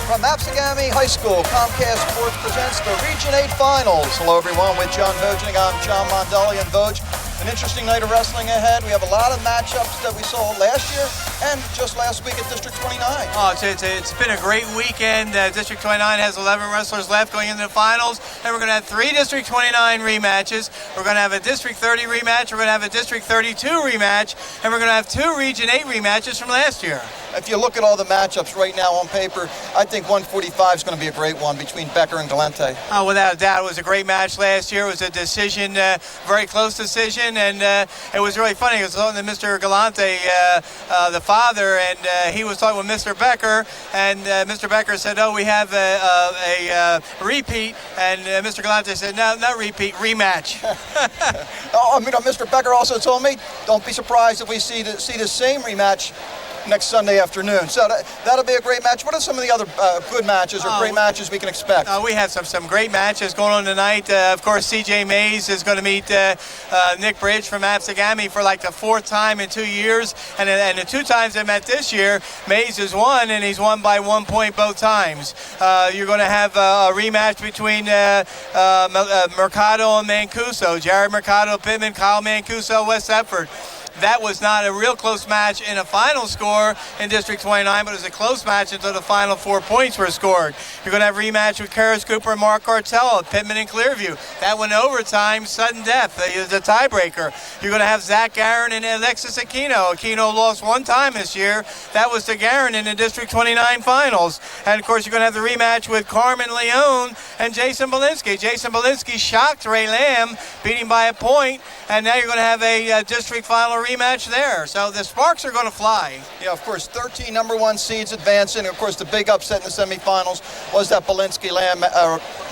From Absegami High School, Comcast Sports presents the Region 8 Finals. Hello everyone, with John Vojinik, I'm John Mondelli, and Voj. An interesting night of wrestling ahead. We have a lot of matchups that we saw last year and just last week at District 29. Oh, it's been a great weekend. District 29 has 11 wrestlers left going into the finals, and we're going to have 3 District 29 rematches. We're going to have a District 30 rematch, we're going to have a District 32 rematch, and we're going to have 2 Region 8 rematches from last year. If you look at all the matchups right now on paper, I think 145 is going to be a great one between Becker and Galante. Oh, without a doubt, it was a great match last year. It was a decision, very close decision, and it was really funny. I was talking to Mr. Galante, the father, and he was talking with Mr. Becker, and Mr. Becker said, "Oh, we have a repeat," and Mr. Galante said, "No, not repeat, rematch." Mr. Becker also told me, don't be surprised if we see the same rematch next Sunday afternoon. So that'll be a great match. What are some of the other good matches or great matches we can expect? We have some great matches going on tonight. Of course, CJ Mays is going to meet Nick Bridge from Absegami for like the 4th time in 2 years. And the 2 times they met this year, Mays has won, and he's won by 1 point both times. You're going to have a rematch between Mercado and Mancuso. Jared Mercado, Pittman, Kyle Mancuso, West Epford. That was not a real close match in a final score in District 29, but it was a close match until the final 4 points were scored. You're going to have a rematch with Karis Cooper and Mark Cartel at Pittman and Clearview. That went overtime, sudden death, the tiebreaker. You're going to have Zach Guerin and Alexis Aquino. Aquino lost 1 time this year. That was to Guerin in the District 29 finals. And, of course, you're going to have the rematch with Carmen Leone and Jason Belinsky. Jason Belinsky shocked Ray Lamb, beating by a point, and now you're going to have a district final rematch there. So the sparks are going to fly. Yeah, of course, 13 number 1 seeds advancing. Of course, the big upset in the semifinals was that Belinsky-Lamb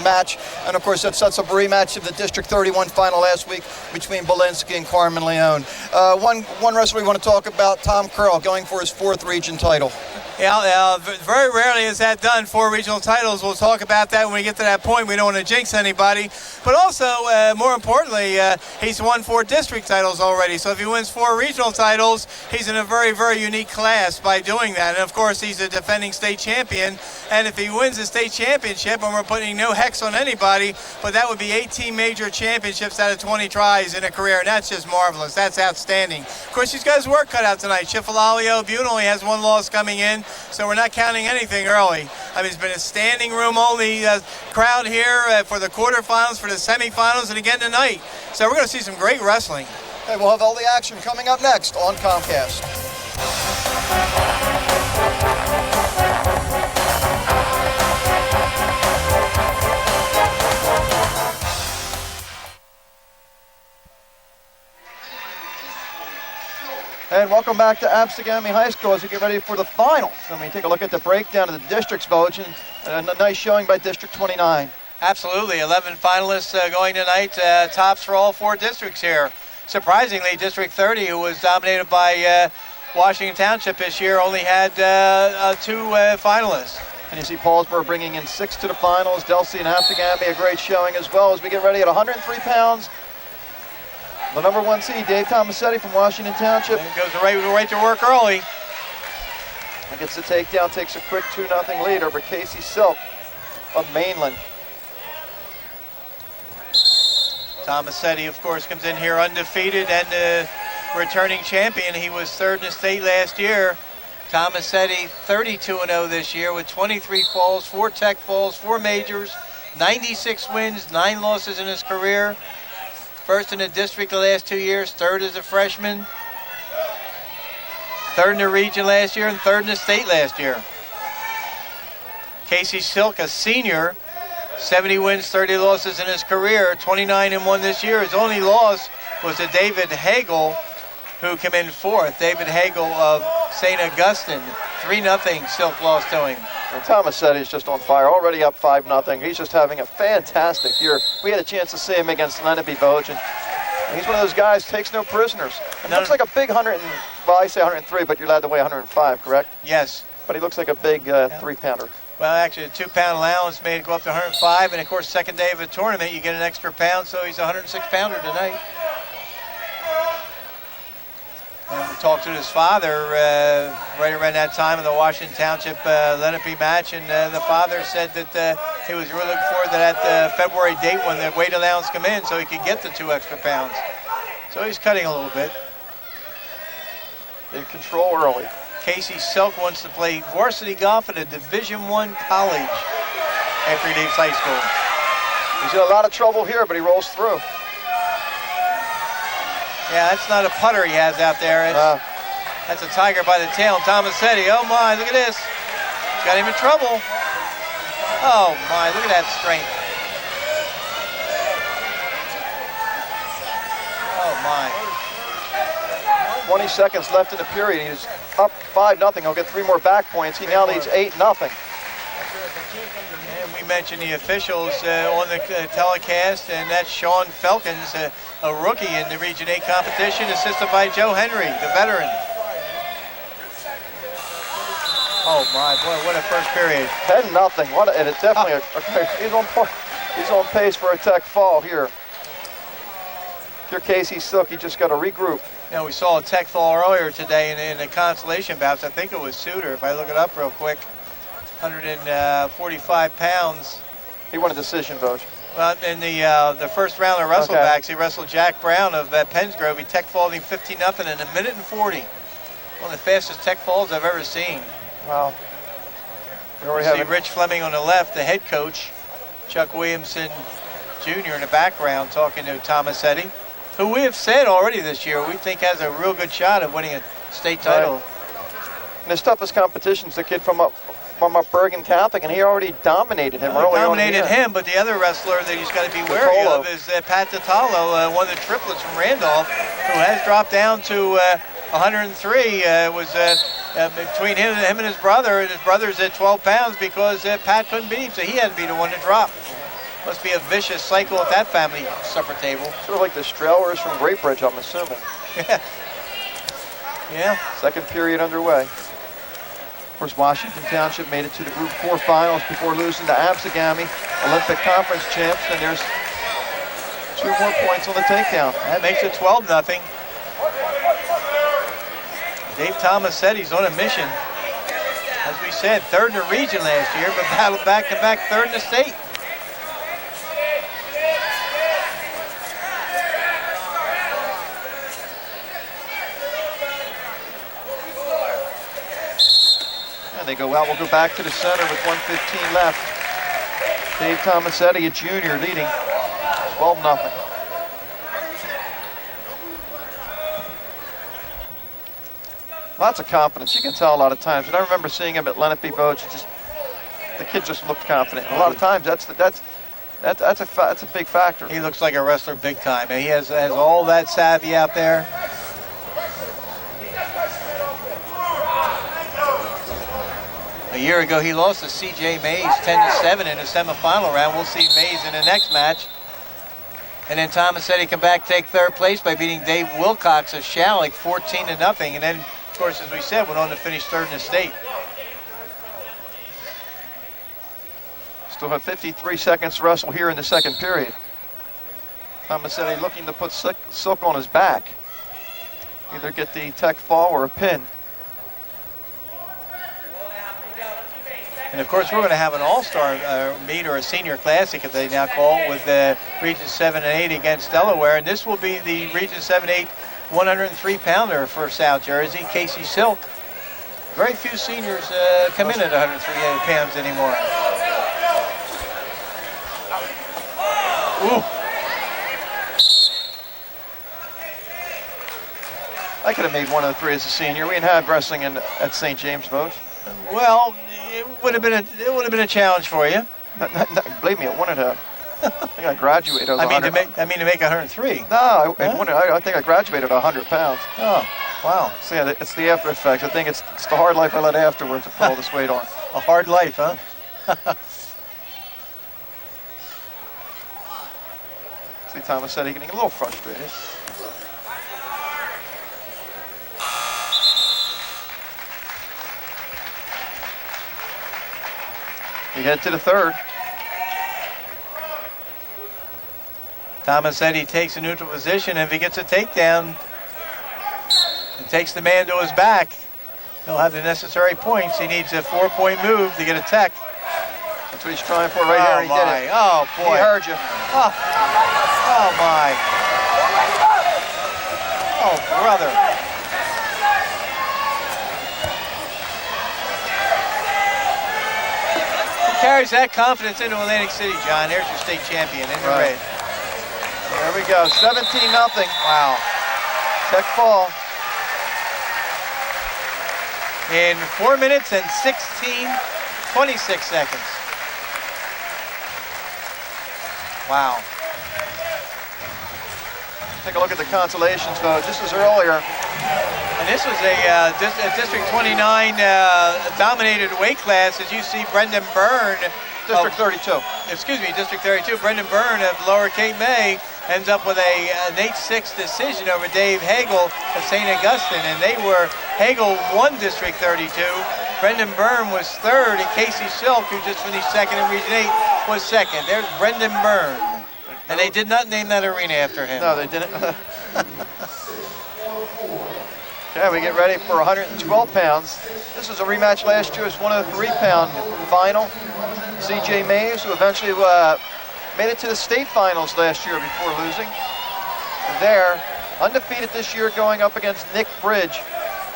match. And, of course, that sets up a rematch of the District 31 final last week between Belinsky and Carmen Leone. One wrestler we want to talk about, Tom Curl, going for his 4th region title. Yeah, very rarely is that done, 4 regional titles. We'll talk about that when we get to that point. We don't want to jinx anybody. But also, more importantly, he's won 4 district titles already. So if he wins 4 regional titles, he's in a very, very unique class by doing that. And, of course, he's a defending state champion. And if he wins the state championship, and we're putting no hex on anybody, but that would be 18 major championships out of 20 tries in a career. And that's just marvelous. That's outstanding. Of course, he's got his work cut out tonight. Chifalalio Butte only has 1 loss coming in. So we're not counting anything early. I mean, it's been a standing room only crowd here for the quarterfinals, for the semifinals, and again tonight. So we're going to see some great wrestling. Hey, we'll have all the action coming up next on Comcast. And welcome back to Absegami High School as we get ready for the finals. And we take a look at the breakdown of the districts, Voj, and a nice showing by District 29. Absolutely, 11 finalists going tonight, tops for all 4 districts here. Surprisingly, District 30, who was dominated by Washington Township this year, only had 2 finalists. And you see Paulsboro bringing in 6 to the finals. Delsey and Absegami, a great showing as well as we get ready at 103 pounds. The number 1 seed, Dave Tomasetti from Washington Township. And goes right to work early. And gets the takedown, takes a quick 2-0 lead over Casey Silk of Mainland. Tomasetti, of course, comes in here undefeated and returning champion. He was 3rd in the state last year. Tomasetti 32-0 this year with 23 falls, 4 tech falls, 4 majors, 96 wins, 9 losses in his career. 1st in the district the last 2 years, 3rd as a freshman, 3rd in the region last year, and 3rd in the state last year. Casey Silk, a senior, 70 wins, 30 losses in his career, 29-1 this year. His only loss was to David Hagel, who came in 4th. David Hagel of St. Augustine, 3-0 Silk lost to him. And Tomasetti is just on fire, already up 5-0. He's just having a fantastic year. We had a chance to see him against Lenape Voj, and he's one of those guys takes no prisoners. And looks like a big 103, but you're allowed to weigh 105, correct? Yes. But he looks like a big 3-pounder. Well, actually, a 2-pound allowance made it go up to 105, and of course, 2nd day of a tournament, you get an extra pound, so he's a 106-pounder tonight. And talked to his father right around that time in the Washington Township Lenape match, and the father said that he was really looking forward to that February date when the weight allowance come in so he could get the 2 extra pounds. So he's cutting a little bit. In control early. Casey Silk wants to play varsity golf at a Division I college after he leaves high school. He's in a lot of trouble here, but he rolls through. Yeah, that's not a putter he has out there. That's a tiger by the tail. Tomasetti, oh my, look at this. Got him in trouble. Oh my, look at that strength. Oh my. 20 seconds left in the period. He's up 5-0. He'll get 3 more back points. He now leads 8-0. And we mentioned the officials on the telecast, and that's Sean Felkins, a rookie in the Region 8 competition, assisted by Joe Henry, the veteran. Oh my, boy, what a first period. 10-0. What a, and it's definitely he's on point. He's on pace for a tech fall here. If you're Casey Silk, you just got to regroup. You know, we saw a tech fall earlier today in the consolation bouts. I think it was Suter, if I look it up real quick. 145 pounds. He won a decision vote. Well, in the first round of wrestlebacks, he wrestled Jack Brown of Pensgrove. He tech falled him 15-0 in 1 minute and 40. One of the fastest tech falls I've ever seen. Wow. We see Rich Fleming on the left, the head coach. Chuck Williamson Jr. in the background talking to Tomasetti, who we have said already this year we think has a real good shot of winning a state title. Right. And his toughest competition's the kid from up Bergen Catholic, and he already dominated him early on. Dominated him, but the other wrestler that he's got to be wary of is Pat Tatalo, one of the triplets from Randolph, who has dropped down to 103. Was between him and his brother, and his brother's at 12 pounds because Pat couldn't beat him, so he had to be the one to drop. Must be a vicious cycle at that family supper table. Sort of like the Strellers from Great Bridge, I'm assuming. Yeah. Second period underway. Of course, Washington Township made it to the Group 4 finals before losing to Absegami, Olympic Conference champs, and there's 2 more points on the takedown. That makes it 12-0. Dave Tomasetti's on a mission. As we said, 3rd in the region last year, but battled back-to-back 3rd in the state. They go out. We'll go back to the center with 1:15 left. Dave Tomasetti, a junior, leading 12-0. Lots of confidence. You can tell a lot of times. And I remember seeing him at Lenape Boats. The kid just looked confident. A lot of times, that's a big factor. He looks like a wrestler big time. He has all that savvy out there. A year ago, he lost to C.J. Mays 10-7 in the semifinal round. We'll see Mays in the next match. And then Tomasetti come back, take 3rd place by beating Dave Wilcox of Shalik 14-0. And then, of course, as we said, went on to finish 3rd in the state. Still have 53 seconds to wrestle here in the second period. Tomasetti looking to put Silk on his back. Either get the tech fall or a pin. And of course, we're going to have an all-star meet, or a senior classic, as they now call it, with Region 7 and 8 against Delaware. And this will be the Region 7-8 103-pounder for South Jersey, Casey Silk. Very few seniors come in at 103 pounds anymore. Ooh. I could have made 103 as a senior. We didn't have wrestling at St. James Boat. Well, it would have been a challenge for you. Believe me, it wouldn't have. I think I graduated. To make 103. No, I think I graduated 100 pounds. Oh, wow. So yeah, it's the after effects. I think it's the hard life I led afterwards to put all this weight on. A hard life, huh? See Tomasetti getting a little frustrated. We head to the 3rd. Tomasetti takes a neutral position. If he gets a takedown, and takes the man to his back. He'll have the necessary points. He needs a 4-point move to get a tech. That's what he's trying for right here. He did it. Oh, boy. He heard you. Oh, oh my. Oh, brother. Who carries that confidence into Atlantic City, John? There's your state champion in the red. There we go. 17-0. Wow. Tech ball. In 4 minutes and 26 seconds. Wow. Take a look at the consolations vote. This was earlier. And this was a District 29 dominated weight class. As you see, Brendan Byrne. District 32. Excuse me, District 32. Brendan Byrne of Lower Cape May ends up with an 8-6 decision over Dave Hagel of St. Augustine. And Hagel won District 32. Brendan Byrne was third, and Casey Silk, who just finished second in Region 8, was second. There's Brendan Byrne. And they did not name that arena after him. No, they didn't. Okay, we get ready for 112 pounds. This was a rematch last year. It's 103-pound final. CJ Mays, who eventually made it to the state finals last year before losing. There, undefeated this year, going up against Nick Bridge.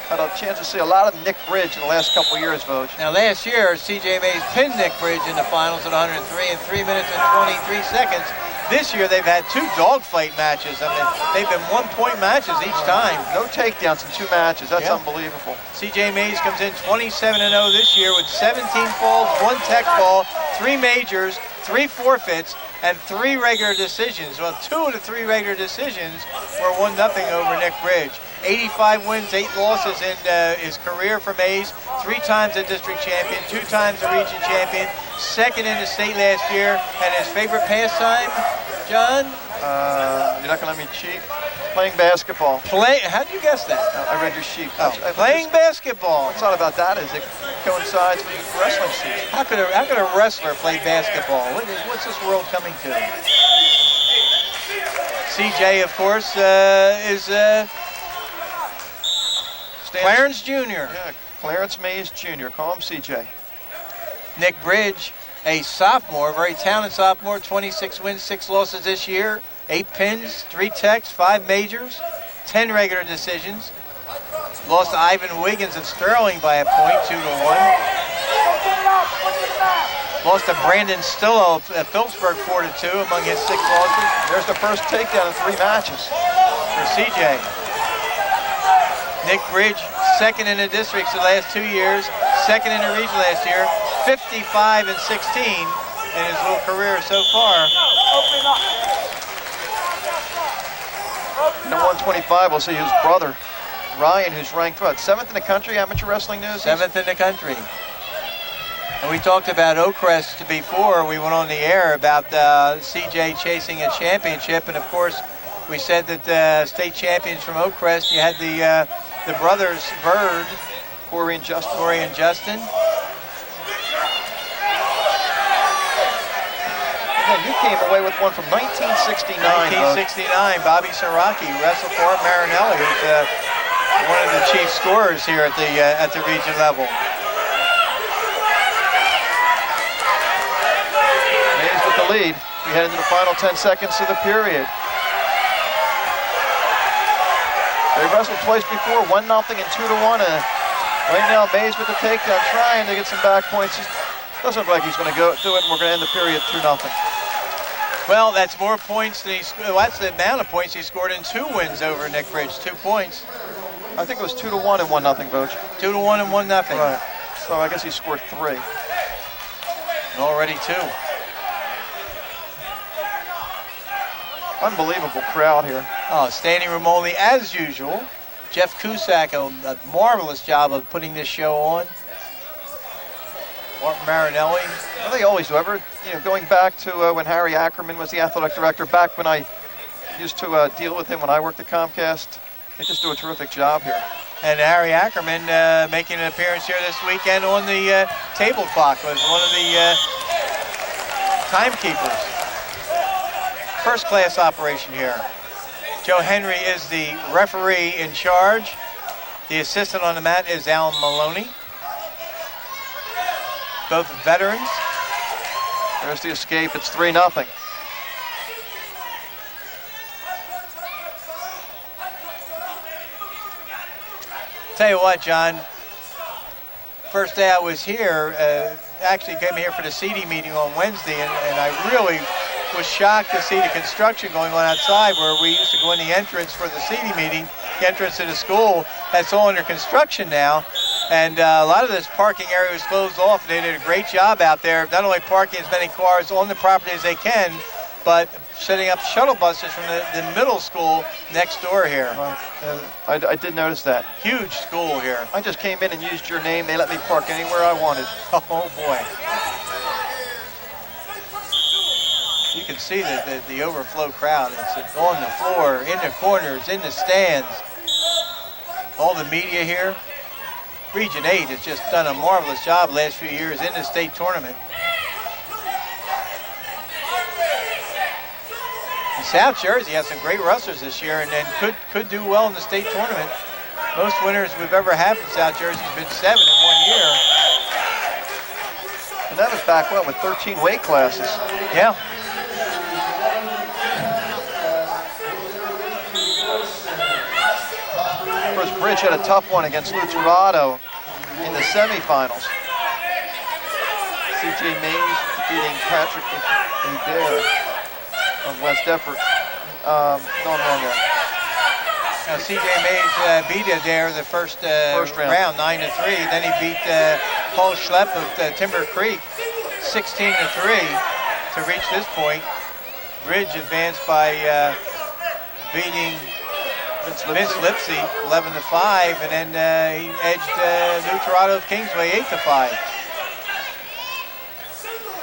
Had a chance to see a lot of Nick Bridge in the last couple of years, Vogue. Now last year, CJ Mays pinned Nick Bridge in the finals at 103 in 3 minutes and 23 seconds. This year they've had 2 dogfight matches. I mean, they've been 1-point matches each time. No takedowns in 2 matches. That's unbelievable. CJ Mays comes in 27-0 this year with 17 falls, 1 tech fall, 3 majors, 3 forfeits, and 3 regular decisions. Well, 2 of the 3 regular decisions were 1-0 over Nick Bridge. 85 wins, 8 losses in his career for Mays. 3 times a district champion, 2 times a region champion, 2nd in the state last year. And his favorite pastime, John? You're not going to let me cheat. Playing basketball. How'd you guess that? I read your sheet. Oh, playing basketball. What's all about that is it coincides with wrestling season. How could a wrestler play basketball? What's this world coming to? CJ, of course, is Clarence Jr. Yeah, Clarence Mays Jr. Call him CJ. Nick Bridge, a sophomore, very talented sophomore, 26 wins, 6 losses this year, 8 pins, 3 techs, 5 majors, 10 regular decisions. Lost to Ivan Wiggins of Sterling by a point, 2-1. Lost to Brandon Stillo of Phillipsburg 4-2 among his 6 losses. There's the first takedown in 3 matches. For CJ. Nick Bridge, 2nd in the districts the last 2 years, 2nd in the region last year, 55-16 in his little career so far. In 125, we'll see his brother, Ryan, who's ranked, what, 7th in the country, amateur wrestling news? 7th in the country. And we talked about Oakcrest before we went on the air about CJ chasing a championship, and of course, we said that state champions from Oakcrest, you had the brothers Bird, Corey and Justin. And then you came away with one from 1969. 1969, Bobby Saraki, wrestled for Art Marinelli, who's one of the chief scorers here at the region level. Mays with the lead. We head into the final 10 seconds of the period. They wrestled twice before, 1-0 and 2-1. And right now, Mays with the takedown, trying to get some back points. Doesn't look like he's going to go do it, and we're going to end the period 2-0. Well, that's more points than that's the amount of points he scored in 2 wins over Nick Bridge. 2 points. I think it was 2-1 and 1-0, Coach. 2-1 and 1-0. Right. So I guess he scored 3. And already 2. Unbelievable crowd here. Oh, standing room only as usual. Jeff Cusack, a marvelous job of putting this show on. Martin Marinelli. Well, they always do. Going back to when Harry Ackerman was the athletic director, back when I used to deal with him when I worked at Comcast, they just do a terrific job here. And Harry Ackerman making an appearance here this weekend on the table clock, was one of the timekeepers. First class operation here. Joe Henry is the referee in charge. The assistant on the mat is Alan Maloney. Both veterans. There's the escape. It's 3-0. Tell you what, John. First day I was here, actually came here for the CD meeting on Wednesday, and I really was shocked to see the construction going on outside where we used to go in the entrance for the CD meeting, the entrance to the school. That's all under construction now. And a lot of this parking area was closed off. They did a great job out there, not only parking as many cars on the property as they can, but setting up shuttle buses from the middle school next door here. I did notice that. Huge school here. I just came in and used your name. They let me park anywhere I wanted. Oh boy. You can see the overflow crowd. It's on the floor, in the corners, in the stands. All the media here. Region 8 has just done a marvelous job the last few years in the state tournament. And South Jersey has some great wrestlers this year and could do well in the state tournament. Most winners we've ever had from South Jersey has been 7 in 1 year. And that was back, what, with 13 weight classes? Yeah. Of course, Bridge had a tough one against Luterato in the semifinals. C.J. Mays defeating Patrick Adair of West Effort. No, wrong there. C.J. Mays beat Adair the first round, 9-3. Then he beat Paul Schlepp of Timber Creek, 16-3 to reach this point. Bridge advanced by beating Vince Lipsy 11-5, and then he edged Luterato of Kingsway 8-5.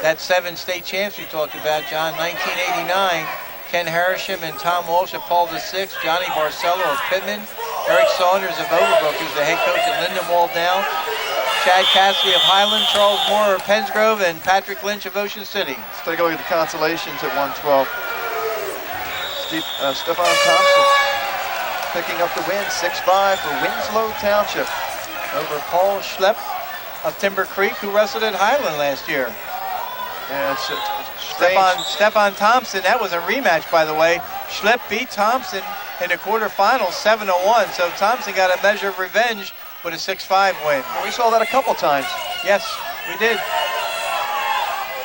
That 7 state champs we talked about, John, 1989, Ken Harrison and Tom Walsh of Paul VI, Johnny Barcelo of Pittman, Eric Saunders of Overbrook, who's the head coach at Lindenwold now, Chad Cassidy of Highland, Charles Moore of Pensgrove, and Patrick Lynch of Ocean City. Let's take a look at the consolations at 112. Stefan Thompson picking up the win, 6-5 for Winslow Township. Over Paul Schlepp of Timber Creek, who wrestled at Highland last year. Yeah, it's Stefan Thompson, that was a rematch, by the way. Schlepp beat Thompson in the quarterfinals 7-1, so Thompson got a measure of revenge with a 6-5 win. Well, we saw that a couple times. Yes, we did.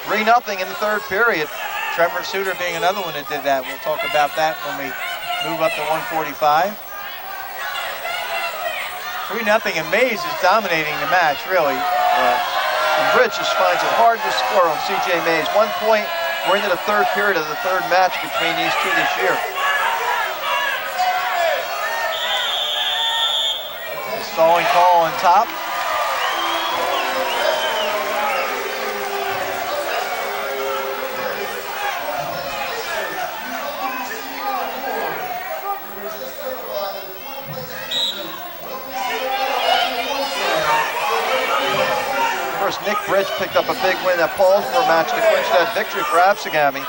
3-0 in the third period. Trevor Suter being another one that did that. We'll talk about that when we move up to 145. 3-0, and Mays is dominating the match, really. And Bridge just finds it hard to score on C.J. Mays. 1 point, we're into the third period of the third match between these two this year. The stalling call on top. Nick Bridge picked up a big win at Paulsboro match to clinch that victory for Absegami.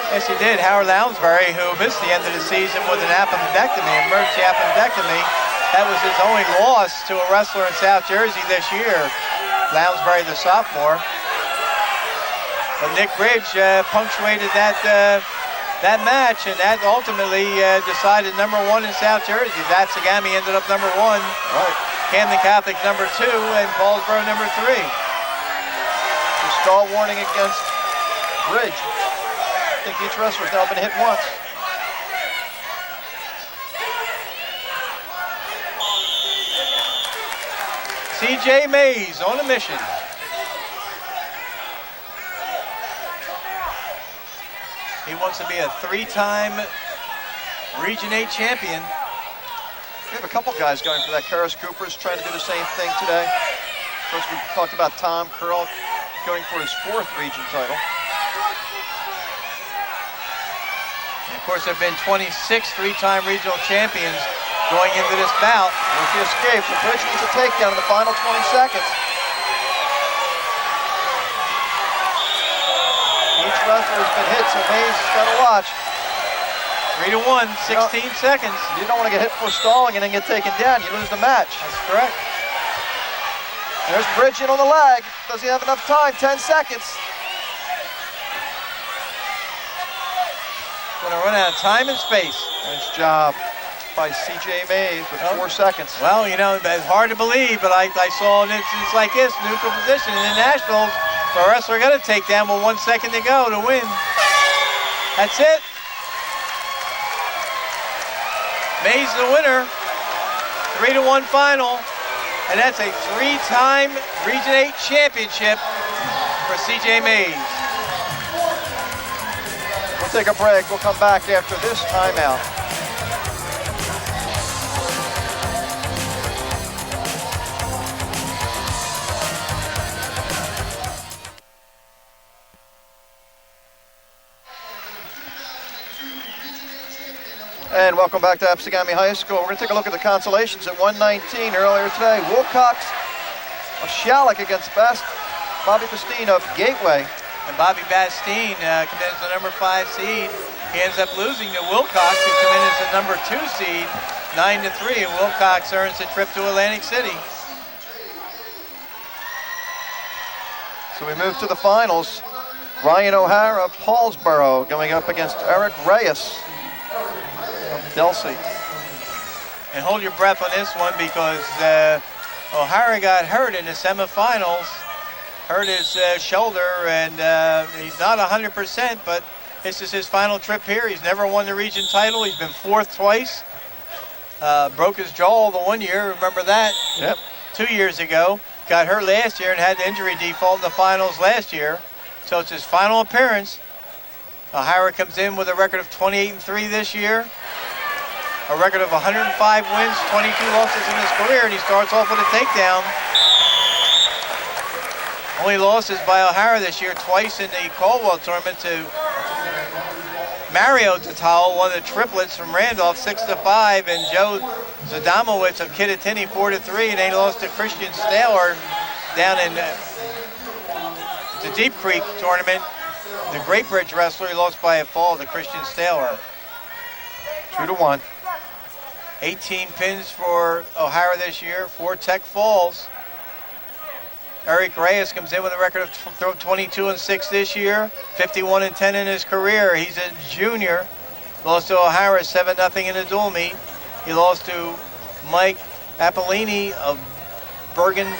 Yes, he did. Howard Lounsbury, who missed the end of the season with an appendectomy, emergency appendectomy. That was his only loss to a wrestler in South Jersey this year. Lounsbury, the sophomore. But Nick Bridge punctuated that match, and that ultimately decided #1 in South Jersey. Absegami ended up #1. Right. Camden Catholic #2, and Paulsboro #3. Stall warning against Bridge. I think each wrestler's now been hit once. C.J. Mays on a mission. He wants to be a 3-time Region 8 champion. We have a couple guys going for that. Karis Cooper's trying to do the same thing today. Of course, we talked about Tom Curl going for his 4th region title. And of course, there have been 26 3-time regional champions going into this bout. There's the escape, so Bridge needs a takedown in the final 20 seconds. Each wrestler has been hit, so Mays has got to watch. 3-1, 16 seconds. You don't want to get hit for stalling and then get taken down. You lose the match. That's correct. There's Bridget on the leg. Doesn't have enough time, 10 seconds. Going to run out of time and space. Nice job by C.J. Mays with 4 seconds. Well, you know, it's hard to believe, but I saw an instance like this, neutral position in the Nationals, where a wrestler got a takedown with 1 second to go to win. That's it. Mays the winner, 3-1 final, and that's a 3-time Region 8 championship for C.J. Mays. We'll take a break. We'll come back after this timeout. And welcome back to Absegami High School. We're going to take a look at the consolations at 119 earlier today. Wilcox of Shalleck against Bobby Bastine of Gateway. And Bobby Bastine comes in as the number 5 seed. He ends up losing to Wilcox, who come in as the number 2 seed, 9-3, and Wilcox earns the trip to Atlantic City. So we move to the finals. Ryan O'Hara of Paulsboro going up against Eric Reyes of Delsey. And hold your breath on this one because O'Hara got hurt in the semifinals, hurt his shoulder, and he's not 100%, but this is his final trip here. He's never won the region title. He's been 4th twice. Broke his jaw the 1 year, remember that? Yep. 2 years ago. Got hurt last year and had the injury default in the finals last year. So it's his final appearance. O'Hara comes in with a record of 28-3 this year. A record of 105 wins, 22 losses in his career, and he starts off with a takedown. Only losses by O'Hara this year, twice in the Caldwell tournament to Mario Tatal, one of the triplets from Randolph, 6-5, and Joe Zadamowicz of Kittatinny, 4-3, and they lost to Christian Staler down in the Deep Creek tournament. The Great Bridge wrestler, he lost by a fall to Christian Staler. 2-1. 18 pins for O'Hara this year, 4 tech falls. Eric Reyes comes in with a record of 22-6 this year, 51-10 in his career. He's a junior. Lost to O'Hara 7-0 in the dual meet. He lost to Mike Apollini of Bergen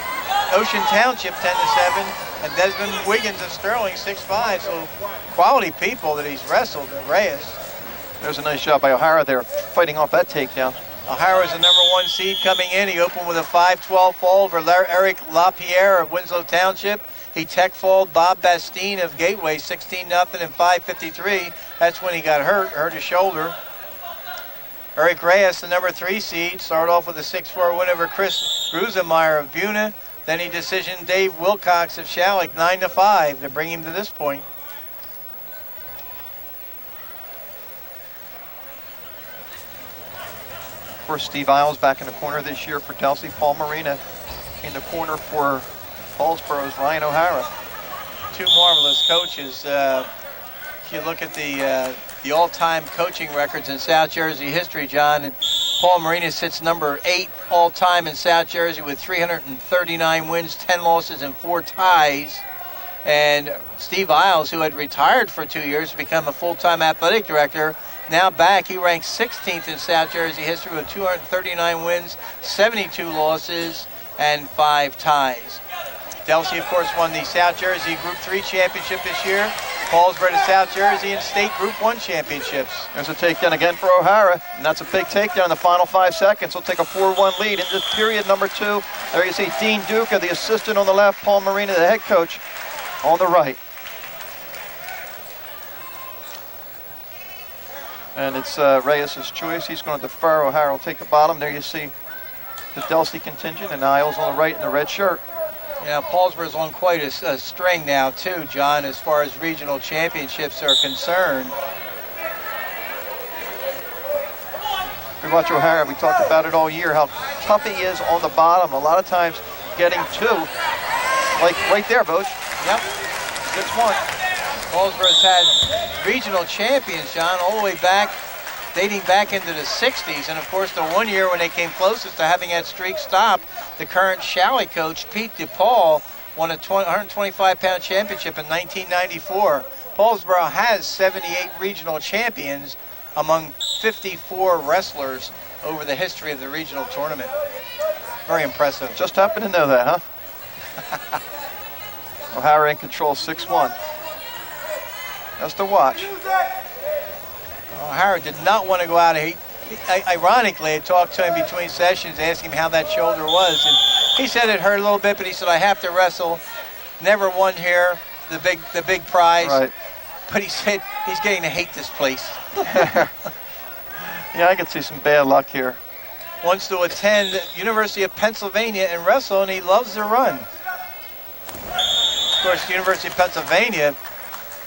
Ocean Township 10-7, and Desmond Wiggins of Sterling 6-5. So quality people that he's wrestled at Reyes. There's a nice job by O'Hara there, fighting off that takedown. O'Hara is the number 1 seed coming in. He opened with a 5-12 fall over Eric LaPierre of Winslow Township. He tech falled Bob Bastine of Gateway 16-0 and 5-53. That's when he got hurt his shoulder. Eric Reyes, the number 3 seed, started off with a 6-4 win over Chris Grusemeyer of Buna. Then he decisioned Dave Wilcox of Shalleck 9-5 to bring him to this point. Of course, Steve Isles back in the corner this year for Delsey. Paul Marina in the corner for Paulsboro's Ryan O'Hara. 2 marvelous coaches. If you look at the all-time coaching records in South Jersey history, John, and Paul Marina sits number 8 all-time in South Jersey with 339 wins, 10 losses, and 4 ties. And Steve Isles, who had retired for 2 years to become a full-time athletic director, now back. He ranks 16th in South Jersey history with 239 wins, 72 losses, and 5 ties. Delsey, of course, won the South Jersey Group 3 championship this year. Paulsboro to South Jersey and State Group 1 championships. There's a takedown again for O'Hara, and that's a big takedown in the final 5 seconds. He'll take a 4-1 lead into period number 2. There you see Dean Duca, the assistant on the left, Paul Marina, the head coach, on the right. And it's Reyes' choice. He's going to defer. O'Hara will take the bottom. There you see the Delsey contingent, and Isles on the right in the red shirt. Yeah, Paulsboro's on quite a string now too, John, as far as regional championships are concerned. We watch O'Hara, we talked about it all year, how tough he is on the bottom. A lot of times getting 2, like right there, Boach. Yep. Gets 1. Paulsboro's had regional champions, John, all the way back dating back into the 60s. And of course, the one year when they came closest to having that streak stopped, the current Shalley coach, Pete DePaul, won a 125-pound championship in 1994. Paulsboro has 78 regional champions among 54 wrestlers over the history of the regional tournament. Very impressive. Just happened to know that, huh? O'Hara in control, 6-1. That's to watch. O'Hara did not want to go out. Ironically, I talked to him between sessions, asking him how that shoulder was, and he said it hurt a little bit, but he said, I have to wrestle. Never won here, the big prize. Right. But he said he's getting to hate this place. Yeah, I could see some bad luck here. Wants to attend University of Pennsylvania and wrestle, and he loves the run. Of course, the University of Pennsylvania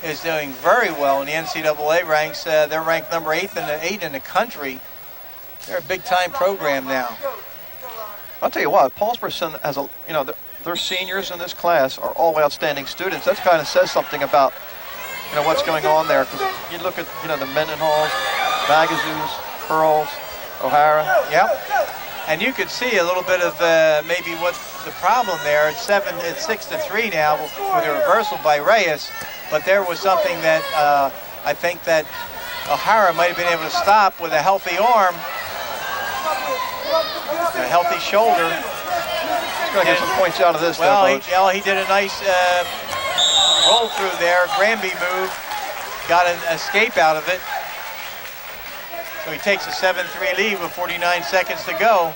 is doing very well in the NCAA ranks. They're ranked number 8 in the country. They're a big-time program now. I'll tell you what, Paulsboro has their seniors in this class are all outstanding students. That kind of says something about what's going on there. Because you look at the Mendenhalls, Magazoos, Curls, O'Hara. Yep. And you could see a little bit of maybe what's the problem there. It's 6-3 now with a reversal by Reyes. But there was something that I think that O'Hara might have been able to stop with a healthy arm, a healthy shoulder. He's going to get some points out of this. Well, he did a nice roll through there, Granby move, got an escape out of it. So he takes a 7-3 lead with 49 seconds to go.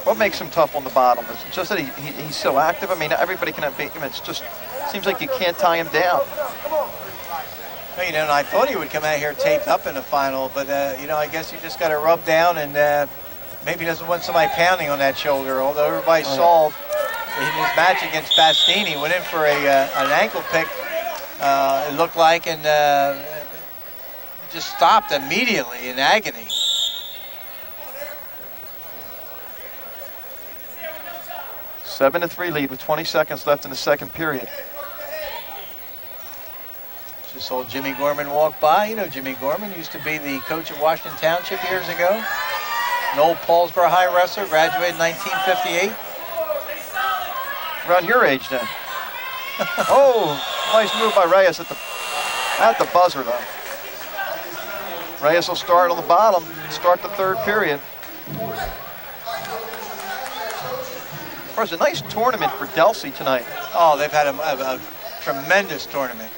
What makes him tough on the bottom? Is it just that he's so active? I mean, everybody can beat him. It's just seems like you can't tie him down. Well, and I thought he would come out here taped up in the final, but I guess you just got to rub down and maybe he doesn't want somebody pounding on that shoulder. Although everybody saw in his match against Bastini, went in for an ankle pick, it looked like, and just stopped immediately in agony. A 7-3 lead with 20 seconds left in the second period. Just saw Jimmy Gorman walk by. Jimmy Gorman used to be the coach of Washington Township years ago. An old Paulsboro High wrestler, graduated in 1958. Around your age then. Oh, nice move by Reyes at the buzzer though. Reyes will start on the bottom, start the third period. Of course, a nice tournament for Delsey tonight. Oh, they've had a tremendous tournament.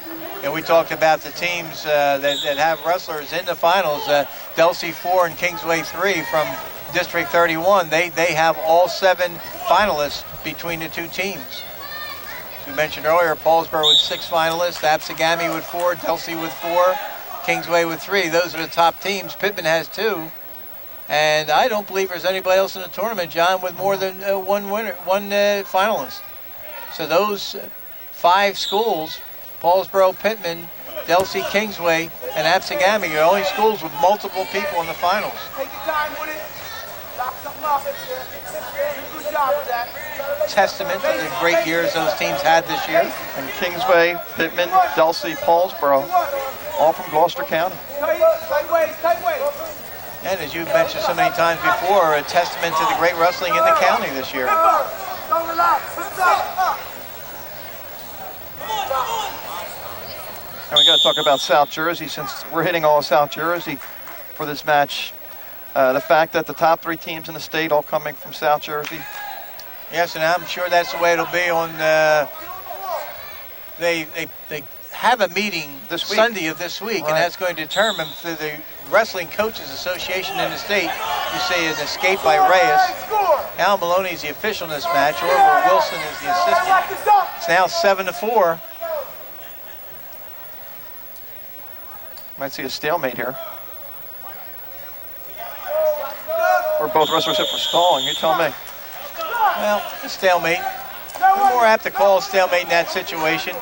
And we talked about the teams that have wrestlers in the finals. Delsey 4 and Kingsway 3 from District 31. They have all 7 finalists between the two teams. As we mentioned earlier, Paulsboro with 6 finalists, Absegami with 4, Delsey with 4, Kingsway with 3. Those are the top teams. Pittman has 2. And I don't believe there's anybody else in the tournament, John, with more than one finalist. So those 5 schools, Paulsboro, Pittman, Delsey, Kingsway, and Absegami, are the only schools with multiple people in the finals. Take your time with it. Lock something up. Good job with that. Testament to the great years those teams had this year. And Kingsway, Pittman, Delsey, Paulsboro, all from Gloucester County. Tight waist, tight waist. And as you've mentioned so many times before, a testament to the great wrestling in the county this year. Don't relax. And we got to talk about South Jersey since we're hitting all of South Jersey for this match. The fact that the top 3 teams in the state all coming from South Jersey. Yes, and I'm sure that's the way it'll be on. They have a meeting this week. Sunday of this week, right. And that's going to determine through the Wrestling Coaches Association in the state. You see an escape by Reyes. Al Maloney is the official in this match. Orville Wilson is the assistant. It's now 7-4. Might see a stalemate here. Or both wrestlers hit for stalling, you tell me. Well, a stalemate. We're more apt to call a stalemate in that situation.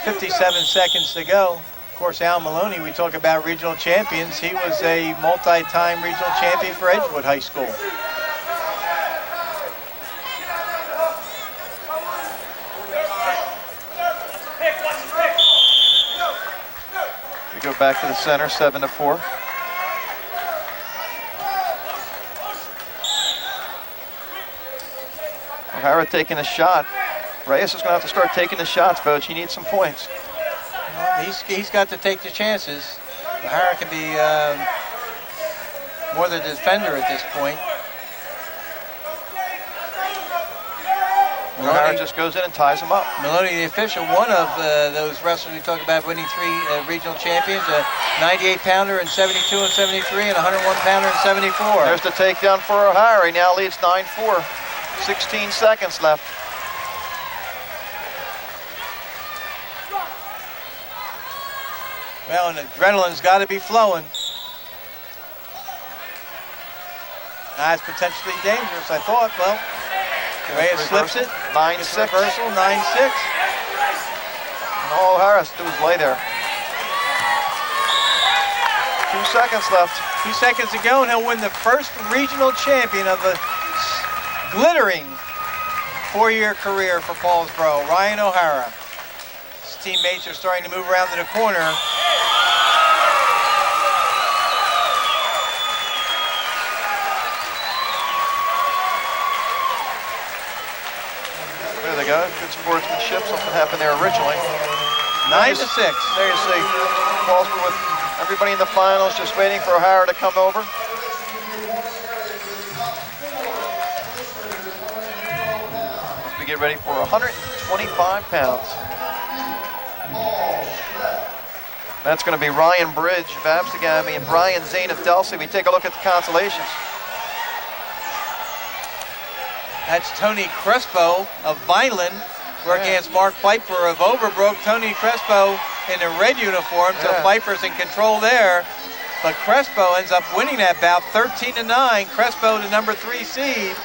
57 seconds to go. Of course, Al Maloney, we talk about regional champions. He was a multi-time regional champion for Edgewood High School. go back to the center, 7-4. O'Hara taking a shot. Reyes is going to have to start taking the shots, folks. He needs some points. Well, he's got to take the chances. O'Hara can be more the defender at this point. O'Hara just goes in and ties him up. Maloney, the official, one of those wrestlers we talked about winning 3 regional champions, a 98-pounder in 72 and 73, and a 101-pounder in 74. There's the takedown for O'Hara. He now leads 9-4. 16 seconds left. Well, and adrenaline's got to be flowing. That's potentially dangerous, I thought. Well, Reyes slips it. 9-6. Reversal, 9-6. And all O'Hara has to do is lay there. 2 seconds left. 2 seconds to go, and he'll win the first regional champion of the glittering 4-year career for Paulsboro, Ryan O'Hara. His teammates are starting to move around to the corner. There they go. Good sportsmanship. Something happened there originally. 9-6. There you see Paulsboro with everybody in the finals, just waiting for O'Hara to come over. As we get ready for 125 pounds. That's going to be Ryan Bridge of Absegami and Brian Zane of Delsey. We take a look at the consolations. That's Tony Crespo of Vineland working against Mark Pfeiffer of Overbrook. Tony Crespo in a red uniform, so Pfeiffer's in control there. But Crespo ends up winning that bout 13-9. Crespo the number 3 seed.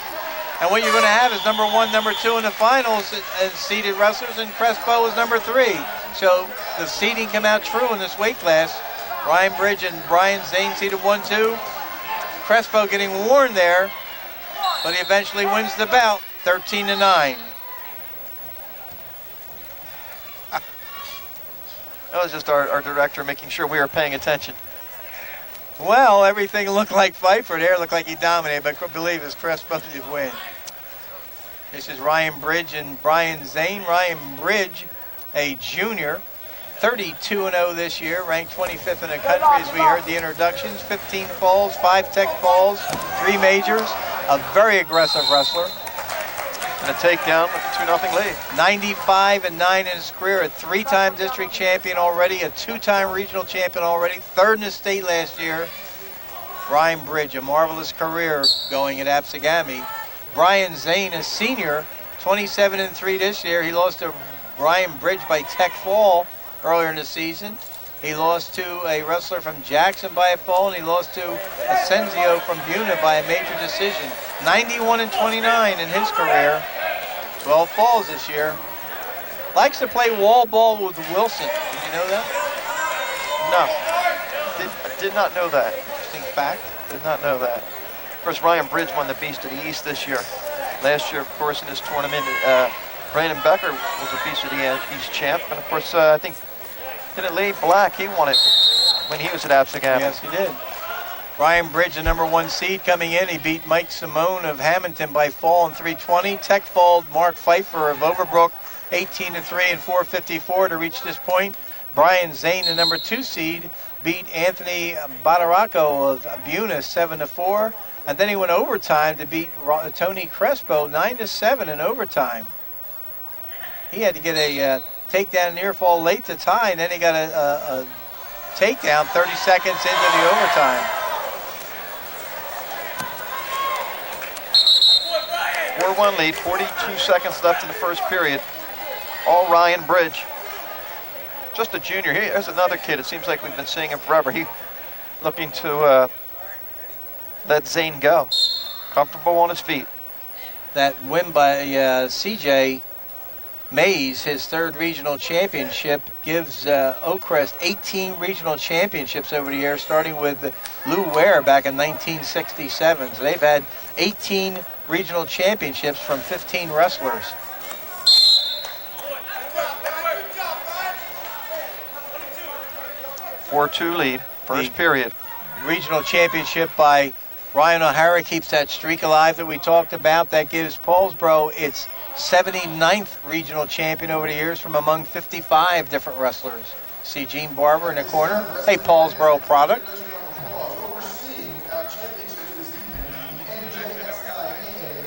And what you're going to have is number 1, number 2 in the finals as seeded wrestlers, and Crespo is number 3. So the seeding come out true in this weight class. Ryan Bridge and Brian Zane seeded 1-2. Crespo getting worn there, but he eventually wins the bout 13-9. That was just our director making sure we were paying attention. Well, everything looked like Pfeiffer there, looked like he dominated, but I believe it's Crespo did win. This is Ryan Bridge and Brian Zane. Ryan Bridge, a junior, 32-0 this year, ranked 25th in the country as we heard the introductions. 15 falls, 5 tech falls, 3 majors, a very aggressive wrestler. And a takedown with a 2-0 lead. 95-9 in his career, a 3-time district champion already, a 2-time regional champion already, 3rd in the state last year. Ryan Bridge, a marvelous career going at Absegami. Brian Zane, a senior, 27-3 this year. He lost to Ryan Bridge by tech fall earlier in the season. He lost to a wrestler from Jackson by a fall, and he lost to Asensio from Buna by a major decision. 91-29 in his career. 12 falls this year. Likes to play wall ball with Wilson. Did you know that? No, did not know that. Interesting fact. Did not know that. Of course, Ryan Bridge won the Beast of the East this year. Last year, of course, in his tournament, Brandon Becker was a Beast of the East champ. And of course, I think, didn't Lee Black, he won it when he was at Absegami. Yes, he did. Ryan Bridge, the number 1 seed coming in. He beat Mike Simone of Hamilton by fall in 320. Tech falled Mark Pfeiffer of Overbrook 18-3 and 454 to reach this point. Brian Zane, the number 2 seed, beat Anthony Badaracco of Buna 7-4. And then he went overtime to beat Tony Crespo 9-7 in overtime. He had to get a takedown near fall late to tie, and then he got a takedown 30 seconds into the overtime. 4-1 lead, 42 seconds left in the first period. All Ryan Bridge. Just a junior. Here's another kid. It seems like we've been seeing him forever. He looking to let Zane go. Comfortable on his feet. That win by CJ Mays, his 3rd regional championship, gives Oakcrest 18 regional championships over the years, starting with Lou Ware back in 1967. So they've had 18 regional championships from 15 wrestlers. 4-2 lead, first period. Regional championship by Ryan O'Hara keeps that streak alive that we talked about. That gives Paulsboro its 79th regional champion over the years from among 55 different wrestlers. See Gene Barber in the corner, a Paulsboro product.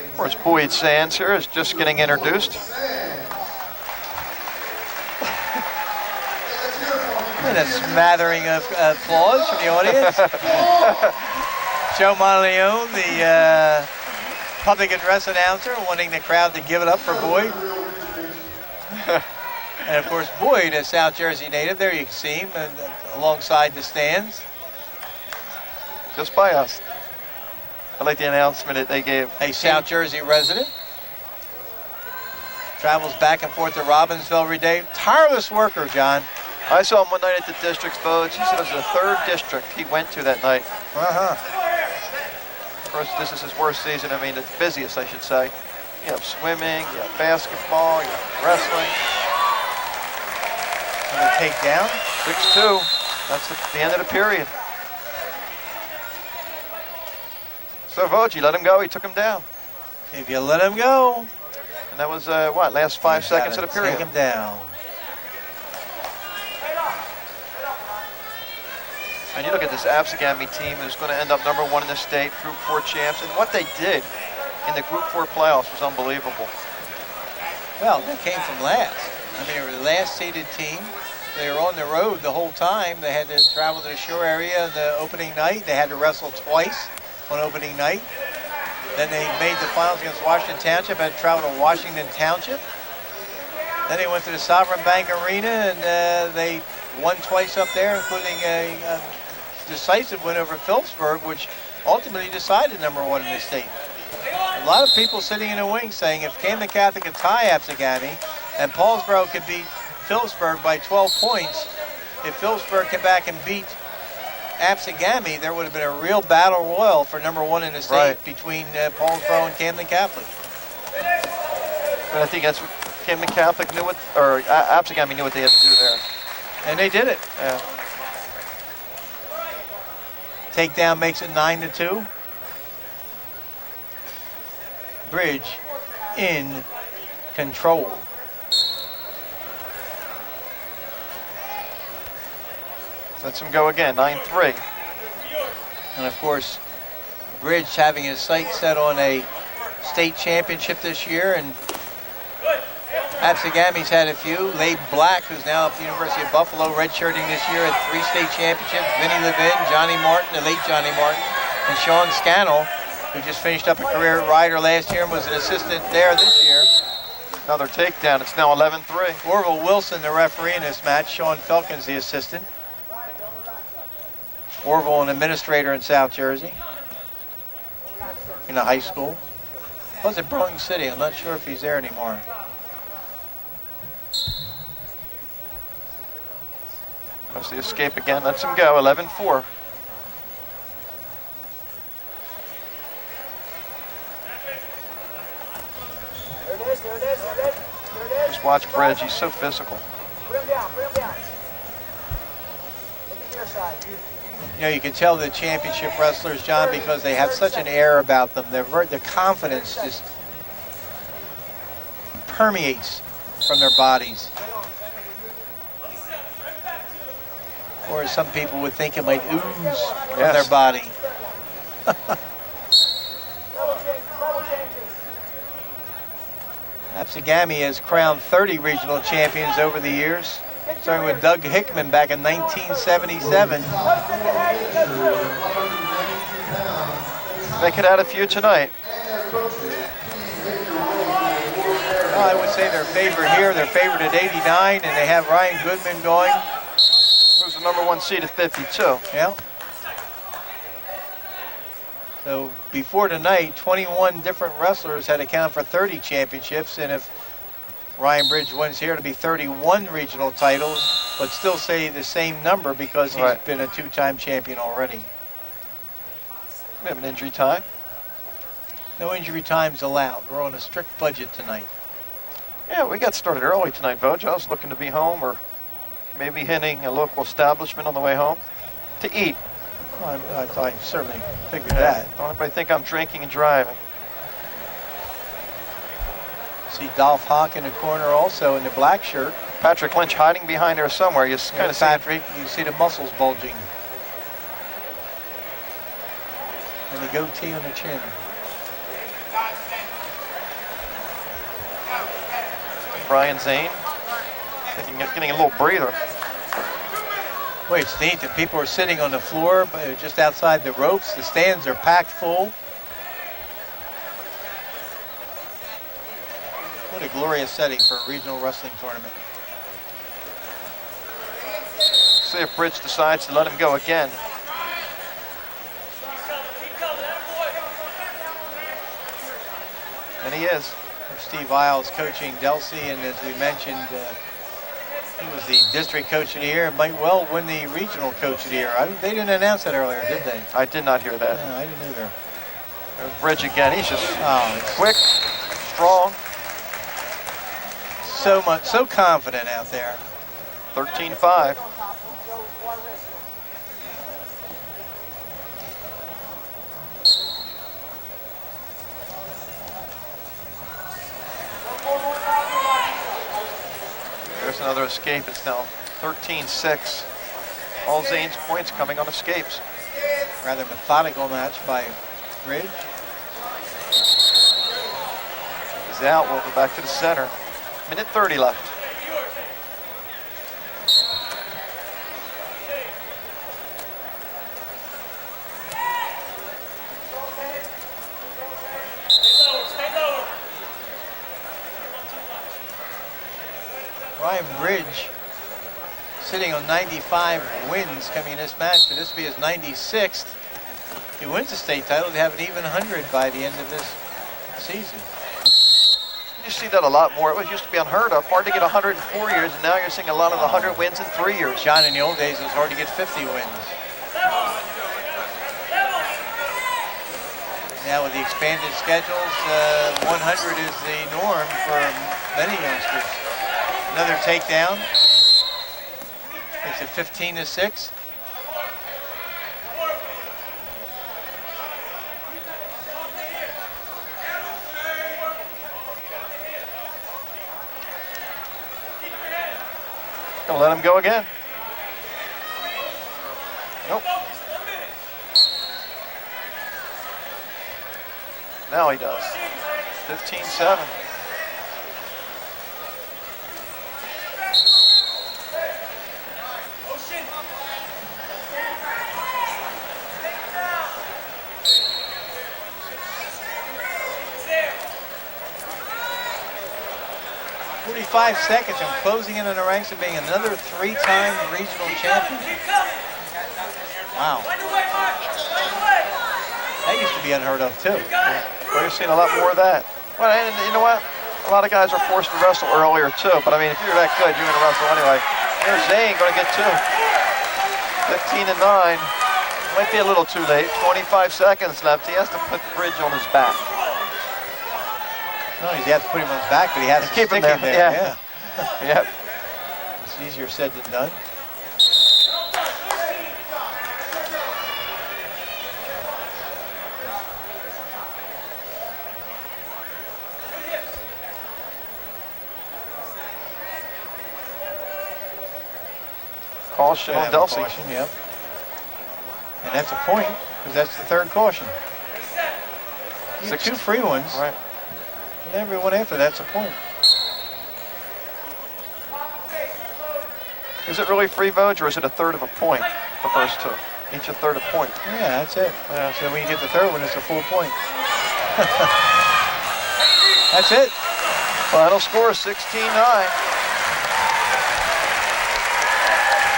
Of course, Boyd Sands here is just getting introduced. And a smattering of applause from the audience. Joe Monteleone, the public address announcer, wanting the crowd to give it up for Boyd. And of course, Boyd, a South Jersey native, there you can see him alongside the stands. Just by us. I like the announcement that they gave. A South Jersey resident. Travels back and forth to Robbinsville every day. Tireless worker, John. I saw him one night at the district's votes. He said it was the 3rd district he went to that night. Of course, this is his worst season. I mean, the busiest, I should say. You have swimming, you have basketball, you have wrestling. And a takedown. 6-2. That's the end of the period. So Voji let him go. He took him down. If you let him go. And that was, last 5 seconds of the period. Take him down. And you look at this Absegami team who's going to end up #1 in the state, Group 4 champs, and what they did in the Group 4 playoffs was unbelievable. Well, they came from last. I mean, they were the last seeded team. They were on the road the whole time. They had to travel to the shore area the opening night. They had to wrestle twice on opening night. Then they made the finals against Washington Township, had to travel to Washington Township. Then they went to the Sovereign Bank Arena, and they won twice up there, including a decisive win over Phillipsburg, which ultimately decided #1 in the state. A lot of people sitting in the wings saying if Camden Catholic could tie Absegami and Paulsboro could beat Phillipsburg by 12 points, if Phillipsburg came back and beat Absegami, there would have been a real battle royal for #1 in the state between Paulsboro and Camden Catholic. But I think that's what Camden Catholic knew what, or Absegami knew what they had to do there. And they did it. Yeah. Takedown makes it 9-2. Bridge in control. Lets him go again, 9-3. And of course, Bridge having his sights set on a state championship this year, and Absegami's had a few. Labe Black, who's now at the University of Buffalo, redshirting this year, had 3 state championships. Vinny Levin, Johnny Martin, the late Johnny Martin, and Sean Scannell, who just finished up a career at Ryder last year and was an assistant there this year. Another takedown. It's now 11-3. Orville Wilson, the referee in this match. Sean Felkins, the assistant. Orville, an administrator in South Jersey, in a high school. Was at Burlington City. I'm not sure if he's there anymore. That's the escape again. Lets him go. 11-4. There it is, there it is, there it is, there it is. Just watch Bridge. He's so physical. Put him down, put him down. Look at your side. You know, you can tell the championship wrestlers, John, because they have such an air about them. Their confidence just permeates from their bodies. Or as some people would think, it might ooze from their body. Absegami has crowned 30 regional champions over the years, starting with Doug Hickman back in 1977. They could add a few tonight. Well, I would say they're favored here. They're favored at 89, and they have Ryan Goodman going. Who's the #1 seed at 52. Yeah. So before tonight, 21 different wrestlers had accounted for 30 championships, and if Ryan Bridge wins here, it'll be 31 regional titles, but still say the same number because he's been a 2-time champion already. We have an injury time. No injury times allowed. We're on a strict budget tonight. Yeah, we got started early tonight, Boj. I was looking to be home or Maybe hitting a local establishment on the way home to eat. Well, I certainly figured that. Don't anybody think I'm drinking and driving. See Dolph Hawk in the corner also in the black shirt. Patrick Lynch hiding behind there somewhere. You kind of see Patrick, you see the muscles bulging. And the goatee on the chin. Brian Zane getting a little breather. Wait, it's neat that people are sitting on the floor but just outside the ropes. The stands are packed full. What a glorious setting for a regional wrestling tournament. See if Bridge decides to let him go again. And he is. Steve Isles coaching Delsey, and as we mentioned, he was the district coach of the year and might well win the regional coach of the year. They didn't announce that earlier, did they? I did not hear that. No, I didn't either. There's Bridge again. He's just Oh, quick, strong. So confident out there. 13-5. There's another escape. It's now 13-6. All Zane's points coming on escapes. Rather methodical match by Ridge. He's out. We'll go back to the center. Minute 30 left. Ryan Ridge sitting on 95 wins coming in this match, but this will be his 96th. If he wins the state title, he'll have an even 100 by the end of this season. You see that a lot more. It used to be unheard of. Hard to get 100 in 4 years, and now you're seeing a lot of 100 wins in 3 years. John, in the old days, it was hard to get 50 wins. Now with the expanded schedules, 100 is the norm for many youngsters. Another takedown. Makes it 15-6. Gonna let him go again. Nope. Now he does. 15-7. Five seconds and closing in on the ranks of being another three-time regional champion. Wow. That used to be unheard of too. We've seen a lot more of that. Well, and you know what? A lot of guys are forced to wrestle earlier too, but I mean, if you're that good, you're gonna wrestle anyway. There's Zane gonna get 2. 15-9. Might be a little too late. 25 seconds left. He has to put Bridge on his back. No, he has to put him on his back, but he has to keep him stick there. him there. Yeah. Yep. It's easier said than done. Caution on Delsey. Caution, yep. And that's a point, because that's the third caution. You get 2 free ones. Right. And everyone after that's a point. Is it really free votes, or is it a third of a point, the first 2? Each a third a point. Yeah, that's it. So when you get the third one, it's a full point. That's it. Final score is 16-9.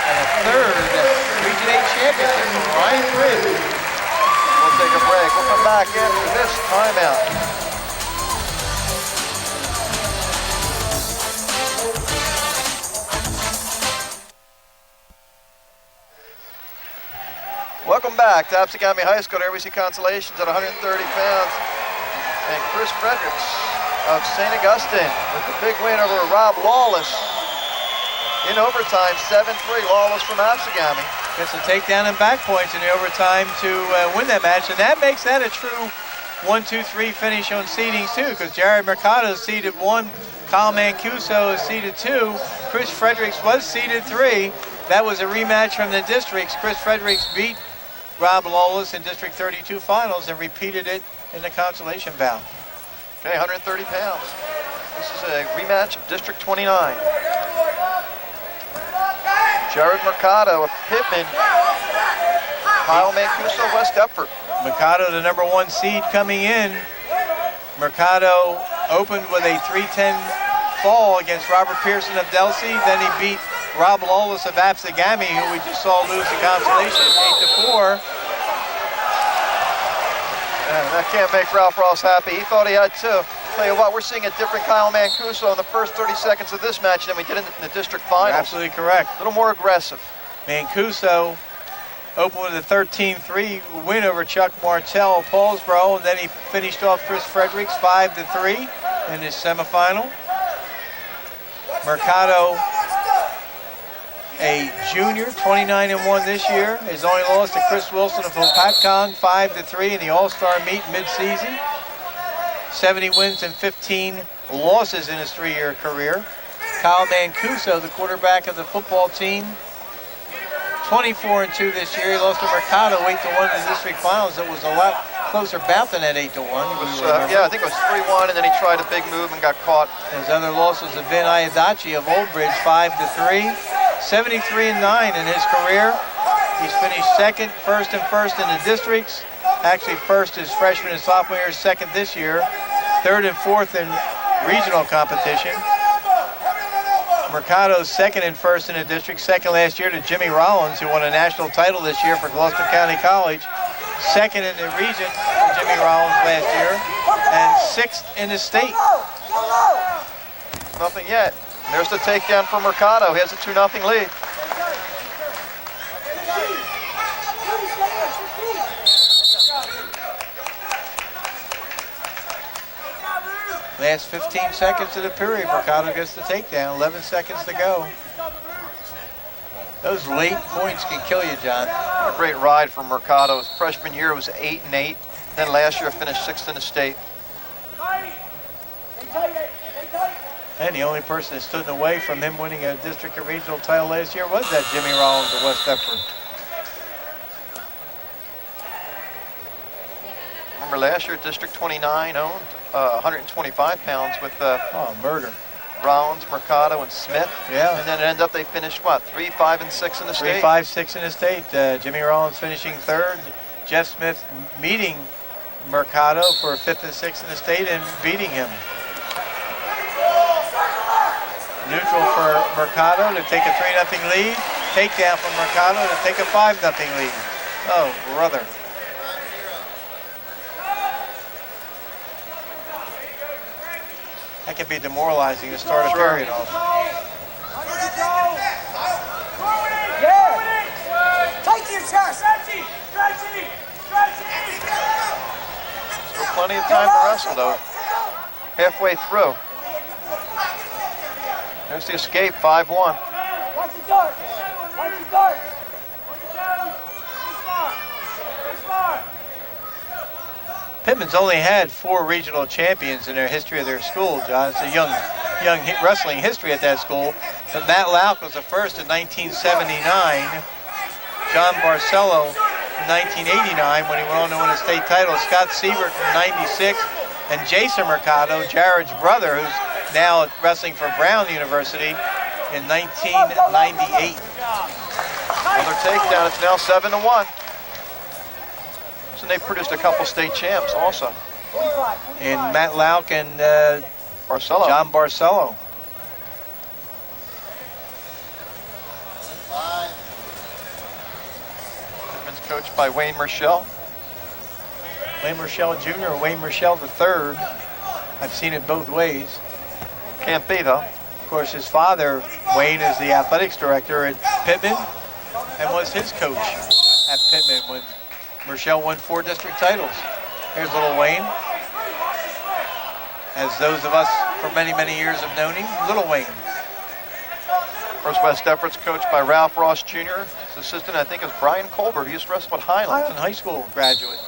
And a third Region 8 championship for Ryan Ridge. We'll take a break. We'll come back after this timeout. Welcome back to Absegami High School. There we see consolations at 130 pounds. And Chris Fredericks of St. Augustine with the big win over Rob Lawless. in overtime, 7-3, Lawless from Absegami. Gets a takedown and back points in the overtime to win that match, and that makes that a true 1-2-3 finish on seedings too, because Jared Mercado is seeded 1, Kyle Mancuso is seeded 2, Chris Fredericks was seeded 3. That was a rematch from the districts. Chris Fredericks beat Rob Lawless in District 32 finals and repeated it in the consolation bout. Okay, 130 pounds. This is a rematch of District 29. Jared Mercado of Pittman, Kyle Mancuso, West Deptford. Mercado, the #1 seed coming in. Mercado opened with a 3-10 fall against Robert Pearson of Delsey. Then he beat Rob Lawless of Absegami, who we just saw lose the consolation 8-4. That can't make Ralph Ross happy. He thought he had two. Tell you what, we're seeing a different Kyle Mancuso in the first 30 seconds of this match than we did in the district finals. You're absolutely correct. A little more aggressive. Mancuso opened with a 13-3 win over Chuck Martell of Paulsboro, and then he finished off Chris Fredericks 5-3 in his semifinal. Mercado, a junior, 29-1 this year. His only loss to Chris Wilson of Hopatcong, 5-3 in the All-Star meet mid-season. 70 wins and 15 losses in his 3-year career. Kyle Mancuso, the quarterback of the football team, 24-2 this year. He lost to Mercado 8-1 in the district finals. It was a lot closer bout than that 8-1. Yeah, I think it was 3-1, and then he tried a big move and got caught. His other losses have been Iadachi of Old Bridge, 5-3. 73-9 in his career. He's finished second, first in the districts. Actually first his freshman and sophomore year, second this year. Third and fourth in regional competition. Mercado's second and first in the district, second last year to Jimmy Rollins, who won a national title this year for Gloucester County College. Second in the region to Jimmy Rollins last year, and sixth in the state. Nothing yet. There's the takedown for Mercado. He has a 2-0 lead. Last 15 seconds of the period, Mercado gets the takedown, 11 seconds to go. Those late points can kill you, John. A great ride for Mercado. His freshman year was 8-8. Then last year finished 6th in the state. And the only person that stood in the way from him winning a district or regional title last year was that Jimmy Rollins of West Deptford. Remember last year, District 29 owned 125 pounds with murder. Rollins, Mercado, and Smith. Yeah. And then it ended up they finished, what, 3, 5, and 6 in the state? 3, 5, 6 in the state. Jimmy Rollins finishing third. Jeff Smith meeting Mercado for 5th and 6th in the state and beating him. Neutral for Mercado to take a 3-0 lead. Takedown from Mercado to take a 5-0 lead. Oh, brother. That can be demoralizing to start a period off. Yeah. Tight to your chest. Still plenty of time to wrestle, though. Halfway through. There's the escape, 5-1. Watch the dart. Watch the dart. Pittman's only had 4 regional champions in their history of their school, John. It's a young wrestling history at that school. But Matt Lauk was the first in 1979. John Barcelo in 1989 when he went on to win a state title. Scott Siebert in 96. And Jason Mercado, Jared's brother, who's now wrestling for Brown University in 1998. Another takedown. It's now 7-1. So they produced a couple state champs also. And Matt Lauk and Barcelo. John Barcelo. Pittman's coached by Wayne Marshall. Wayne Marshall Jr. or Wayne Marshall III. I've seen it both ways. Can't be, though. Of course, his father, Wayne, is the athletics director at Pittman and was his coach at Pittman when Marshall won 4 district titles. Here's little Wayne. As those of us for many, many years have known him, Little Wayne. First West Deptford's coached by Ralph Ross Jr. His assistant, I think, is Brian Colbert. He used to wrestle at Highlands. Highland High School graduate.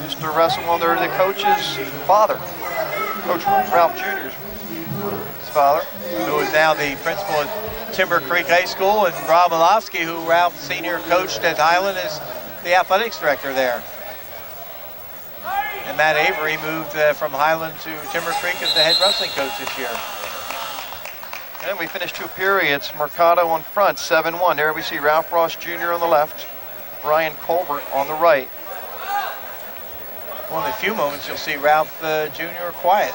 Used to wrestle under the coach's father, Coach Ralph Jr.'s father. Who is now the principal at Timber Creek High School, and Rob Malofsky, who Ralph Sr. coached at Highland, is the athletics director there. And Matt Avery moved from Highland to Timber Creek as the head wrestling coach this year. And we finished 2 periods. Mercado on front, 7-1. There we see Ralph Ross Jr. on the left, Brian Colbert on the right. One of the few moments you'll see Ralph Jr. quiet.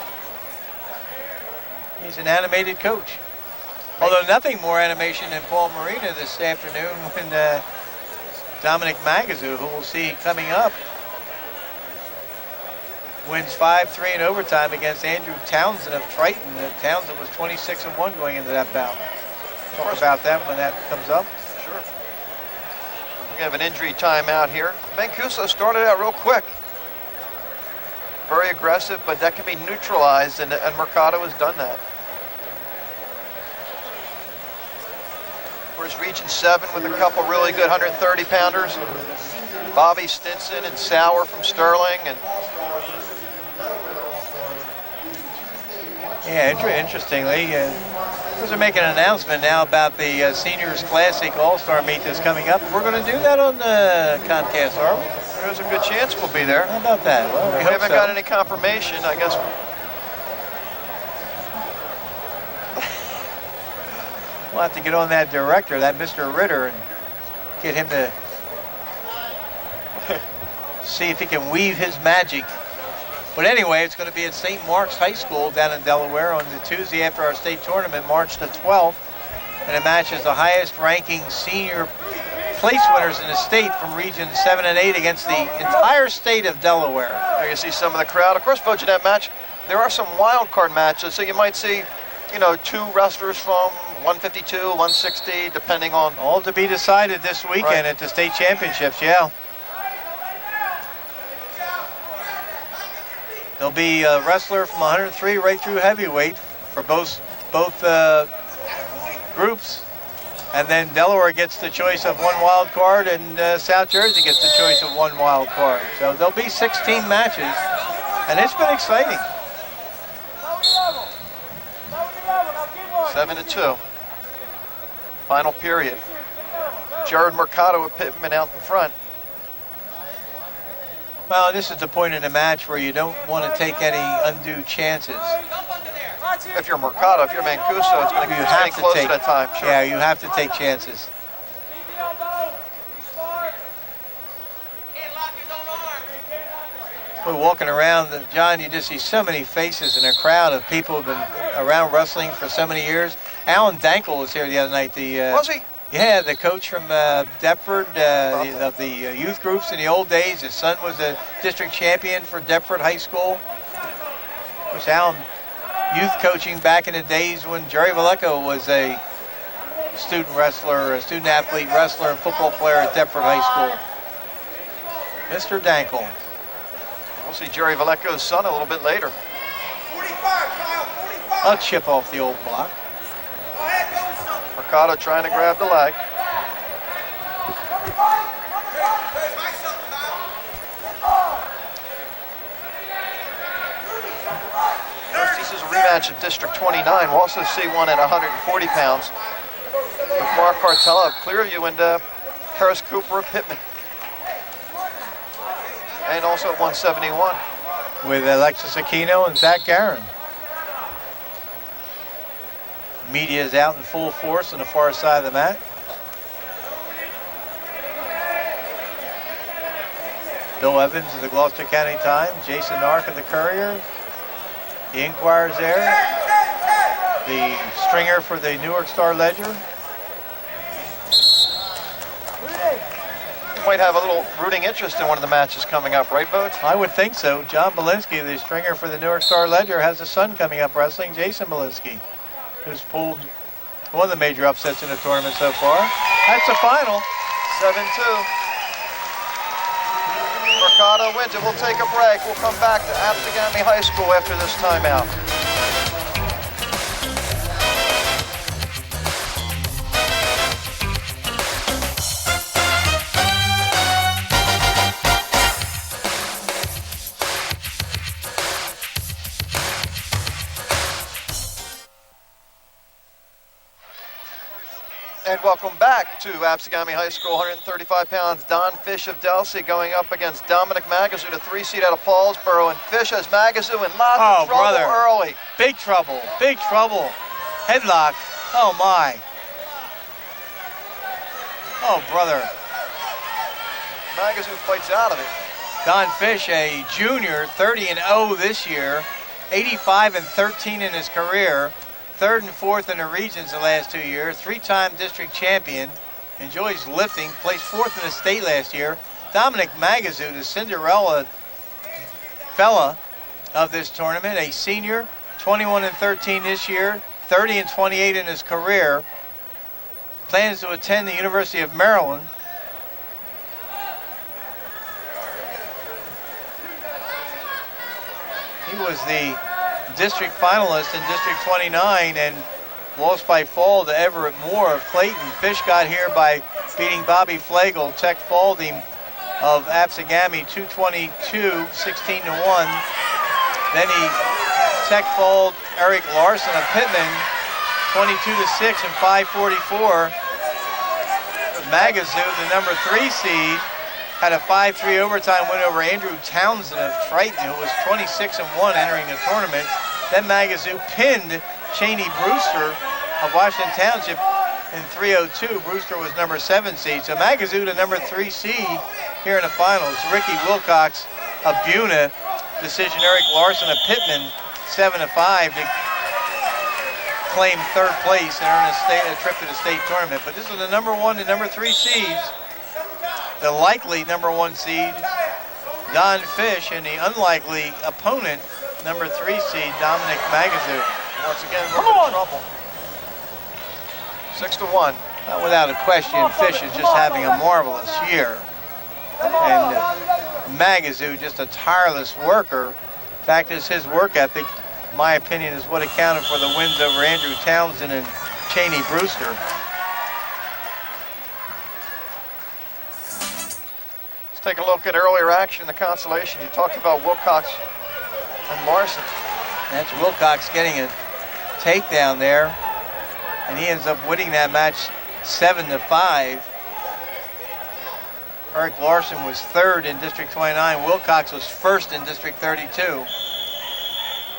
He's an animated coach. Although nothing more animation than Paul Marina this afternoon when Dominic Magazoo, who we'll see coming up, wins 5-3 in overtime against Andrew Townsend of Triton. Townsend was 26-1 going into that bout. Talk about that when that comes up. Sure. We have an injury timeout here. Mancuso started out real quick. Very aggressive, but that can be neutralized, and Mercado has done that. Of course, Region 7 with a couple really good 130-pounders. Bobby Stinson and Sauer from Sterling. And yeah, interestingly, they're making an announcement now about the Seniors Classic All-Star meet that's coming up. We're going to do that on Comcast, are we? There's a good chance we'll be there. How about that? Well, we haven't got any confirmation, I guess. We'll have to get on that director, that Mr. Ritter, and get him to see if he can weave his magic. But anyway, it's going to be at St. Mark's High School down in Delaware on the Tuesday after our state tournament, March the 12th. And it matches the highest ranking senior place winners in the state from Region 7 and 8 against the entire state of Delaware. You can see some of the crowd. Of course, Coach, in that match, there are some wild card matches. So you might see, you know, 2 wrestlers from 152, 160, depending on. All to be decided this weekend at the state championships, yeah. There'll be a wrestler from 103 right through heavyweight for both groups. And then Delaware gets the choice of 1 wild card, and South Jersey gets the choice of 1 wild card. So there'll be 16 matches, and it's been exciting. 7-2. Final period. Jared Mercado with Pittman out in front. Well, this is the point in the match where you don't want to take any undue chances. If you're Mercado, if you're Mancuso, it's going to be getting close to that time. Sure. Yeah, you have to take chances. We're walking around, John, you just see so many faces in a crowd of people who've been around wrestling for so many years. Alan Dankel was here the other night. Was he? Yeah, the coach from Deptford of the youth groups in the old days. His son was a district champion for Deptford High School. Of course, Alan, youth coaching back in the days when Jerry Valecco was a student wrestler, a student athlete wrestler and football player at Deptford High School. Mr. Dankel. We'll see Jerry Valecco's son a little bit later. 45, Kyle, 45. A chip off the old block. Go ahead, go with something. Mercado trying to grab the leg. This is a rematch of District 29. We'll also see one at 140 pounds with Mark Cartella of Clearview and Harris Cooper of Pittman. And also at 171. With Alexis Aquino and Zach Guerin. Media is out in full force on the far side of the mat. Bill Evans of the Gloucester County Times, Jason Nark of the Courier, the Inquirer's there, the stringer for the Newark Star Ledger. Might have a little rooting interest in one of the matches coming up, right, Boats? I would think so. John Belinsky, the stringer for the Newark Star Ledger, has a son coming up wrestling, Jason Belinsky, who's pulled one of the major upsets in the tournament so far. That's the final. 7-2. Mercado wins it. We'll take a break. We'll come back to Absegami High School after this timeout. And welcome back to Absegami High School, 135 pounds. Don Fish of Delsey going up against Dominic Magazoo, the 3 seed out of Paulsboro. And Fish has Magazoo in lots of trouble early. Big trouble, big trouble. Headlock, oh my. Oh, brother. Magazoo fights out of it. Don Fish, a junior, 30-0 this year, 85-13 in his career, 3rd and 4th in the regions the last 2 years, 3-time district champion, enjoys lifting, placed 4th in the state last year. Dominic Magazoo, the Cinderella fella of this tournament, a senior, 21-13 this year, 30-28 in his career, plans to attend the University of Maryland. He was the district finalist in District 29 and lost by fall to Everett Moore of Clayton. Fish got here by beating Bobby Flagel, Tech Falding of Absegami, 222, 16-1. Then he Tech Fald Eric Larson of Pittman, 22-6 and 544. Magazoo, the number 3 seed, had a 5-3 overtime win over Andrew Townsend of Triton, who was 26-1 entering the tournament. Then Magazoo pinned Cheney Brewster of Washington Township in 302. Brewster was number 7 seed. So Magazoo, the number 3 seed here in the finals. Ricky Wilcox of Buna, decision Eric Larson of Pittman, 7-5 to claim 3rd place and earn a trip to the state tournament. But this is the number 1 and number 3 seeds. The likely number 1 seed, Don Fish, and the unlikely opponent, number 3 seed, Dominic Magazoo. Once again, we're in trouble. 6-1. Without a question, Fish is just having a marvelous year. And Magazoo, just a tireless worker. Fact is, his work ethic, in my opinion, is what accounted for the wins over Andrew Townsend and Cheney Brewster. Take a look at earlier action in the consolation. You talked about Wilcox and Larson. That's Wilcox getting a takedown there, and he ends up winning that match 7-5. Eric Larson was 3rd in District 29. Wilcox was 1st in District 32. Of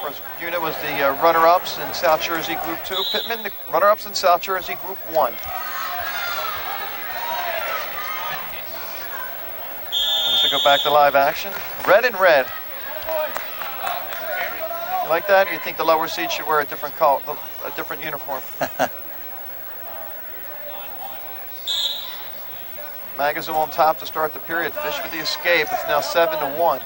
course, Unit was the runner-ups in South Jersey Group 2. Pittman, the runner-ups in South Jersey Group 1. To go back to live action. Red and red. You like that? Or you think the lower seed should wear a different color, a different uniform? Magazoo on top to start the period. Fish with the escape. It's now 7-1.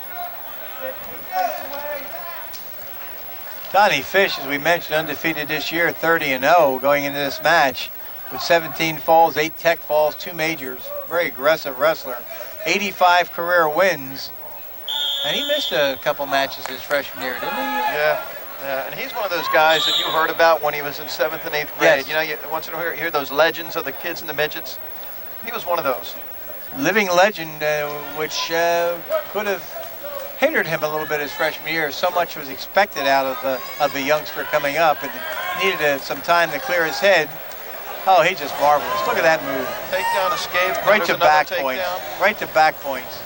Donnie Fish, as we mentioned, undefeated this year, 30-0 going into this match with 17 falls, 8 tech falls, 2 majors. Very aggressive wrestler. 85 career wins, and he missed a couple matches his freshman year, didn't he? Yeah, and he's one of those guys that you heard about when he was in 7th and 8th grade. Yes. You know, once in a while you hear those legends of the kids and the midgets. He was one of those. Living legend, which could have hindered him a little bit his freshman year. So much was expected out of the youngster coming up, and needed some time to clear his head. Oh, he's just marvelous. Look at that move. Takedown, escape. Right to back points. Right to back points.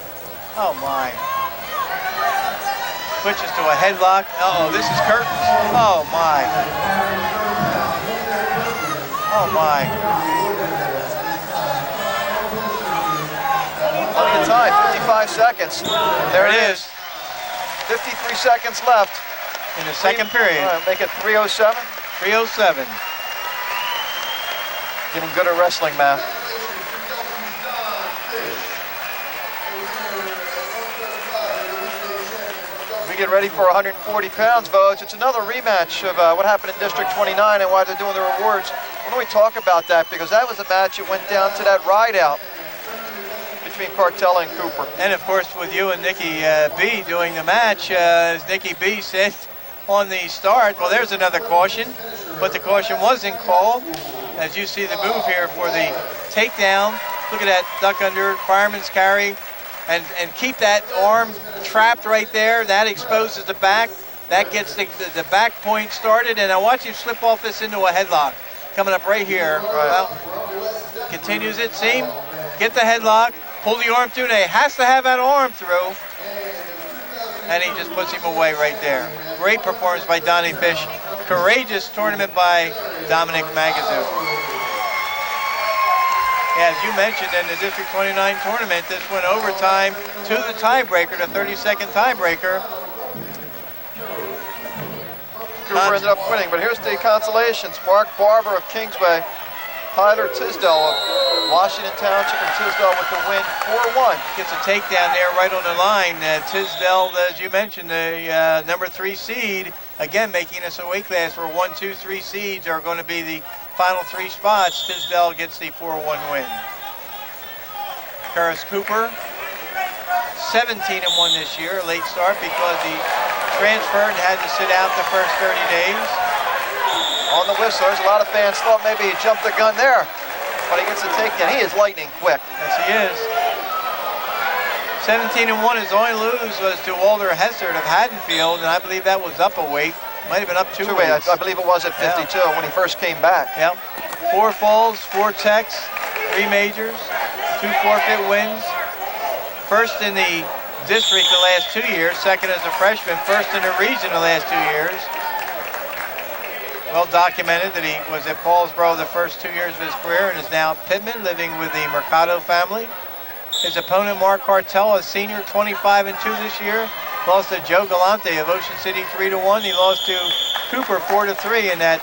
Oh, my. Switches to a headlock. Uh-oh, this is curtains. Oh, my. Oh, my. Plenty of time, 55 seconds. There it is. 53 seconds left. In the second period. All right, make it 3:07. 3:07. Getting good at wrestling, Matt. We get ready for 140 pounds, votes. It's another rematch of what happened in District 29 and why they're doing the rewards. Why don't we talk about that? Because that was a match that went down to that ride out between Cartella and Cooper. And of course, with you and Nikki B doing the match, as Nikki B said on the start, well, there's another caution, but the caution wasn't called. As you see the move here for the takedown. Look at that duck under, fireman's carry, and keep that arm trapped right there. That exposes the back. That gets the back point started, and I watch you slip off this into a headlock. Coming up right here. Right. Well, continues it, seam, get the headlock, pull the arm through. He has to have that arm through. And he just puts him away right there. Great performance by Donnie Fish. Courageous tournament by Dominic Magazoo. Yeah, as you mentioned in the District 29 tournament, this went overtime to the tiebreaker, the 30-second tiebreaker. Cooper ended up winning, but here's the consolations. Mark Barber of Kingsway, Tyler Tisdale of Washington Township, and Tisdale with the win, 4-1. Gets a takedown there right on the line. Tisdale, as you mentioned, the number 3 seed, again making us a weight class where 1, 2, 3 seeds are going to be the final 3 spots. Tisdale gets the 4-1 win. Curtis Cooper, 17-1 this year, a late start because he transferred and had to sit out the first 30 days. On the whistle, there's a lot of fans thought maybe he jumped the gun there, but he gets a takedown. He is lightning quick. Yes, he is. 17-1, his only lose was to Walter Hessert of Haddonfield, and I believe that was up a weight. Might have been up 2 weights. I believe it was at 52 when he first came back. Yep. 4 falls, 4 techs, 3 majors, 2 forfeit wins. First in the district the last 2 years, second as a freshman, first in the region the last 2 years. Well documented that he was at Paulsboro the first 2 years of his career and is now at Pittman, living with the Mercado family. His opponent, Mark Cartel, a senior, 25-2 this year. Lost to Joe Galante of Ocean City 3-1. He lost to Cooper 4-3 in that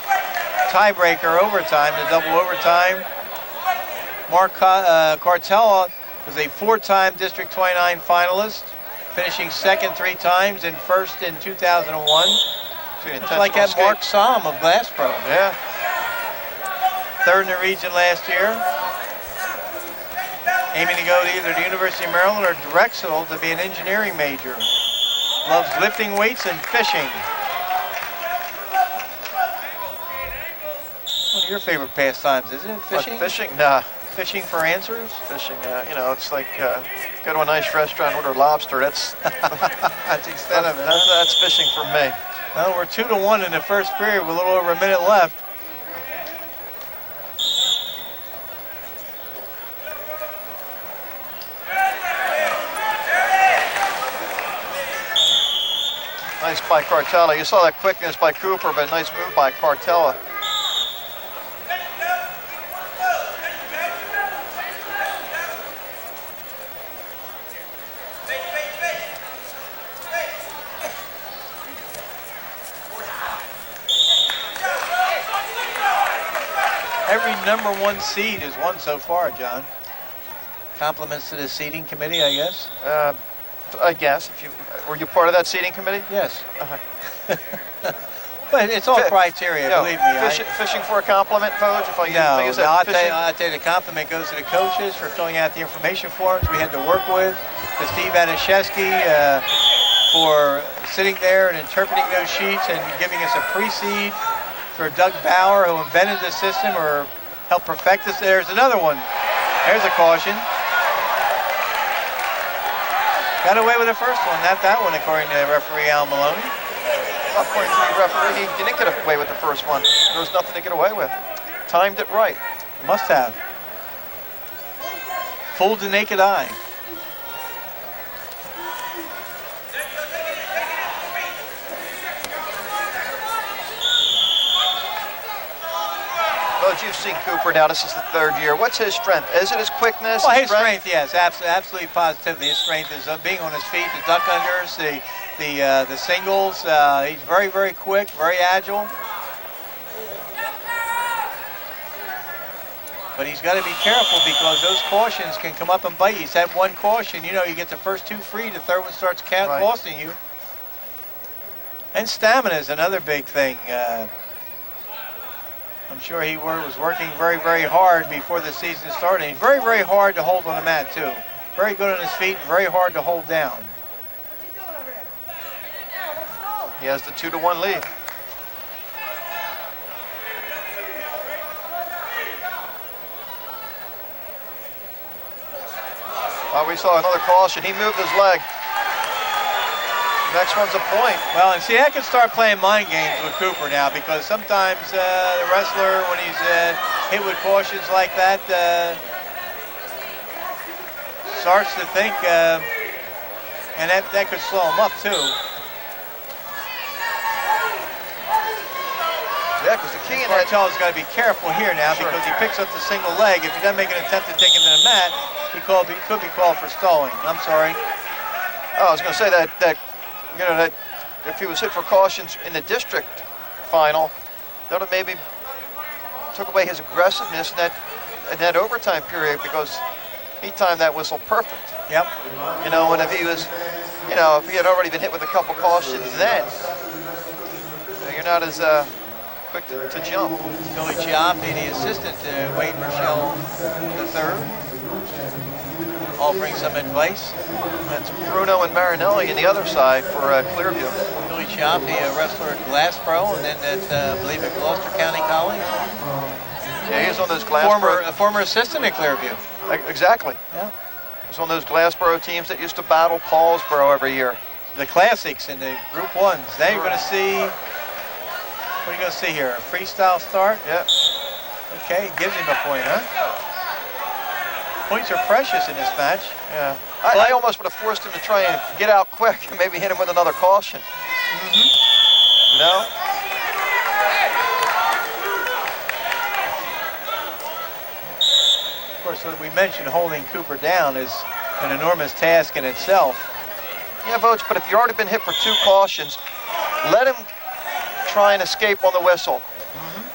tiebreaker overtime, the double overtime. Mark Cartel was a 4-time District 29 finalist, finishing second 3 times and first in 2001. It's like that Mark Somm of Glassboro. Yeah. Third in the region last year. Aiming to go to either the University of Maryland or Drexel to be an engineering major. Loves lifting weights and fishing. One of your favorite pastimes, isn't it? Fishing? Fishing? Nah. Fishing for answers? Fishing, you know, it's like go to a nice restaurant, order lobster. That's That's the extent of it. That's fishing for me. Well, we're 2-1 in the first period with a little over a minute left. Nice by Cartella. You saw that quickness by Cooper, but nice move by Cartella. Every number 1 seed is won so far, John. Compliments to the seeding committee, I guess. I guess. Were you part of that seating committee? Yes. But it's all criteria, believe me. Fishing for a compliment, Coach? If I I'll tell you the compliment goes to the coaches for filling out the information forms we had to work with, to Steve Anishevsky for sitting there and interpreting those sheets and giving us a pre-seed, for Doug Bauer, who invented the system or helped perfect this. There's another one. There's a caution. Got away with the first one, not that one, according to referee Al Maloney. According to the referee, he didn't get away with the first one. There was nothing to get away with. Timed it right. Must have. Fooled the naked eye. Coach, you've seen Cooper now. This is the 3rd year. What's his strength? Is it his quickness? Well, his strength, yes, absolutely, positively. His strength is being on his feet, the duck unders, the singles. He's very, very quick, very agile. But he's got to be careful because those cautions can come up and bite you. He's had 1 caution. You know, you get the first 2 free, the 3rd one starts costing you. And stamina is another big thing. I'm sure he was working very, very hard before the season started. He's very, very hard to hold on the mat, too. Very good on his feet, very hard to hold down. He has the 2-1 lead. We saw another caution. He moved his leg. Next one's a point. Well, and see, I can start playing mind games with Cooper now because sometimes the wrestler, when he's hit with cautions like that, starts to think, and that could slow him up too. Yeah, because the key in that... Martell's got to be careful here now because he picks up the single leg. If he doesn't make an attempt to take him to the mat, he could be called for stalling. I'm sorry. Oh, I was going to say that if he was hit for cautions in the district final, that would have maybe took away his aggressiveness in that overtime period because he timed that whistle perfect. Yep. You know, and if he was, you know, if he had already been hit with a couple cautions then, you're not as quick to jump. Billy Chiaffi, the assistant to Wade Rochelle III, offering some advice. That's Bruno and Marinelli on the other side for Clearview. Billy Chiaffi, a wrestler at Glassboro, and then at, I believe, at Gloucester County College. Yeah, he was on those Glassboro. A former assistant at Clearview. Exactly. Yeah. He was on those Glassboro teams that used to battle Paulsboro every year. The classics in the Group 1s. Now you're going to see, what are you going to see here? A freestyle start? Yeah. Okay, gives him a point, huh? Points are precious in this match. Yeah. I almost would have forced him to try and get out quick and maybe hit him with another caution. You know? Of course, as we mentioned, holding Cooper down is an enormous task in itself. Yeah, Voach, but if you've already been hit for 2 cautions, let him try and escape on the whistle.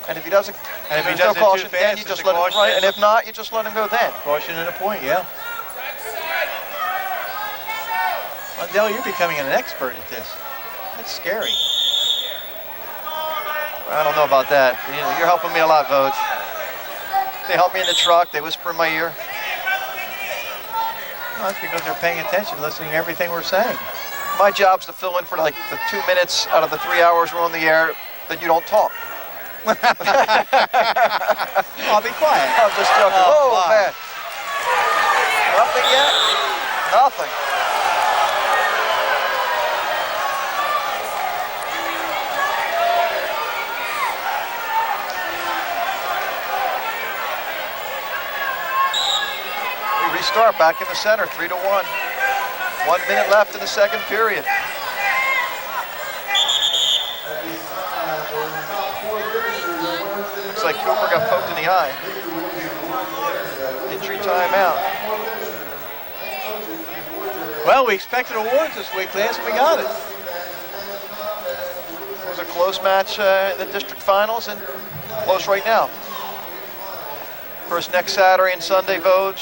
And if he doesn't, and if he there's does no caution, then you just let him, right? And if not, you just let him go then. Caution and a point, yeah. Lundell, you're becoming an expert at this. That's scary. I don't know about that. You're helping me a lot, Voach. They help me in the truck. They whisper in my ear. Well, that's because they're paying attention, listening to everything we're saying. My job's to fill in for like the 2 minutes out of the 3 hours we're on the air that you don't talk. I'll be quiet. I'm just joking. Oh man. Nothing yet? Nothing. We restart back in the center, 3-1. 1 minute left in the second period. Looks like Cooper got poked in the eye. Injury timeout. Well, we expected awards this week, Lance, and we got it. It was a close match in the district finals and close right now. Of course, next Saturday and Sunday, Vogue,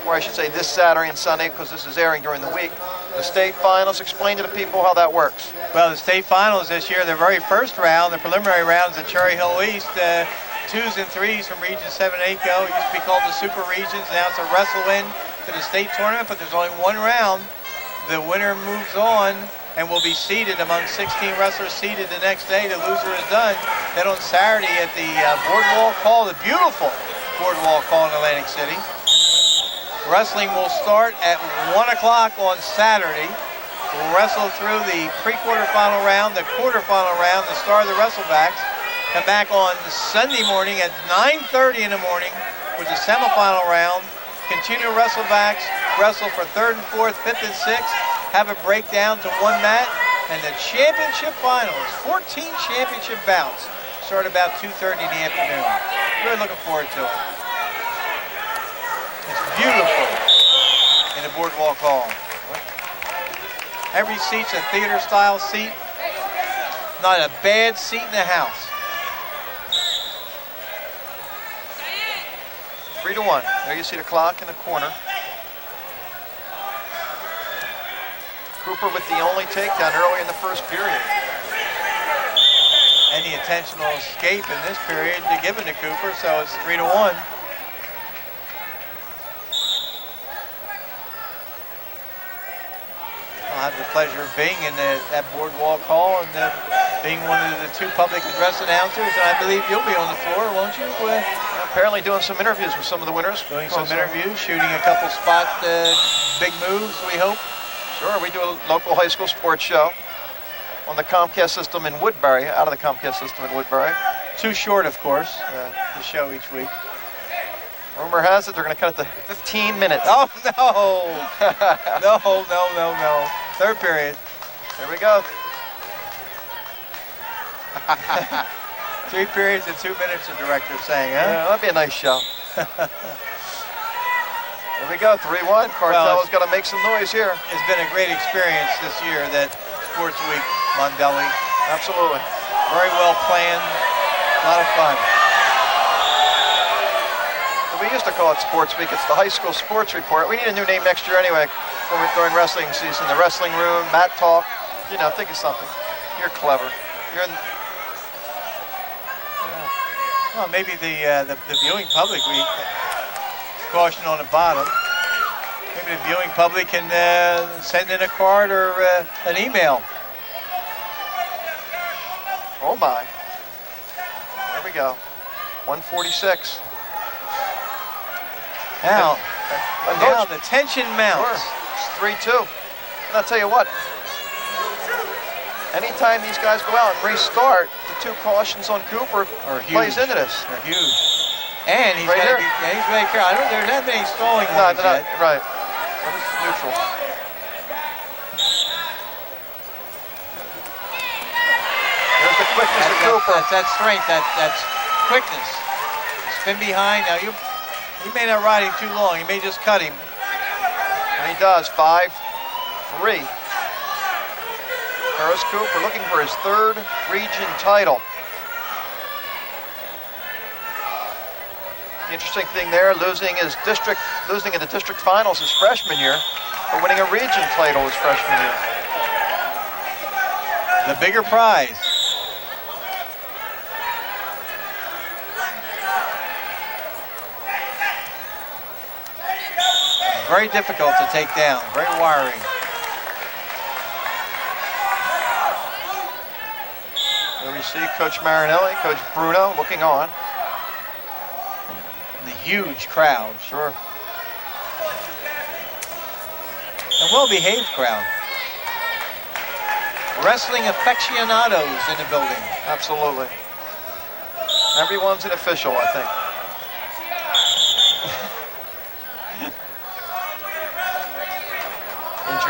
or I should say this Saturday and Sunday because this is airing during the week, the state finals. Explain to the people how that works. Well, the state finals this year, the very first round, the preliminary rounds at Cherry Hill East, 2s and 3s from Region 7 and 8 go. It used to be called the Super Regions. Now it's a wrestle-in to the state tournament, but there's only one round. The winner moves on and will be seeded among 16 wrestlers seeded the next day. The loser is done. Then on Saturday at the Boardwalk Hall, the beautiful Boardwalk Hall in Atlantic City, wrestling will start at 1 o'clock on Saturday. We'll wrestle through the pre-quarterfinal round, the quarterfinal round, the star of the wrestlebacks. Come back on Sunday morning at 9:30 in the morning with the semifinal round. Continue wrestlebacks, wrestle for 3rd and 4th, 5th and 6th, have a breakdown to one mat, and the championship finals, 14 championship bouts, start about 2:30 in the afternoon. Really looking forward to it. It's beautiful in the Boardwalk Hall. Every seat's a theater-style seat. Not a bad seat in the house. 3-1. There you see the clock in the corner. Cooper with the only takedown early in the first period. Any intentional escape in this period to given to Cooper, so it's 3-1. I'll have the pleasure of being in that Boardwalk Hall and being one of the 2 public address announcers, and I believe you'll be on the floor, won't you? Apparently doing some interviews with some of the winners. Doing some interviews, shooting a couple spot big moves, we hope. Sure, we do a local high school sports show on the Comcast system in Woodbury, out of the Comcast system in Woodbury. Too short, of course, to show each week. Rumor has it they're going to cut it to 15 minutes. Oh, no. No. Third period. Here we go. 3 periods and 2 minutes, the director's saying, huh? Yeah, that'd be a nice show. There we go, 3-1. Cartel's got to make some noise here. It's been a great experience this year, that Sports Week, Mondelli. Absolutely. Very well planned, a lot of fun. We used to call it Sports Week. It's the High School Sports Report. We need a new name next year anyway during wrestling season. The Wrestling Room, Mat Talk. You know, think of something. You're clever. You're in. Yeah. Well, maybe the viewing public, we caution on the bottom. Maybe the viewing public can send in a card or an email. Oh my. There we go. 146. Now the tension mounts. Sure. It's 3-2. And I'll tell you what, anytime these guys go out and restart, the 2 cautions on Cooper plays into this. They're huge. And he's right here. He's very careful. There's not many stalling ones yet. Right. Well, this is neutral. There's the quickness of Cooper. That's that strength, that's quickness. Spin behind. Now you may not ride him too long. You may just cut him. And he does. 5-3. Curtis Cooper looking for his 3rd region title. The interesting thing there, losing in the district finals his freshman year, but winning a region title his freshman year. The bigger prize. Very difficult to take down, very wiry. There we see Coach Marinelli, Coach Bruno looking on. The huge crowd. Sure. A well-behaved crowd. Wrestling aficionados in the building. Absolutely. Everyone's an official, I think.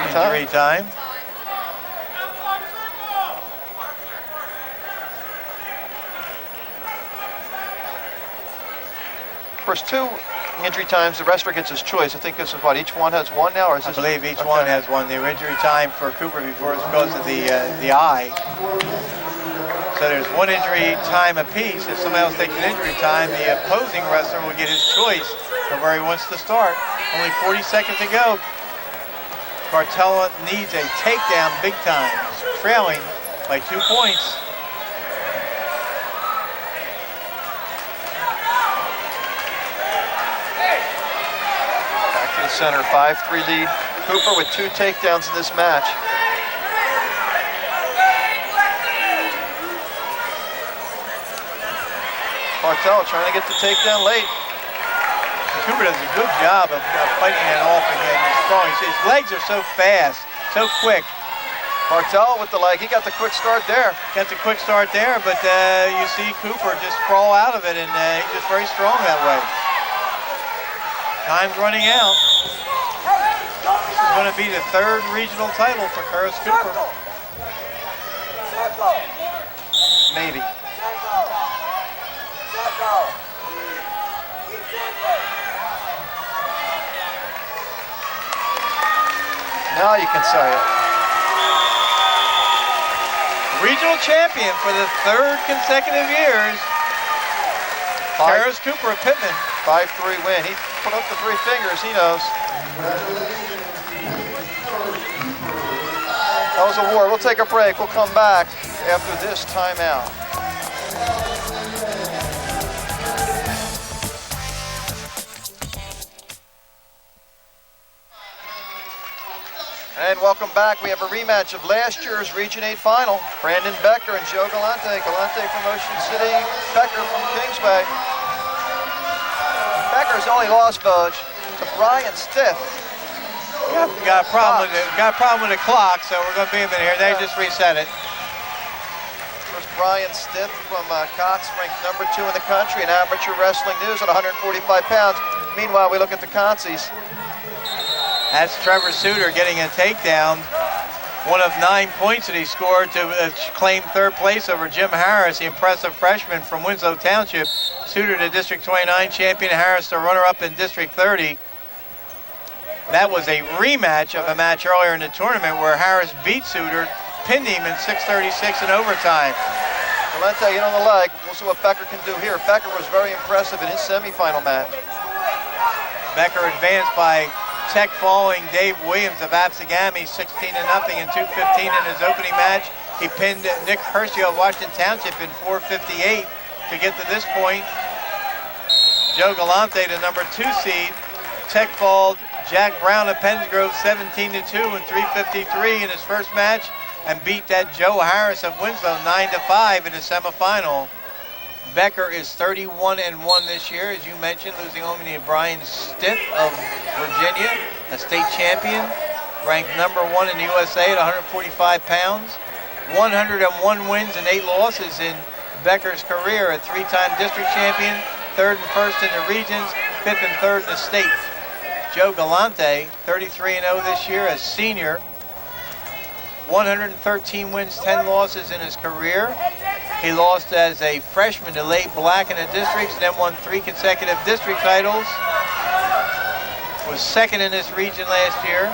Injury time. Of course, 2 injury times, the wrestler gets his choice. I think this is what, each one has 1 now? Or is I this believe each one has 1. The injury time for Cooper before it goes to the eye. So there's 1 injury time apiece. If somebody else takes an injury time, the opposing wrestler will get his choice of where he wants to start. Only 40 seconds to go. Cartella needs a takedown big time. He's trailing by 2 points. Back to the center, 5-3 lead. Cooper with 2 takedowns in this match. Cartella trying to get the takedown late. Cooper does a good job of fighting that off and getting strong. His legs are so fast, so quick. Cartella with the leg, he got the quick start there. Got the quick start there, but you see Cooper just crawl out of it, and he's just very strong that way. Time's running out. This is going to be the 3rd regional title for Curtis Cooper. Maybe. Now you can say it. Regional champion for the 3rd consecutive years. Curtis Cooper of Pittman. 5-3 win. He put up the 3 fingers, he knows. That was a war. We'll take a break. We'll come back after this timeout. And welcome back. We have a rematch of last year's Region 8 final. Brandon Becker and Joe Galante. Galante from Ocean City, Becker from Kingsway. Becker's only lost, Boj, to Brian Stiff. We got a problem with the clock, so we're going to be a minute here. They just reset it. There's Brian Stiff from Cox, ranked #2 in the country in amateur wrestling news at 145 pounds. Meanwhile, we look at the consies. That's Trevor Suter getting a takedown. One of 9 points that he scored to claim third place over Jim Harris, the impressive freshman from Winslow Township. Suter, the District 29 champion, Harris, the runner-up in District 30. That was a rematch of a match earlier in the tournament where Harris beat Suter, pinned him in 6:36 in overtime. Valente hit on the leg. We'll see what Becker can do here. Becker was very impressive in his semifinal match. Becker advanced by Tech following Dave Williams of Absegami 16-0 and 2:15 in his opening match. He pinned Nick Hershey of Washington Township in 4:58 to get to this point. Joe Galante, the number 2 seed. Tech followed Jack Brown of Pensgrove 17-2 and 3:53 in his first match and beat that Joe Harris of Winslow 9-5 in the semifinal. Becker is 31-1 this year, as you mentioned, losing only to Brian Stitt of Virginia, a state champion, ranked number 1 in the USA at 145 pounds. 101 wins and 8 losses in Becker's career, a 3-time district champion, 3rd and 1st in the regions, 5th and 3rd in the state. Joe Galante, 33-0 this year as senior, 113 wins, 10 losses in his career. He lost as a freshman to Lade Black in the districts, then won 3 consecutive district titles. Was 2nd in this region last year.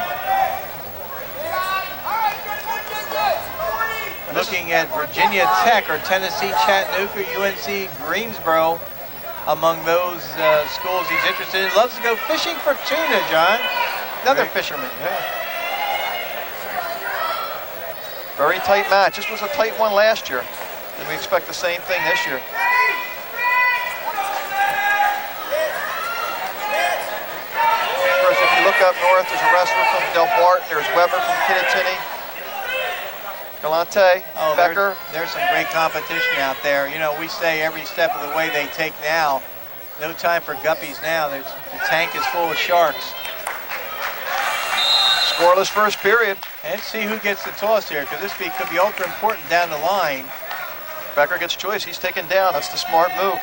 Looking at Virginia Tech or Tennessee Chattanooga, UNC Greensboro, among those schools he's interested in. Loves to go fishing for tuna, John. Another fisherman. Yeah. Very tight match. This was a tight one last year, and we expect the same thing this year. Of course, if you look up north, there's a wrestler from Del Barton. There's Weber from Kittatinny. Galante, Becker. There's some great competition out there. You know, we say every step of the way they take now. No time for guppies now. The tank is full of sharks. Scoreless first period. And let's see who gets the toss here, because this could be ultra important down the line. Becker gets choice. He's taken down. That's the smart move.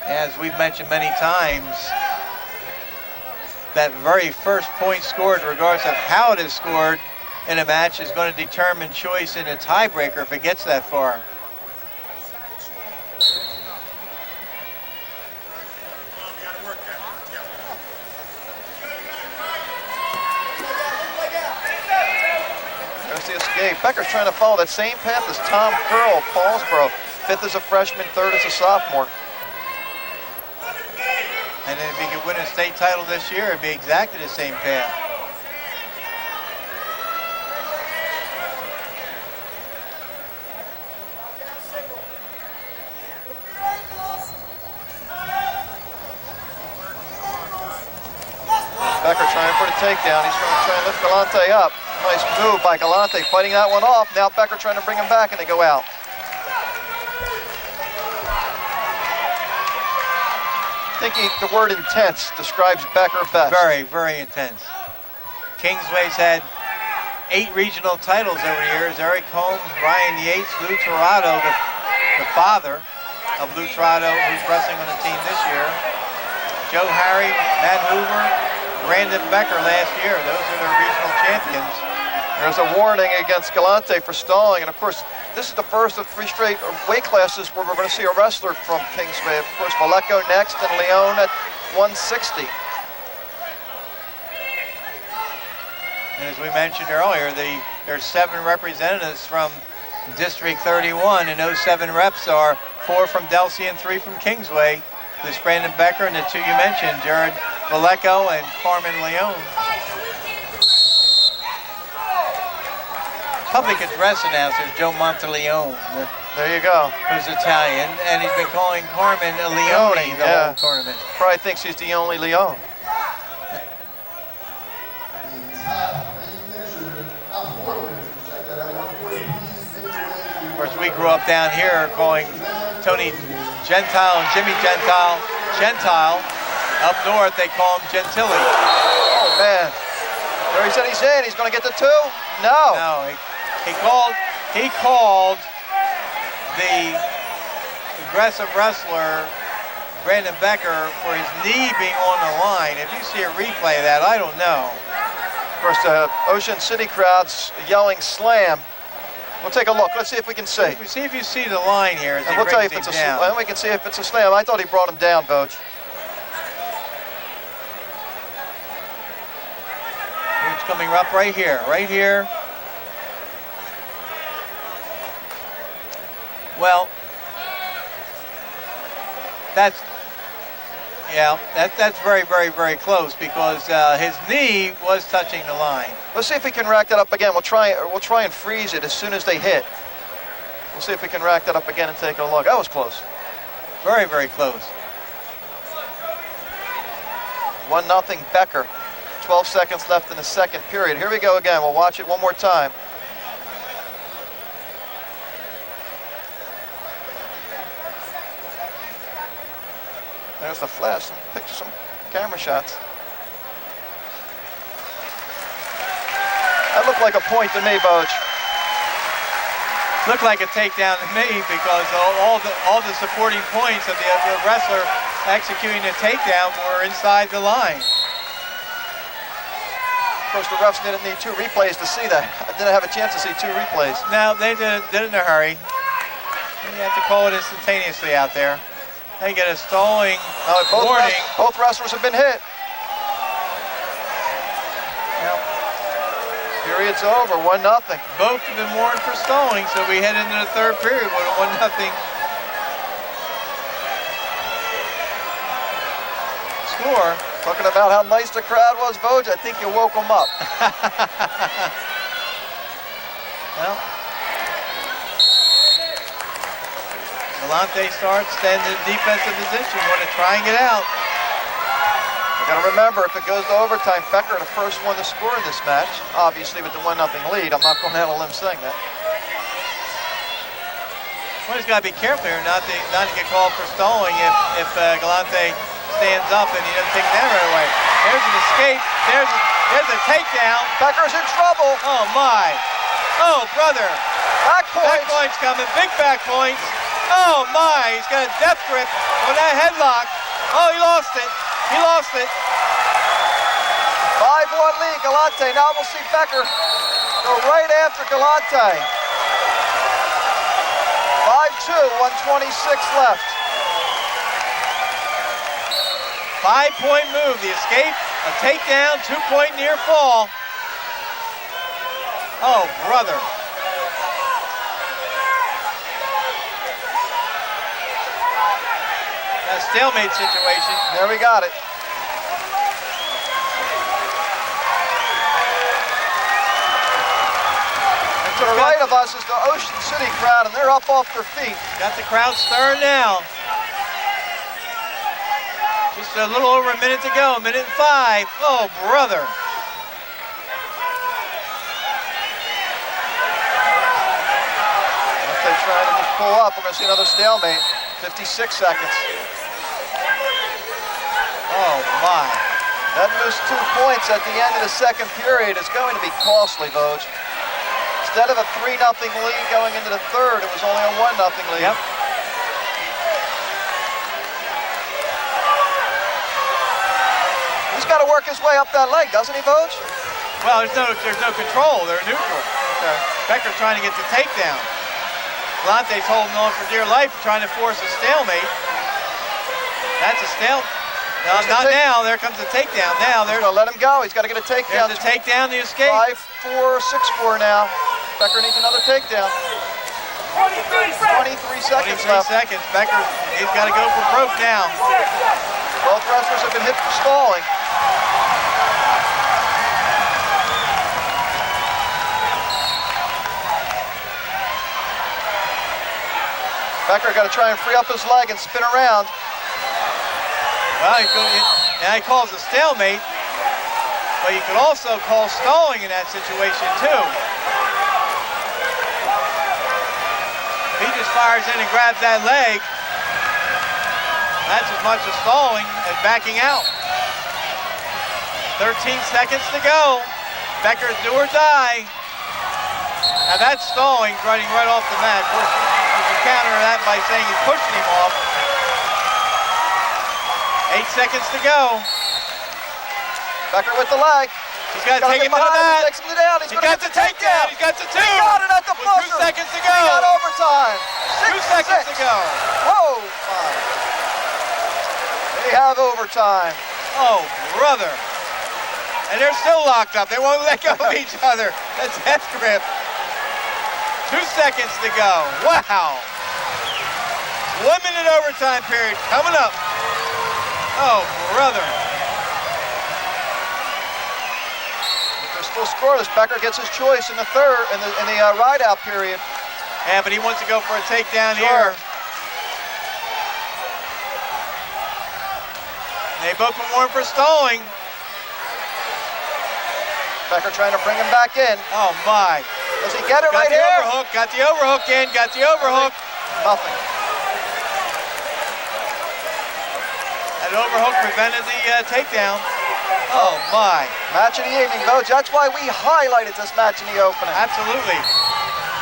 As we've mentioned many times, that very first point scored, regardless of how it is scored in a match, is going to determine choice in a tiebreaker if it gets that far. There's the escape. Becker's trying to follow that same path as Tom Curl, Paulsboro. 5th as a freshman, 3rd as a sophomore. And if he could win a state title this year, it'd be exactly the same path. Becker trying for the takedown. He's trying to lift Galante up. Nice move by Galante, fighting that one off. Now Becker trying to bring him back, and they go out. I think the word intense describes Becker best. Very, very intense. Kingsway's had 8 regional titles over the years. Eric Holmes, Brian Yates, Lou Torado, the father of Lou Torado, who's wrestling on the team this year. Joe Harry, Matt Hoover, Brandon Becker last year. Those are their regional champions. There's a warning against Galante for stalling, and of course, this is the first of 3 straight weight classes where we're going to see a wrestler from Kingsway. Of course, Vallejo next, and Leon at 160. And as we mentioned earlier, there's 7 representatives from District 31, and those 7 reps are 4 from Delsea and 3 from Kingsway. This Brandon Becker and the 2 you mentioned, Jared Vallejo and Carmen Leon. Public address announcer Joe Monteleone. There you go. Who's Italian, and he's been calling Carmen a Leone the whole tournament. Probably thinks he's the only Leon. Of course, we grew up down here calling Tony Gentile and Jimmy Gentile. Up north, they call him Gentili. Oh, man. There he said he's in. He's going to get the 2? No. No, he called the aggressive wrestler Brandon Becker for his knee being on the line. If you see a replay of that, I don't know. Of course, the Ocean City crowd's yelling slam. We'll take a look. Let's see if we can see. See if you see the line here as And he we'll tell you if brings it's him a down. slam. We can see if it's a slam. I thought he brought him down, Voge. It's coming up right here, right here. Well, that's very, very, very close because his knee was touching the line. Let's see if we can rack that up again. We'll try and freeze it as soon as they hit. We'll see if we can rack that up again and take a look. That was close. Very, very close. 1-0 Becker. 12 seconds left in the second period. Here we go again. We'll watch it one more time. There's the flash, some pictures, some camera shots. That looked like a point to me, Voge. Looked like a takedown to me because all the supporting points of the wrestler executing the takedown were inside the line. Of course, the refs didn't need 2 replays to see that. I didn't have a chance to see 2 replays. No, they did it in a hurry. You have to call it instantaneously out there. They get a stalling warning. Both wrestlers have been hit. Yep. Period's over, 1-0. Both have been warned for stalling, so we head into the third period with a 1-0 score. Talking about how nice the crowd was, Voge, I think you woke them up. Well, Galloway starts, then the defensive position. Want to try and get out. You got to remember, if it goes to overtime, Becker the first one to score in this match, obviously with the 1-0 lead. I'm not going out on a limb saying that. Well, he's got to be careful here not to get called for stalling if Galloway stands up and he doesn't take that right away. There's an escape. There's a takedown. Becker's in trouble. Oh my. Oh brother. Back points. Back points coming. Big back points. Oh my. He's got a death grip on that headlock. Oh, he lost it. He lost it. 5-1 lead, Galloway. Now we'll see Becker go right after Galloway. 5-2, 126 left. 5-point move. The escape, a takedown, 2-point near fall. Oh, brother. A stalemate situation. There we got it. And to the right of us is the Ocean City crowd, and they're up off their feet. Got the crowd stirring now. Just a little over a minute to go, 1:05. Oh, brother. They're trying to just pull up. We're going to see another stalemate. 56 seconds. Oh, my. That moves 2 points at the end of the second period. It's going to be costly, Voge. Instead of a 3-0 lead going into the third, it was only a 1-0 lead. Yep. He's got to work his way up that leg, doesn't he, Voge? Well, there's no control. They're neutral. Okay. Becker's trying to get the takedown. Galloway's holding on for dear life, trying to force a stalemate. That's a stalemate. No, not now. There comes the takedown. Now He's going to let him go. He's got to get a takedown. there's the takedown, the escape. 5-4, 6-4 now. Becker needs another takedown. 23 seconds 23 left. seconds. Becker, he's got to go for broke now. Both wrestlers have been hit for stalling. Becker got to try and free up his leg and spin around. Well, now he calls a stalemate, but you could also call stalling in that situation too. If he just fires in and grabs that leg, that's as much as stalling as backing out. 13 seconds to go. Becker's do or die. Now that's stalling, running right off the mat. Of course, you can counter that by saying he's pushing him off. 8 seconds to go. Becker with the leg. He's got to take get him to the behind him, mat. takes him down. He's He gonna got get the takedown. He's got the 2. He got it at the With buzzer. 2 seconds to go. He got overtime. 2 seconds to go. Whoa. They have overtime. Oh, brother. And they're still locked up. They won't let go of each other. That's death grip. 2 seconds to go. Wow. 1 minute overtime period coming up. Oh, brother. If they're still scoreless, Becker gets his choice in the third, in the ride-out period. Yeah, but he wants to go for a takedown Sure. here. They both been warned for stalling. Becker trying to bring him back in. Oh, my. Does he get it Got right the here? overhook, got the overhook in, got the overhook. Nothing. That overhook prevented the takedown. Oh, my. Match of the evening, Vogue. That's why we highlighted this match in the opening. Absolutely.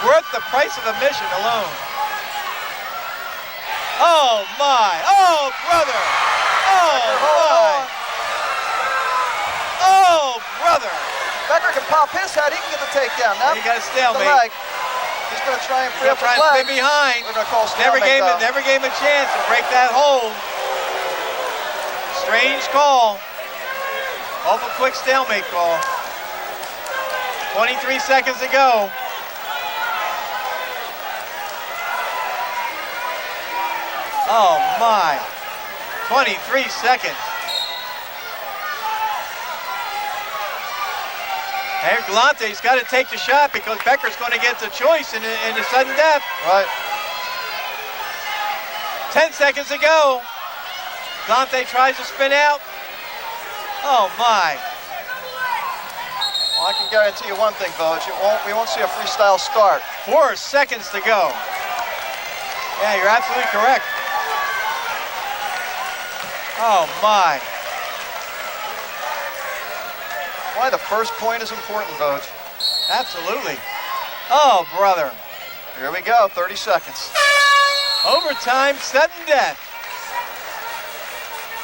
Worth the price of admission alone. Oh, my. Oh, brother. Oh, my. Oh, brother. Becker can pop his head. He can get the takedown. Now He got a the stalemate. leg. He's going to try and free He'll up try his and leg. stay behind. We're going to call Never stalemate, gave him a chance to break that hold. Strange call. Awful quick stalemate call. 23 seconds to go. Oh my. 23 seconds. Hey, Galante's got to take the shot because Becker's going to get the choice in the sudden death. Right. 10 seconds to go. Galante tries to spin out. Oh my. Well, I can guarantee you one thing, Vogue. We won't see a freestyle start. 4 seconds to go. Yeah, you're absolutely correct. Oh my. Why the first point is important, Vogue. Absolutely. Oh, brother. Here we go, 30 seconds. Overtime, sudden death.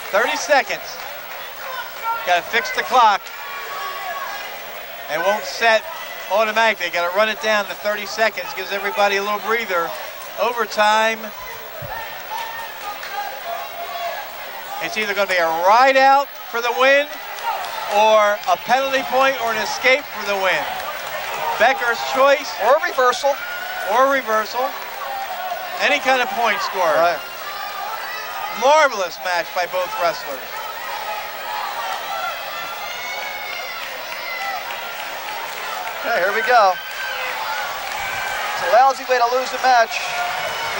30 seconds. Got to fix the clock. It won't set automatically. Got to run it down to 30 seconds. Gives everybody a little breather. Overtime. It's either going to be a ride out for the win or a penalty point or an escape for the win. Becker's choice. Or a reversal. Or reversal. Any kind of point scored. Right. Marvelous match by both wrestlers. Okay, here we go. It's a lousy way to lose a match.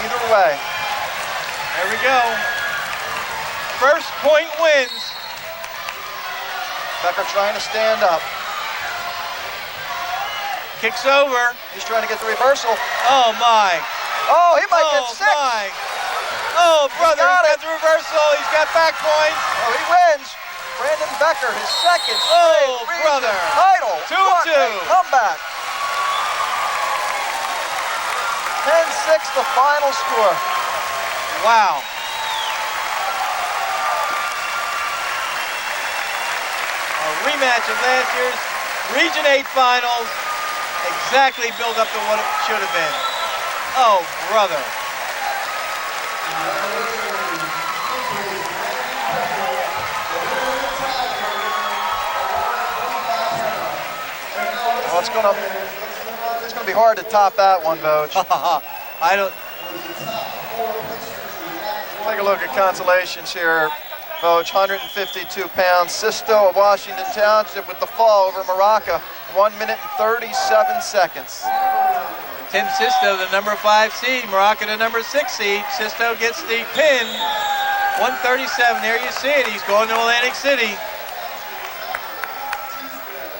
Either way. There we go. First point wins. Becker trying to stand up. Kicks over. He's trying to get the reversal. Oh my. Oh, he might Oh get six. my. Oh brother, got he's it. got the reversal. He's got back points. Oh, he wins. Brandon Becker, his second Oh, straight brother. region title. 2-2. What a comeback. 10-6 the final score. Wow. A rematch of last year's Region 8 finals. Exactly built up to what it should have been. Oh, brother. Well, it's gonna be hard to top that one, Vogue. I don't. Take a look at consolations here. Vogue, 152 pounds. Sisto of Washington Township with the fall over Maraca. 1 minute and 37 seconds. Tim Sisto, the number 5 seed. Maraca, the number 6 seed. Sisto gets the pin. 137. There you see it. He's going to Atlantic City.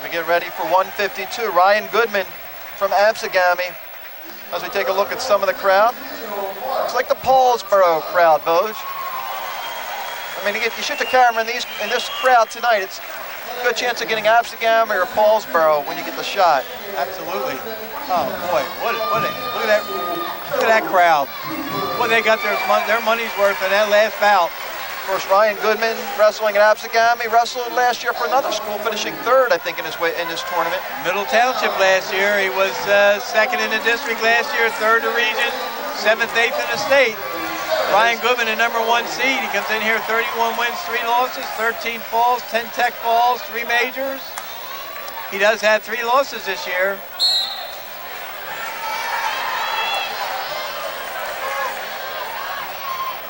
We get ready for 152. Ryan Goodman from Absegami. As we take a look at some of the crowd. Looks like the Paulsboro crowd, Vogue. I mean, you shoot the camera in this crowd tonight, it's a good chance of getting Absegami or Paulsboro when you get the shot. Absolutely. Oh boy, look at that crowd. Boy, they got their money's worth in that last bout. Of course, Ryan Goodman wrestling at Absegami, wrestled last year for another school, finishing third, I think, in this tournament. Middle Township last year. He was second in the district last year, third in the region, 7th, 8th in the state. Ryan Goodman, the number 1 seed. He comes in here 31 wins, 3 losses, 13 falls, 10 tech falls, 3 majors. He does have 3 losses this year.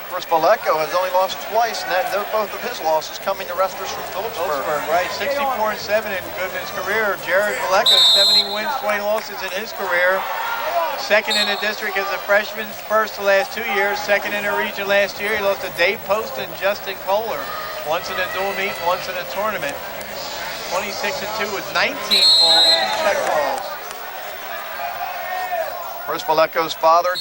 Of course, Vallejo has only lost twice, and both of his losses coming to wrestlers from Phillipsburg. Right, 64-7 in Goodman's career. Jared Vallejo, 70 wins, 20 losses in his career. Second in the district as a freshman, first the last 2 years, second in the region last year. He lost to Dave Post and Justin Kohler, once in a dual meet, once in a tournament. 26-2 with 19 falls, 2 check falls. Of course, Vallejo's father,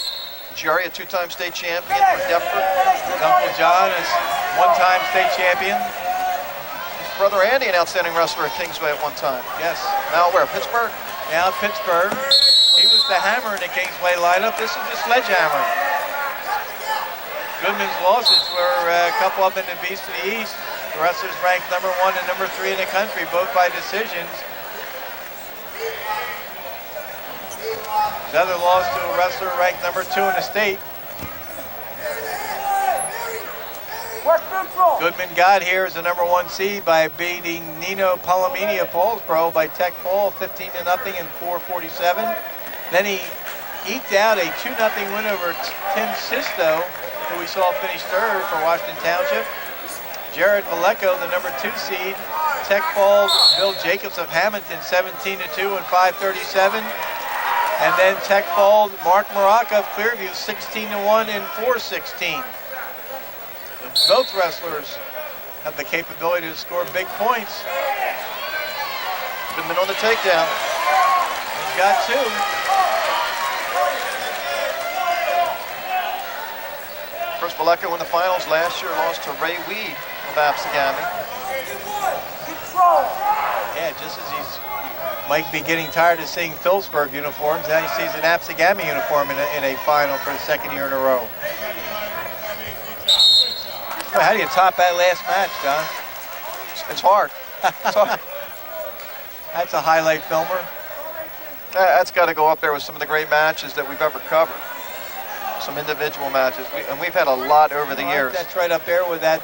Jerry, a 2-time state champion for Deptford. His Uncle John is 1-time state champion. His brother Andy, an outstanding wrestler at Kingsway at one time. Yes. Now where, Pittsburgh? Now Pittsburgh. He was the hammer in the Kingsway lineup. This is the sledgehammer. Goodman's losses were a couple up in the Beast of the East. The wrestlers ranked number 1 and number 3 in the country, both by decisions. His other loss to a wrestler ranked number 2 in the state. Goodman got here as the number 1 seed by beating Nino Palomini of Paulsboro by tech fall 15-0 in 4:47. Then he eked out a 2-0 win over Tim Sisto, who we saw finish third for Washington Township. Jared Vallejo, the number 2 seed, tech falls Bill Jacobs of Hamilton 17-2 in 5:37. And then tech falled Mark Maraca of Clearview 16-1 in 4:16. Both wrestlers have the capability to score big points. Goodman on the takedown. He's got 2. Of course, Vallejo in the finals last year lost to Ray Weed of Absegami. Yeah, just as he's might be getting tired of seeing Phillipsburg uniforms, now he sees an Absegami uniform in a final for the 2nd year in a row. Well, how do you top that last match, John? It's hard. It's hard. That's a highlight filmer. That's got to go up there with some of the great matches that we've ever covered. Some individual matches, and we've had a lot over the years. That's right up there with that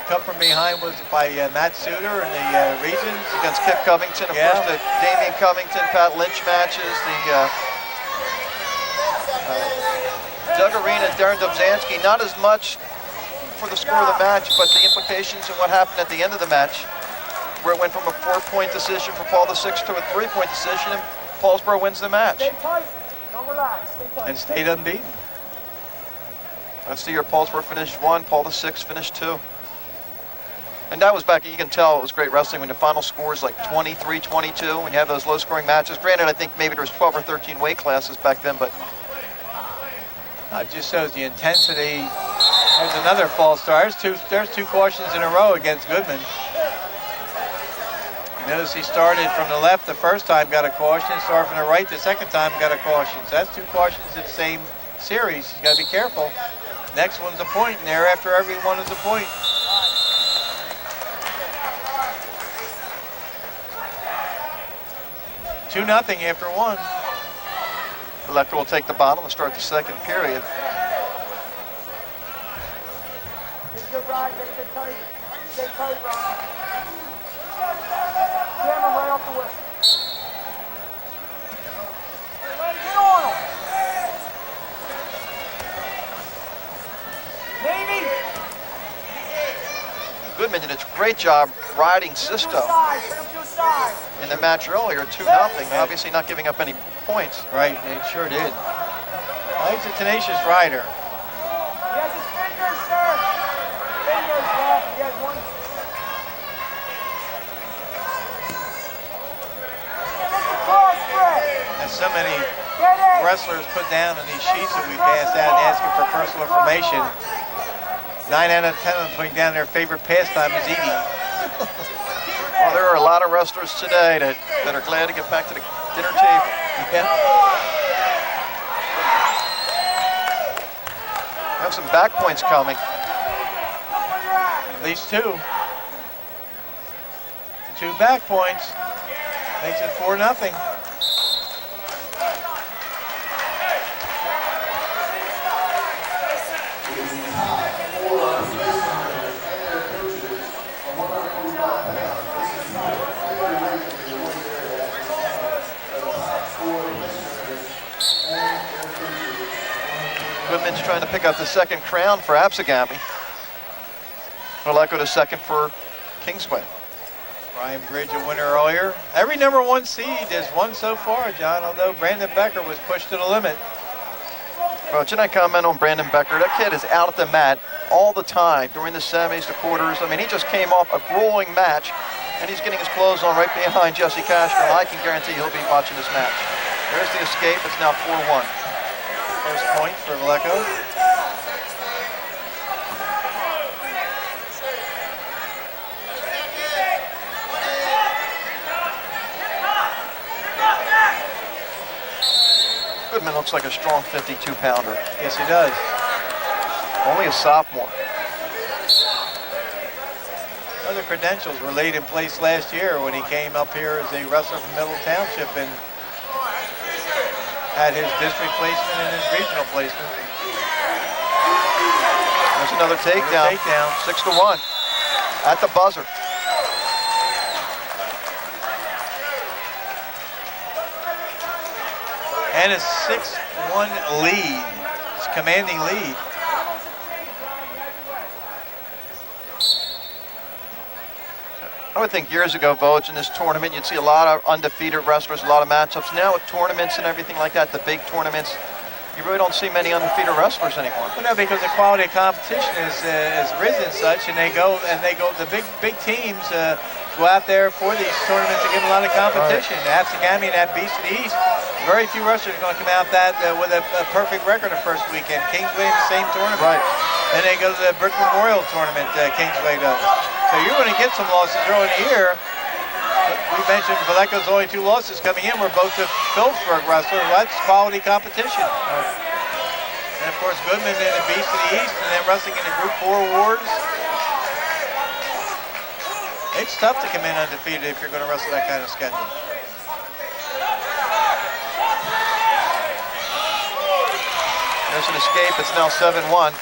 come from behind was by Matt Suter in the regions. Against Kip Covington, of course, the Damian Covington, Pat Lynch matches, the Doug Arena, Darren Dobzhansky, not as much for the score of the match, but the implications and what happened at the end of the match, where it went from a 4-point decision for Paul VI to a 3-point decision, and Paulsboro wins the match. Stay tight. Don't relax. Stay tight. And stayed unbeaten. That's the year Paulsboro finished 1, Paul VI finished 2. And that was back, you can tell it was great wrestling when the final score is like 23-22, when you have those low-scoring matches. Granted, I think maybe there was 12 or 13 weight classes back then, but... It just shows the intensity. There's another false start. There's two cautions in a row against Goodman. You notice he started from the left the first time, got a caution. Started from the right the second time, got a caution. So that's 2 cautions in the same series. He's got to be careful. Next one's a point, and thereafter every one is a point. Two nothing after 1. Vallejo will take the bottom and start the 2nd period. Get a good ride, get a good tight. Stay tight, Ron. Jam him right off the whistle. Get on him. Navy. Goodman did a great job riding Sisto in the match earlier, 2-0. Obviously not giving up any points. Right, it sure did. Well, he's a tenacious rider. He has his fingers, sir. Fingers left. He has one. Get the cross, Fred. As so many Get it. wrestlers put down on these sheets that we passed out and asking for personal information, 9 out of 10 of them putting down their favorite pastime is eating. Well, there are a lot of wrestlers today that are glad to get back to the dinner table. Yeah. Have some back points coming. least 2. 2 back points. Makes it 4-0. Goodman's trying to pick up the second crown for Absegami. Vallejo to second for Kingsway. Brian Bridge a winner earlier. Every number 1 seed has won so far, John, although Brandon Becker was pushed to the limit. Well, can I comment on Brandon Becker? That kid is out at the mat all the time during the semis, the quarters. I mean, he just came off a grueling match, and he's getting his clothes on right behind Jesse Castro, and I can guarantee he'll be watching this match. There's the escape. It's now 4-1. First point for Vallejo. Goodman looks like a strong 52-pounder. Yes, he does. Only a sophomore. Other credentials were laid in place last year when he came up here as a wrestler from Middle Township and had his district placement and his regional placement. There's another takedown. 6-1 at the buzzer. And a 6-1 lead. It's a commanding lead. I would think years ago, Vogue, in this tournament, you'd see a lot of undefeated wrestlers, a lot of matchups. Now with tournaments and everything like that, the big tournaments, you really don't see many undefeated wrestlers anymore. Well, no, because the quality of competition is risen such, and they go. The big teams go out there for these tournaments to give a lot of competition. Right. Absegami and that Beast of the East, very few wrestlers are going to come out that with a perfect record the first weekend. Kingsway in the same tournament. Right. Then they go to the Brick Memorial tournament. Kingsway does. So you're going to get some losses early in the year. We mentioned Vallejo's only 2 losses coming in were both the Phillipsburg wrestlers. Well, that's quality competition. And of course, Goodman in the Beast of the East, and then wrestling in the Group 4 awards. It's tough to come in undefeated if you're going to wrestle that kind of schedule. There's an escape. It's now 7-1.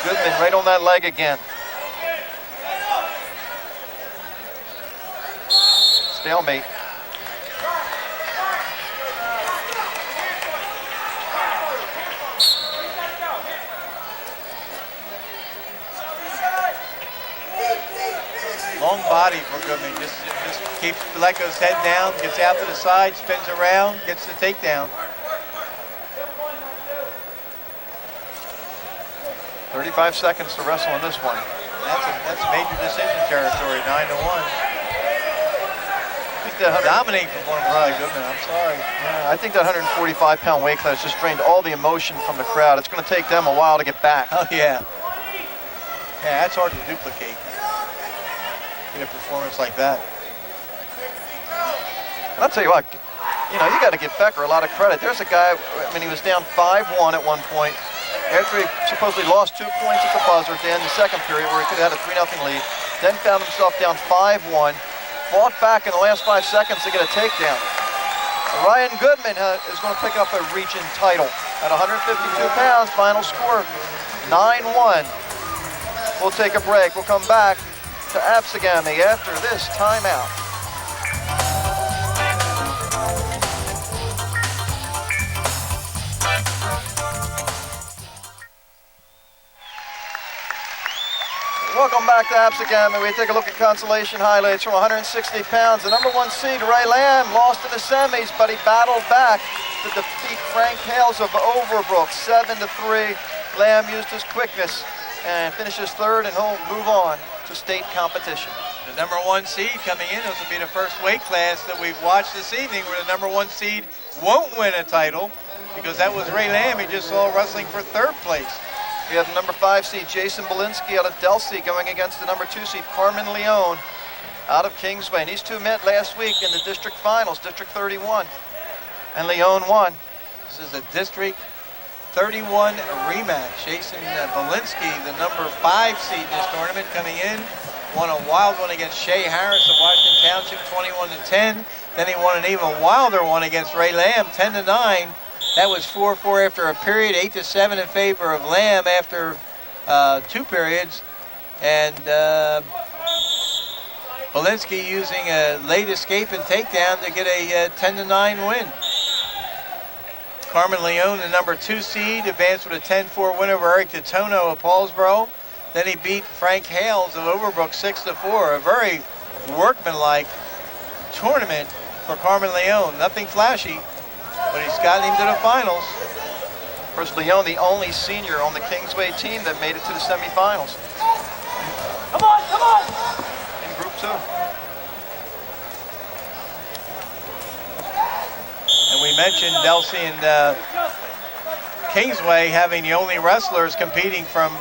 Goodman right on that leg again. Stalemate. Long body for Goodman. Just keeps Vallejo's head down, gets out to the side, spins around, gets the takedown. 35 seconds to wrestle in this one. That's major decision territory, 9-1. Dominating performance by Goodman, I'm sorry. Yeah, I think that 145-pound weight class just drained all the emotion from the crowd. It's going to take them a while to get back. Oh, yeah. Yeah, that's hard to duplicate. Get a performance like that. And I'll tell you what, you got to give Becker a lot of credit. There's a guy, I mean, he was down 5-1 at one point. After he supposedly lost 2 points at the buzzer at the end of the second period where he could have had a 3-0 lead, then found himself down 5-1, fought back in the last 5 seconds to get a takedown. Ryan Goodman is going to pick up a region title at 152 pounds. Final score, 9-1. We'll take a break. We'll come back to Absegami after this timeout. Welcome back to Absegami. We take a look at consolation highlights from 160 pounds. The number 1 seed, Ray Lamb, lost in the semis, but he battled back to defeat Frank Hales of Overbrook, 7-3. Lamb used his quickness and finishes 3rd, and he'll move on to state competition. The number 1 seed coming in, this will be the first weight class that we've watched this evening where the number 1 seed won't win a title because that was Ray Lamb. He just saw wrestling for 3rd place. We have the number 5 seed, Jason Belinsky out of Delsey, going against the number 2 seed, Carmen Leon out of Kingsway. And these two met last week in the district finals, District 31, and Leon won. This is a district 31 rematch. Jason Belinsky, the number 5 seed in this tournament, coming in, won a wild one against Shea Harris of Washington Township, 21-10. Then he won an even wilder one against Ray Lamb, 10-9. That was 4-4 after a period, 8-7 in favor of Lamb after 2 periods. And Belinsky using a late escape and takedown to get a 10-9 win. Carmen Leon, the number 2 seed, advanced with a 10-4 win over Eric DeTono of Paulsboro. Then he beat Frank Hales of Overbrook 6-4. A very workmanlike tournament for Carmen Leon. Nothing flashy, but he's gotten him to the finals. Of course, Leon, the only senior on the Kingsway team that made it to the semifinals. Come on, come on! In Group 2. And we mentioned Delsey and Kingsway having the only wrestlers competing from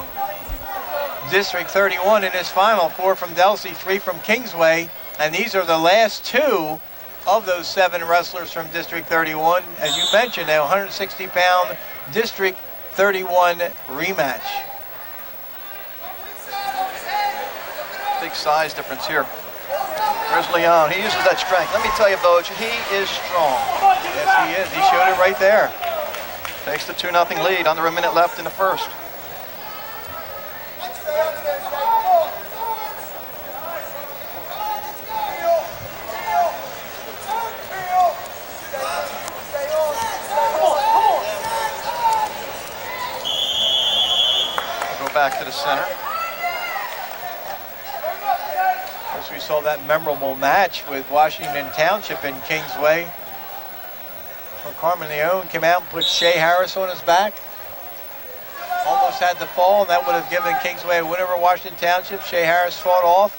District 31 in this final. 4 from Delsey, 3 from Kingsway. And these are the last 2 of those 7 wrestlers from District 31. As you mentioned, a 160-pound District 31 rematch. Big size difference here. There's Leon. He uses that strength. Let me tell you, Boj, he is strong. Yes, he is. He showed it right there. Takes the 2-0 lead. Under a minute left in the first. Go back to the center. As we saw that memorable match with Washington Township in Kingsway, where Carmen Leon came out and put Shea Harris on his back. Almost had the fall, and that would have given Kingsway a win over Washington Township. Shea Harris fought off,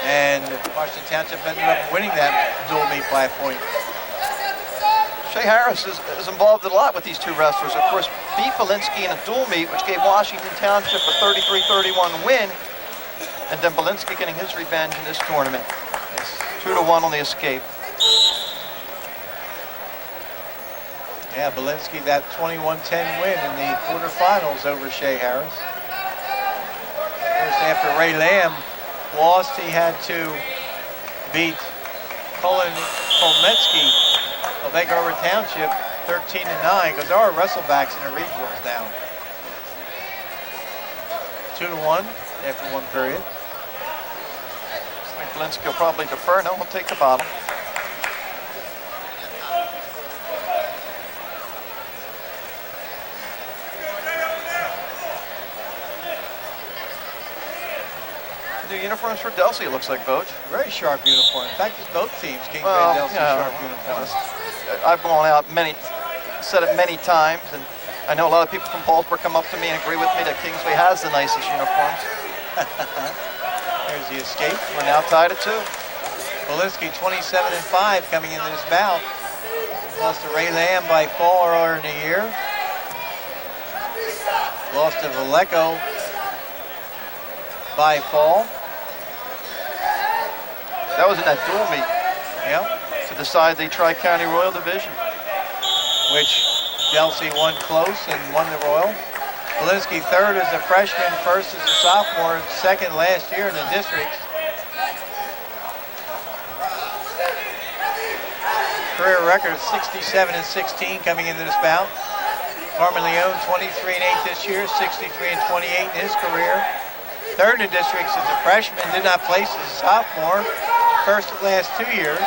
and Washington Township ended up winning that dual meet by a point. Shea Harris is involved a lot with these 2 wrestlers. Of course, beat Belinsky in a dual meet, which gave Washington Township a 33-31 win. And then Belinsky getting his revenge in this tournament. It's 2-1 on the escape. Yeah, Belinsky, that 21-10 win in the quarterfinals over Shea Harris. Of course, after Ray Lamb lost, he had to beat Colin Kolmetsky of Egg Harbor Township 13-9, because there are wrestlebacks in the regionals now. 2-1 after 1 period. I think Belinsky will probably defer. No, he'll take the bottom. New uniforms for Delsey, it looks like, Boj. Very sharp uniform. In fact, it's both teams, Kingsway and Delsey, sharp uniforms. I've gone out said it many times, and I know a lot of people from Paulsboro come up to me and agree with me that Kingsway has the nicest uniforms. There's the escape. We're now tied at 2. Belinsky 27-5 coming into this bout. Lost to Ray Lamb by fall earlier in the year. Lost to Vallejo by fall. That was in that dual meet. Yep. To decide the Tri-County Royal Division. Which Delsey won close and won the Royal. Belinsky 3rd as a freshman, 1st as a sophomore, and 2nd last year in the districts. Career record of 67-16 coming into this bout. Carmen Leon 23-8 this year, 63-28 in his career. 3rd in districts as a freshman, did not place as a sophomore. 1st the last 2 years.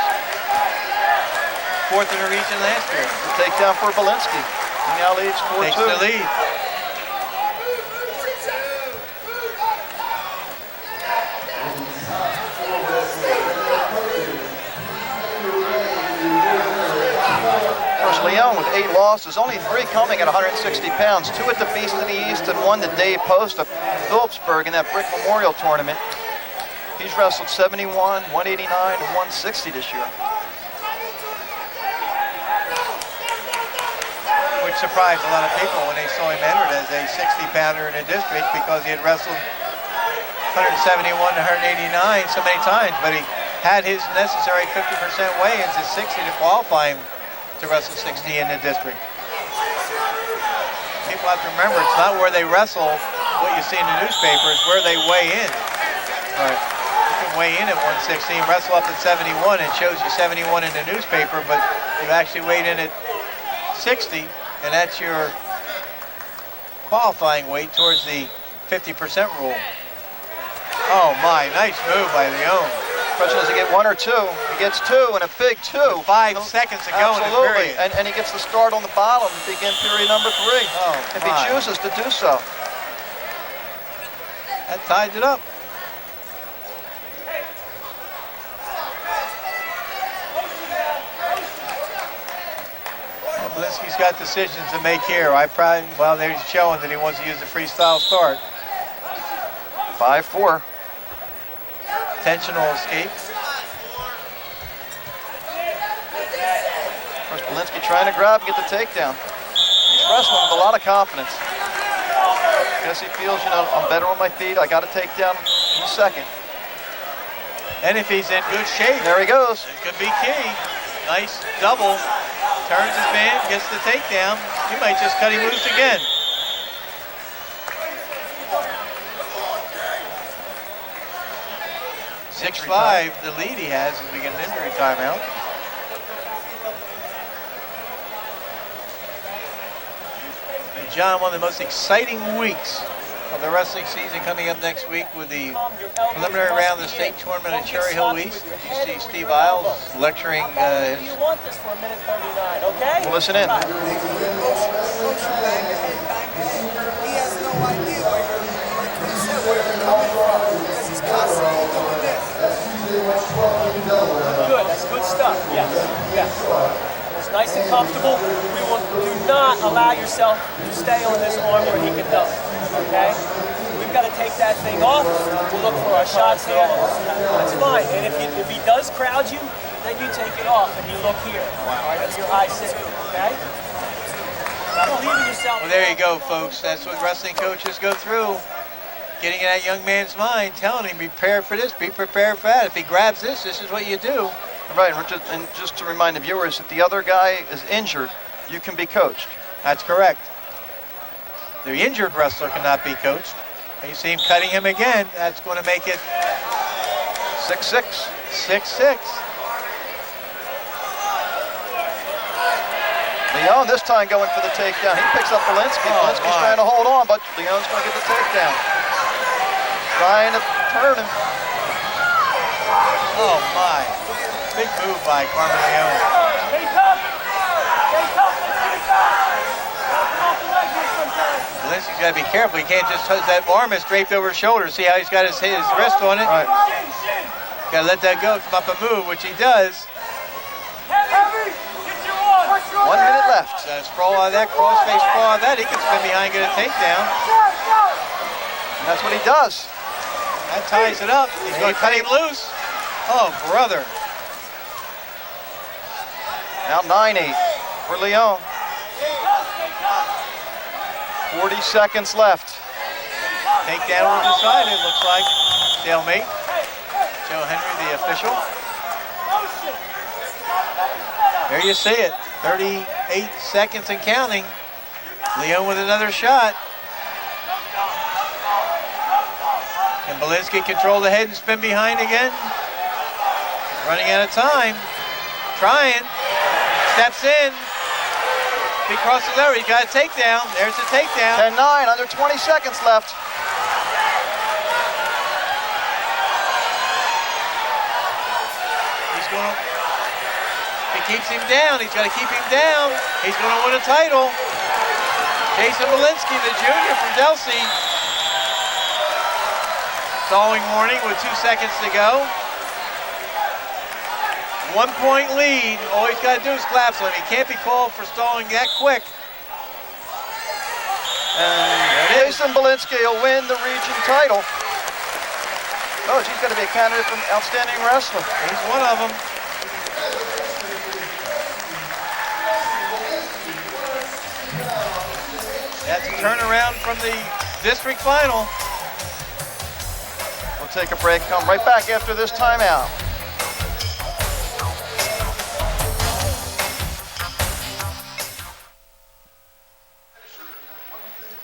4th in the region last year. The takedown for Belinsky. He now leads 4-2. Takes the lead. Leon with 8 losses, only 3 coming at 160 pounds, 2 at the Beast of the East and 1 to Dave Post of Phillipsburg in that Brick Memorial Tournament. He's wrestled 71, 189, and 160 this year. Which surprised a lot of people when they saw him entered as a 60-pounder in the district, because he had wrestled 171 to 189 so many times, but he had his necessary 50% weigh-ins at 60 to qualify him to wrestle 60 in the district. people have to remember, it's not where they wrestle, what you see in the newspaper, it's where they weigh in. Right. You can weigh in at 116, wrestle up at 71, and it shows you 71 in the newspaper, but you actually weighed in at 60, and that's your qualifying weight towards the 50% rule. Oh my, nice move by Leon. Question is, he get 1 or 2? He gets 2, and a big 2. With 5 seconds to go in the Absolutely, period. and he gets the start on the bottom to begin period number 3. Oh, if he chooses to do so. That ties it up. Belinsky's got decisions to make here. Well, they're showing that he wants to use the freestyle start. 5-4. Intentional escape. Of course, Belinsky trying to grab and get the takedown. He's wrestling with a lot of confidence. Guess he feels, you know, I'm better on my feet. I got a takedown in a second. And if he's in good shape, there he goes. It could be key. Nice double. Turns his man, gets the takedown. He might just cut him loose again. (6-5) the lead he has as we get an injury timeout. And John, one of the most exciting weeks of the wrestling season coming up next week with the preliminary round of the state tournament at Cherry Hill East. You see Steve Isles lecturing his... You want this for a minute 39, okay? Well, listen in. He has no idea where you're coming from because he's constantly doing this. Good, that's good stuff, yes, yes. It's nice and comfortable. Do not allow yourself to stay on this arm where he can dump, okay? We've got to take that thing off. We'll look for our shots here. That's fine, and if he does crowd you, then you take it off and you look here. All right, that's your high sit, okay? Now believe in yourself. Well, there you go, folks. That's what wrestling coaches go through. Getting in that young man's mind, telling him, be prepared for this, be prepared for that. If he grabs this, this is what you do. Right, and just to remind the viewers, if the other guy is injured, you can be coached. That's correct. The injured wrestler cannot be coached. And you see him cutting him again. That's going to make it 6-6. 6-6. Leon this time going for the takedown. He picks up Belinsky. Belinsky's trying to hold on, but Leon's going to get the takedown. Trying to turn him. Oh my. Big move by Carmen Leon. Stay tough. Stay tough. Stay tough. Come off the leg here sometimes. Belinsky's got to be careful. He can't just touch that arm is draped over his shoulder. See how he's got his wrist on it? Right. Got to let that go, come up and move, which he does. Heavy. Get your on. 1 minute left. Sprawl out of that, crossface sprawl out of that. He can spin behind, get a takedown. And that's what he does. That ties it up. He's going to cut him loose. Oh, brother. Now 9-8 for Leon. 40 seconds left. Takedown will decide it, looks like. Stalemate. Joe Henry, the official. There you see it. 38 seconds and counting. Leon with another shot. Can Belinsky control the head and spin behind again? Running out of time. Trying. Steps in. He crosses over. He's got a takedown. There's the takedown. 10-9, under 20 seconds left. He's going to... If he keeps him down, he's got to keep him down. He's going to win a title. Jason Belinsky, the junior from Delsey. Stalling warning with 2 seconds to go. 1 point lead. All he's got to do is collapse on him. He can't be called for stalling that quick. And Jason Belinsky will win the region title. Oh, he's going to be a candidate for Outstanding Wrestler. He's one of them. That's a turnaround from the district final. We'll take a break, come right back after this timeout.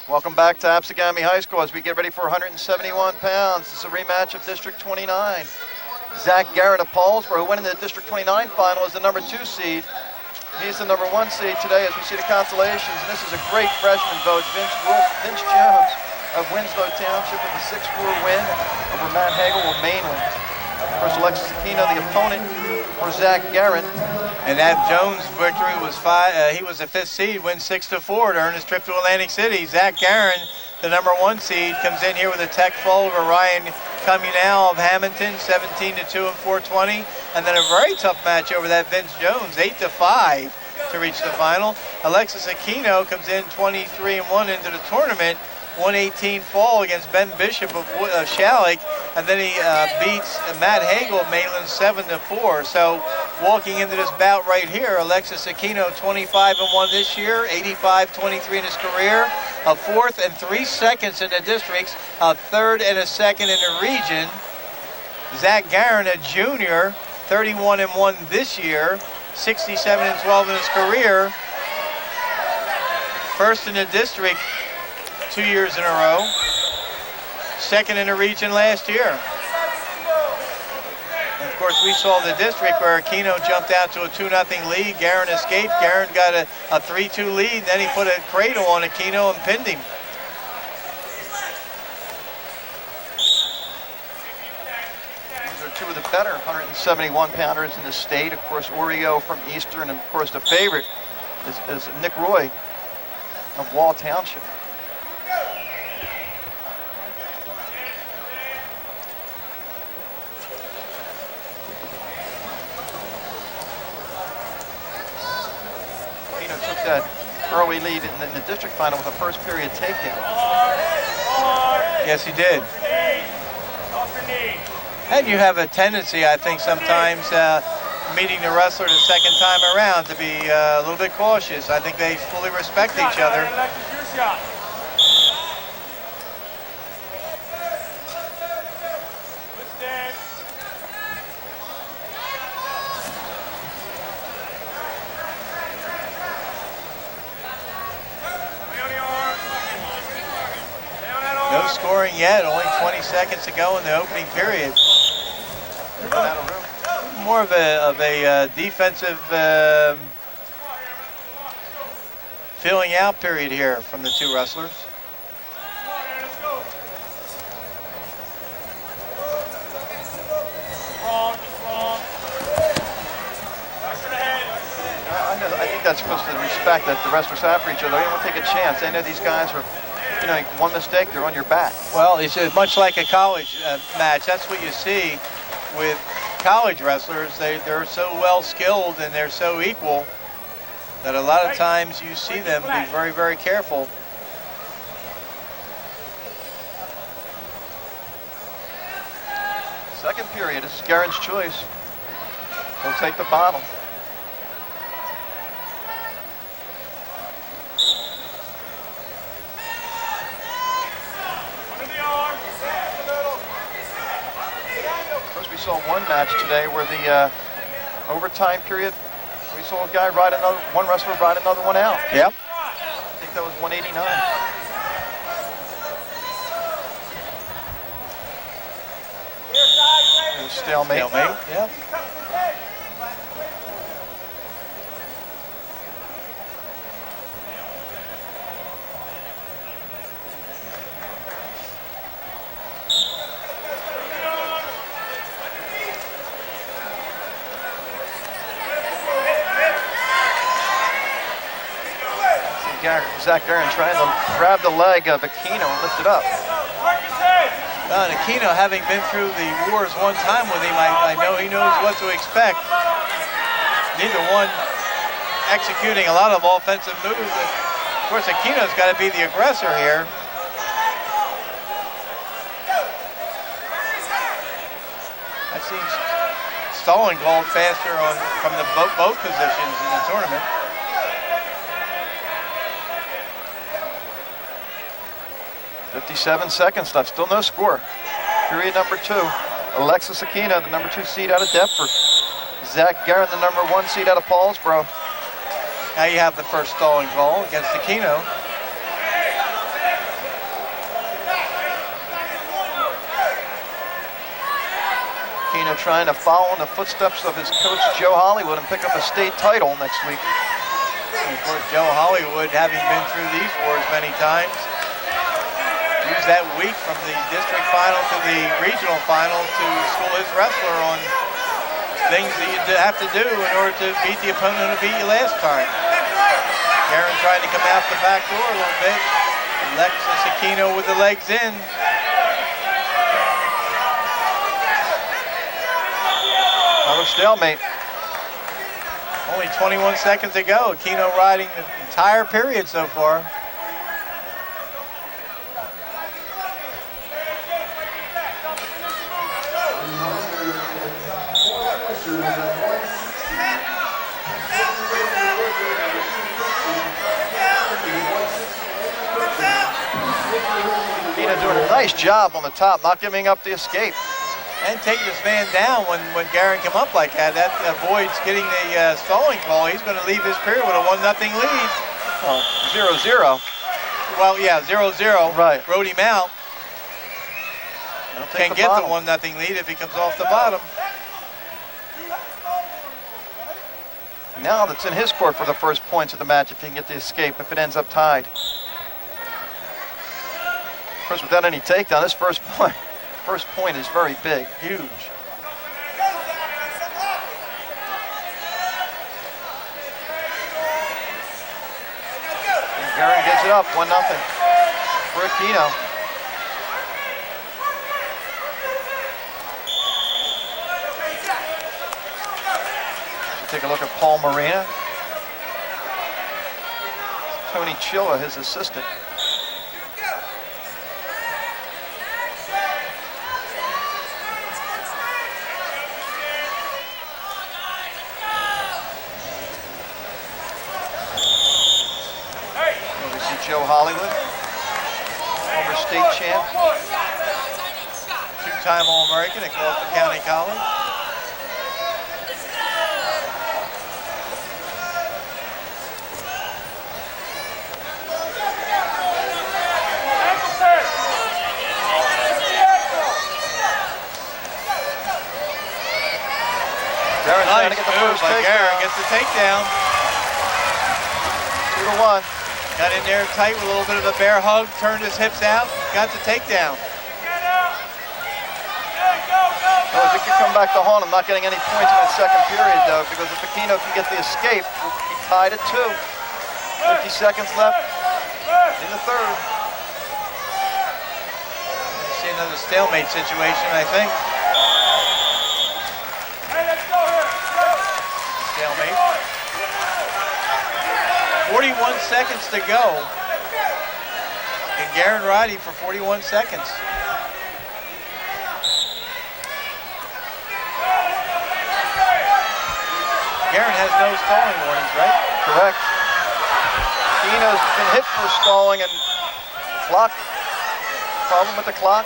Welcome back to Absegami High School as we get ready for 171 pounds. This is a rematch of District 29. Zach Garrett of Paulsboro, who went into the District 29 final as the number 2 seed. He's the number 1 seed today as we see the consolations. And this is a great freshman vote. Vince Jones of Winslow Township with a 6-4 win over Matt Hagel of Mainland. Of course, Alexis Aquino, the opponent for Zach Garrett. And that Jones victory was he was the 5th seed, wins 6-4 to earn his trip to Atlantic City. Zach Garrett, the number 1 seed, comes in here with a tech fall over Ryan Communal of Hamilton, 17-2 and 420. And then a very tough match over that Vince Jones, 8-5 to reach the final. Alexis Aquino comes in 23-1 into the tournament, 118 fall against Ben Bishop of Shalleck, and then he beats Matt Hagel of Mainland 7-4. So walking into this bout right here, Alexis Aquino 25-1 this year, 85-23 in his career, a 4th and 3 seconds in the districts, a 3rd and a 2nd in the region. Zach Garrett, a junior, 31-1 this year, 67-12 in his career, 1st in the district 2 years in a row, 2nd in the region last year. And of course, we saw the district where Aquino jumped out to a 2-0 lead. Garrett escaped. Garrett got a 3-2 lead. Then he put a cradle on Aquino and pinned him. These are 2 of the better 171-pounders in the state. Of course, Oreo from Eastern, and of course, the favorite is Nick Roy of Wall Township. Took that early lead in the district final with a first period takedown. Yes, he did. And you have a tendency, I think, sometimes meeting the wrestler the second time around to be a little bit cautious. I think they fully respect each other. No scoring yet, only 20 seconds to go in the opening period. More of a defensive filling out period here from the 2 wrestlers. I think that's supposed to be the respect that the wrestlers have for each other. They don't take a chance. They know these guys are, you know, one mistake, they're on your back. Well, it's much like a college match. That's what you see with college wrestlers. They're so well skilled and they're so equal that a lot of times you see them be very, very careful. Second period, this is Garrett's choice. He'll take the bottle. We saw one match today where the overtime period, we saw a guy one wrestler ride another one out. Yep. I think that was 189. It was stalemate. Yep. Zach Garrett trying to grab the leg of Aquino and lift it up. Well, and Aquino, having been through the wars one time with him, I know he knows what to expect. Neither one executing a lot of offensive moves. Of course, Aquino's got to be the aggressor here. I've seen Stalling called faster from the both positions in the tournament. .57 seconds left, still no score. Period number 2. Alexis Aquino, the number 2 seed out of Deptford. Zach Garrett, the number 1 seed out of Paulsboro. Now you have the first stalling call against Aquino. Keno trying to follow in the footsteps of his coach, Joe Hollywood, and pick up a state title next week. And of course, Joe Hollywood, having been through these wars many times, used that week from the district final to the regional final to school his wrestler on things that you have to do in order to beat the opponent who beat you last time. Garen trying to come out the back door a little bit. Alexis Aquino with the legs in. Another stalemate. Only 21 seconds to go. Aquino riding the entire period so far. Keno doing a nice job on the top, not giving up the escape. And taking this man down when Garen come up like that. That avoids getting the stalling call. He's going to leave this period with a 1-0 lead. Oh, 0-0. Well, yeah, 0-0. Right. Rode him out. Can Can get the 1-0 lead if he comes off the bottom. Now that's in his court for the first points of the match if he can get the escape, if it ends up tied. Of course, without any takedown, this first point is very big, huge. And Garen gets it up, 1-0 for Aquino. Take a look at Paul Marina. Tony Chilla, his assistant. We see Joe Hollywood, former state champ. Two-time All-American at Gloucester County College. Garen trying to Nice get the move first by takedown. Garen, gets the takedown. 2-1. Got in there tight with a little bit of a bear hug, turned his hips out, got the takedown. Well, if he could come back to haunt him, not getting any points in that second period, though, because if Aquino can get the escape, he tied at 2. 50 seconds left in the third. See another stalemate situation, I think. Stalemate. 41 seconds to go. And Garen riding for 41 seconds. Garen has no stalling warnings, right? Correct. Aquino's been hit for stalling and the clock. Problem with the clock.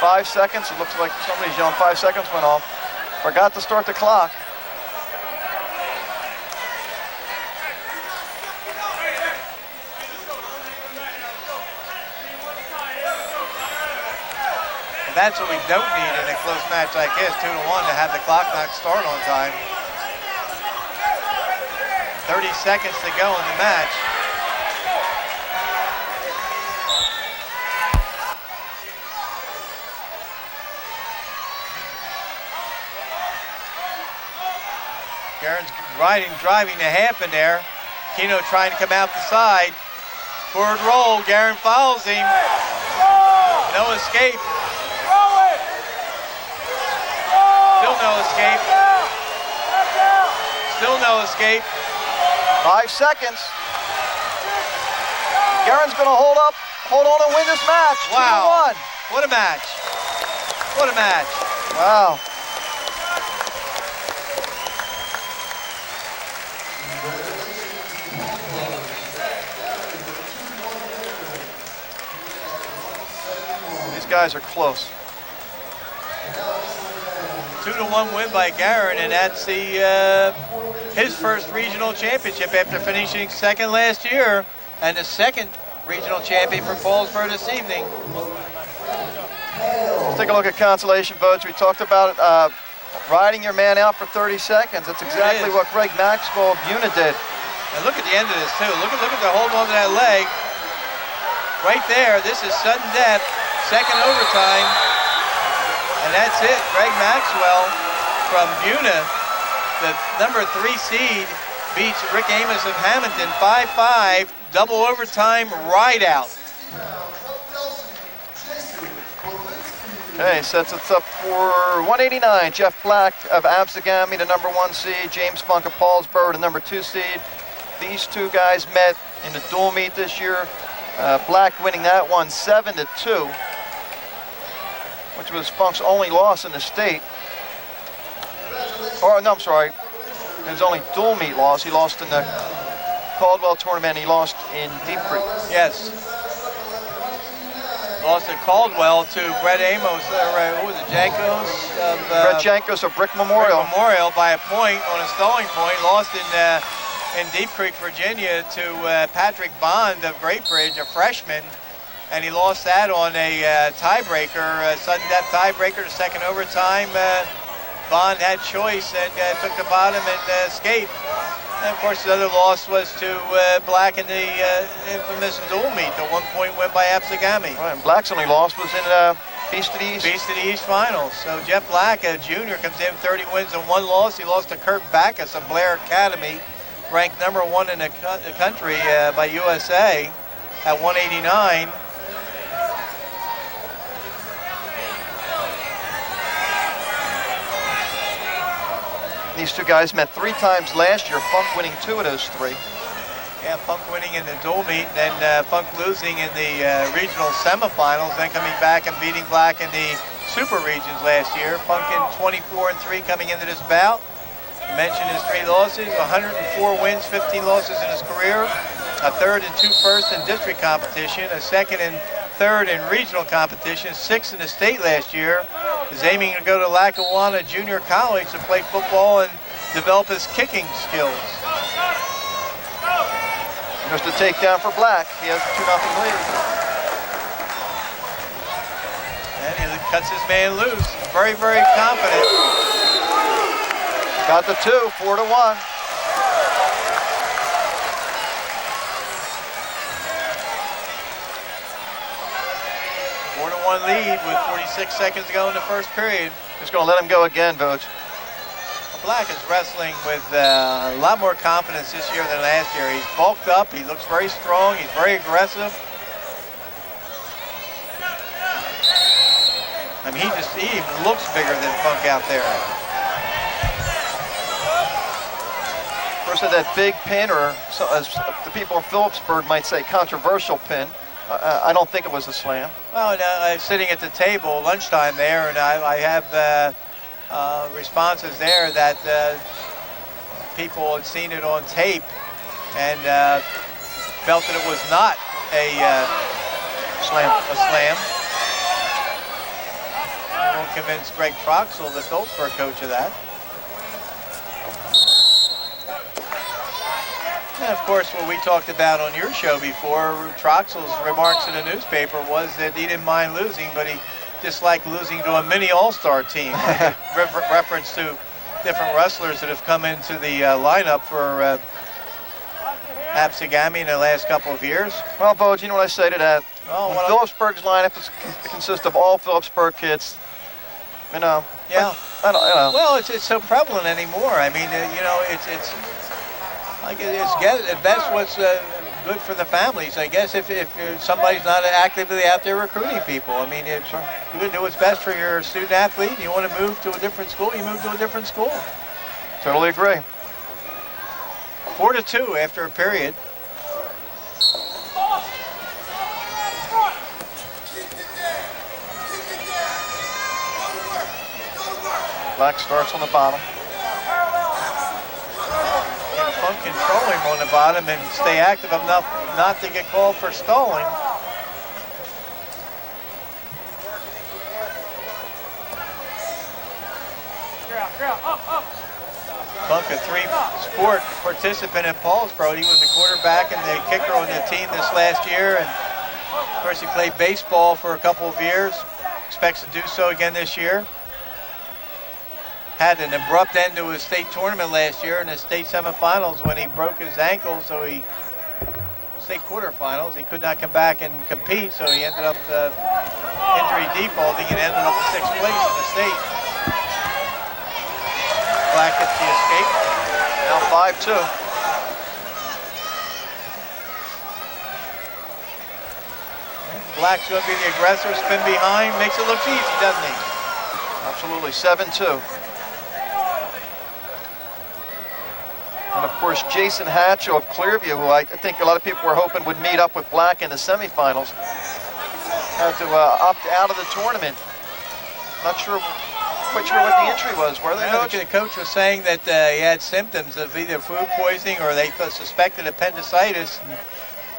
5 seconds. It looks like somebody's yelling 5 seconds went off. Forgot to start the clock. And that's what we don't need in a close match like this, 2-1, to have the clock not start on time. 30 seconds to go in the match. Garen's driving the half in there. Aquino trying to come out the side. Forward roll, Garen follows him. No escape. Still no escape. Still no escape. 5 seconds. Garen's gonna hold on and win this match. Wow. 2-1. What a match. What a match. Wow. These guys are close. 2-1 win by Garen, and that's the his first regional championship after finishing second last year, and the second regional champion for Paulsboro this evening. Let's take a look at consolation votes. We talked about it. Riding your man out for 30 seconds. That's exactly what Greg Maxwell of Buna did. And look at the end of this too. Look at the holding on to that leg. Right there, this is sudden death, second overtime. And that's it. Greg Maxwell from Buna, the number 3 seed, beats Rick Amos of Hamilton 5-5, double overtime ride out. Okay, sets us up for 189. Jeff Black of Absegami, the number 1 seed. James Funk of Paulsboro, the number 2 seed. These two guys met in the dual meet this year. Black winning that one 7-2, which was Funk's only loss in the state. Or no, I'm sorry, his only dual meet loss. He lost in the Caldwell tournament. He lost in Deep Creek. Yes. Lost at Caldwell to Brett Amos, who was it, Jankos? Brett Jankos of Brick Memorial. Brick Memorial by a point on a stalling point. Lost in Deep Creek, Virginia to Patrick Bond of Great Bridge, a freshman. And he lost that on a tiebreaker, sudden death tiebreaker, the second overtime. Bond had choice and took the bottom and escaped. And of course, the other loss was to Black in the infamous dual meet, the 1-point win by Absegami. Right, and Black's only loss was in Beast of the East. Beast of the East finals. So Jeff Black, a junior, comes in 30 wins and 1 loss. He lost to Kurt Backus of Blair Academy, ranked number 1 in the country by USA at 189. These two guys met 3 times last year, Funk winning 2 of those 3. Yeah, Funk winning in the dual meet, then Funk losing in the regional semifinals, then coming back and beating Black in the super regions last year. Funk in 24-3 coming into this bout. You mentioned his 3 losses, 104 wins, 15 losses in his career, a 3rd and 2 firsts in district competition, a 2nd and 3rd in regional competition, 6th in the state last year. Is aiming to go to Lackawanna Junior College to play football and develop his kicking skills. Just a takedown for Black. He has a 2-0 lead. And he cuts his man loose. Very, very confident. Got the 2, 4-1. Lead with 46 seconds to go in the first period. Just going to let him go again, Vogt. Black is wrestling with a lot more confidence this year than last year. He's bulked up. He looks very strong. He's very aggressive. I mean, he even looks bigger than Funk out there. Of course, that big pin, or as the people in Phillipsburg might say, controversial pin. I don't think it was a slam. Well, I was sitting at the table lunchtime there, and I have responses there that people had seen it on tape and felt that it was not a slam. I won't convince Greg Troxel, the Phillipsburg coach, of that. And of course, what we talked about on your show before, Troxel's remarks in the newspaper was that he didn't mind losing, but he disliked losing to a mini all-star team. Reference to different wrestlers that have come into the lineup for Absegami in the last couple of years. Well, Vogt, you know what I say to that? Well, Phillipsburg's lineup consists of all Phillipsburg kids. You know. Yeah. I don't, you know. Well, it's so prevalent anymore. I mean, you know, it's like at best what's good for the families. I guess if somebody's not actively out there recruiting people. I mean, you can do what's best for your student athlete. You want to move to a different school, you move to a different school. Totally agree. 4-2 after a period. Black starts on the bottom. And Funk control him on the bottom and stay active enough not to get called for stalling. Funk, a 3-sport participant in Paulsboro. He was the quarterback and the kicker on the team this last year. And of course, he played baseball for a couple of years. Expects to do so again this year. had an abrupt end to his state tournament last year in the state semifinals when he broke his ankle, so state quarterfinals, he could not come back and compete, so he ended up injury defaulting and ended up in 6th place in the state. Black gets the escape. Now 5-2. Black's going to be the aggressor, spin behind, makes it look easy, doesn't he? Absolutely, 7-2. And of course, Jason Hatch of Clearview, who I think a lot of people were hoping would meet up with Black in the semifinals, had to opt out of the tournament. Not quite sure what the injury was. Were they, Coach? The coach was saying that he had symptoms of either food poisoning or they suspected appendicitis. And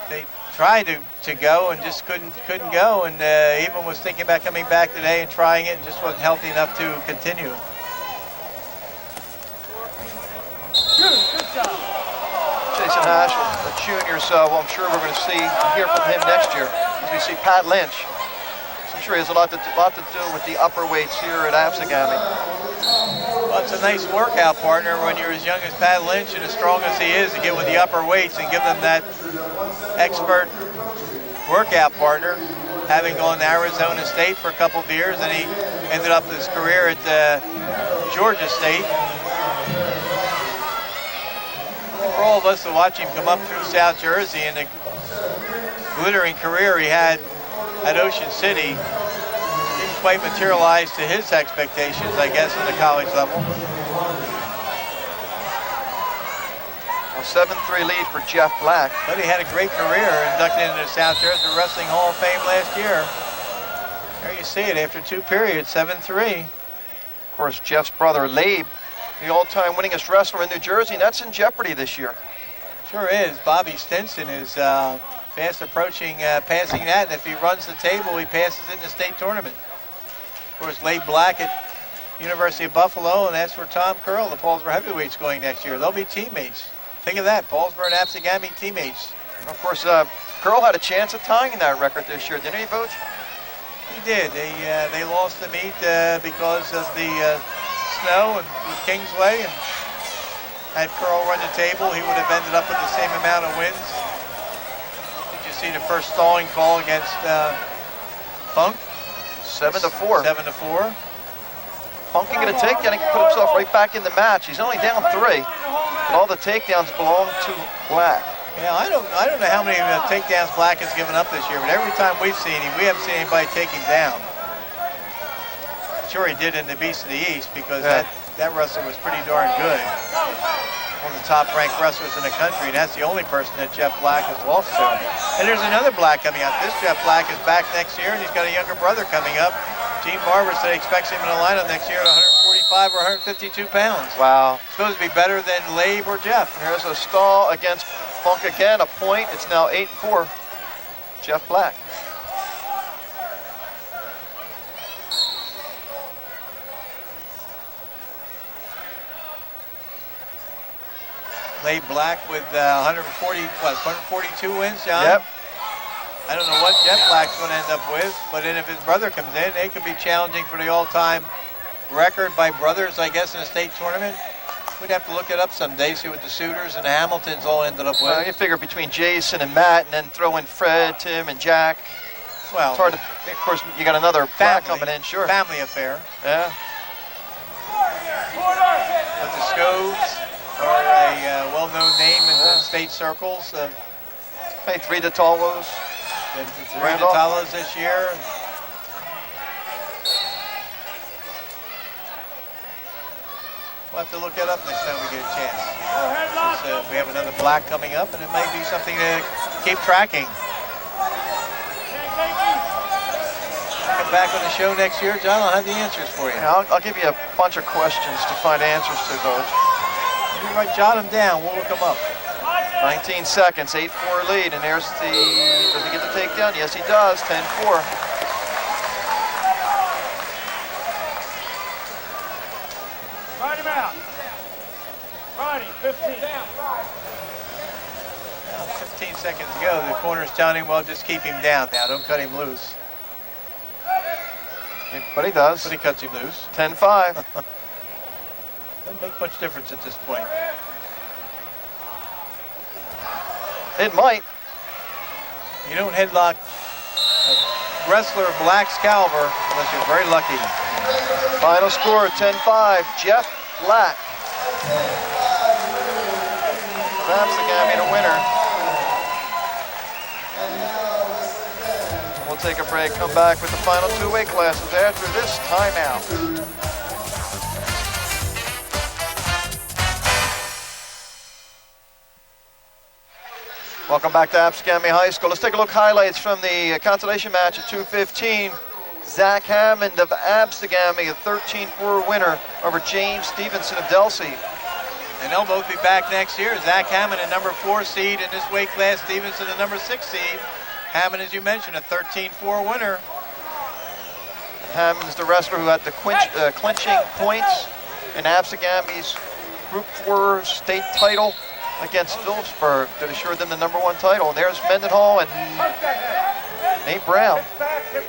they tried to go and just couldn't go, and even was thinking about coming back today and trying it and just wasn't healthy enough to continue. Good job. Jason Hatch, a junior, so I'm sure we're going to hear from him next year as we see Pat Lynch. I'm sure he has a lot to do with the upper weights here at Absegami. Well, it's a nice workout partner when you're as young as Pat Lynch and as strong as he is to get with the upper weights and give them that expert workout partner, having gone to Arizona State for a couple of years, and he ended up his career at Georgia State. For all of us to watch him come up through South Jersey and the glittering career he had at Ocean City didn't quite materialize to his expectations, I guess, on the college level. A 7-3 lead for Jeff Black. But he had a great career, inducted into the South Jersey Wrestling Hall of Fame last year. There you see it, after 2 periods, 7-3. Of course, Jeff's brother, Labe, the all-time winningest wrestler in New Jersey, and that's in jeopardy this year. Sure is. Bobby Stinson is fast approaching passing that, and if he runs the table, he passes it in the state tournament. Of course, Labe Black at University of Buffalo, and that's where Tom Curl, the Paulsboro heavyweight's going next year. They'll be teammates. Think of that, Paulsboro and Absegami teammates. Of course, Curl had a chance of tying that record this year, didn't he, Booch? He did. They lost the meet because of the snow and with Kingsway, and had Curl run the table, he would have ended up with the same amount of wins. Did you see the first stalling call against Funk? 7-4. 7-4. Funk can get a takedown, he can put himself right back in the match. He's only down 3, and all the takedowns belong to Black. Yeah, I don't know how many takedowns Black has given up this year, but every time we've seen him, we haven't seen anybody take him down. Sure he did in the Beast of the East, because that wrestler was pretty darn good. One of the top-ranked wrestlers in the country, and that's the only person that Jeff Black has lost to. And there's another Black coming out. This Jeff Black is back next year, and he's got a younger brother coming up. Gene Barber said he expects him in the lineup next year at 145 or 152 pounds. Wow. Supposed to be better than Labe or Jeff. Here's a stall against Funk again, a point. It's now 8-4, Jeff Black. Labe Black with 142 wins, John? Yep. I don't know what Jeff Black's going to end up with, but then if his brother comes in, they could be challenging for the all-time record by brothers, I guess, in a state tournament. We'd have to look it up someday, see what the Suitors and the Hamiltons all ended up with. You figure between Jason and Matt, and then throw in Fred, Tim, and Jack. Well, it's hard to, of course, you got another Black coming in, sure. Family affair. Yeah. But the Scoves are a well-known name in the state circles. Hey, 3 Detalos. And 3 Detalos this year. We'll have to look it up next time we get a chance. Since, we have another Black coming up, and it might be something to keep tracking. Come back on the show next year, John. I'll have the answers for you. Yeah, I'll give you a bunch of questions to find answers to those. You jot them down. We'll look them up. 19 seconds, 8-4 lead, and there's does he get the takedown? Yes, he does, 10-4. Ride him out. Ride him, 15. Down. 15 seconds to go. The corner's telling him, well, just keep him down now. Don't cut him loose. But he does. But he cuts him loose. 10-5. Doesn't make much difference at this point. It might. You don't headlock a wrestler of Black's caliber unless you're very lucky. Final score 10-5. Jeff Black. Absegami the winner. We'll take a break, come back with the final 2 weight classes after this timeout. Welcome back to Absegami High School. Let's take a look highlights from the consolation match at 2:15. Zach Hammond of Absegami, a 13-4 winner over James Stevenson of Delsey. And they'll both be back next year. Zach Hammond, a number 4 seed in this weight class. Stevenson, a number 6 seed. Hammond, as you mentioned, a 13-4 winner. Hammond's the wrestler who had the clinching points in Absegami's Group 4 state title against Phillipsburg that assured them the number 1 title. And there's Mendenhall and Nate Brown.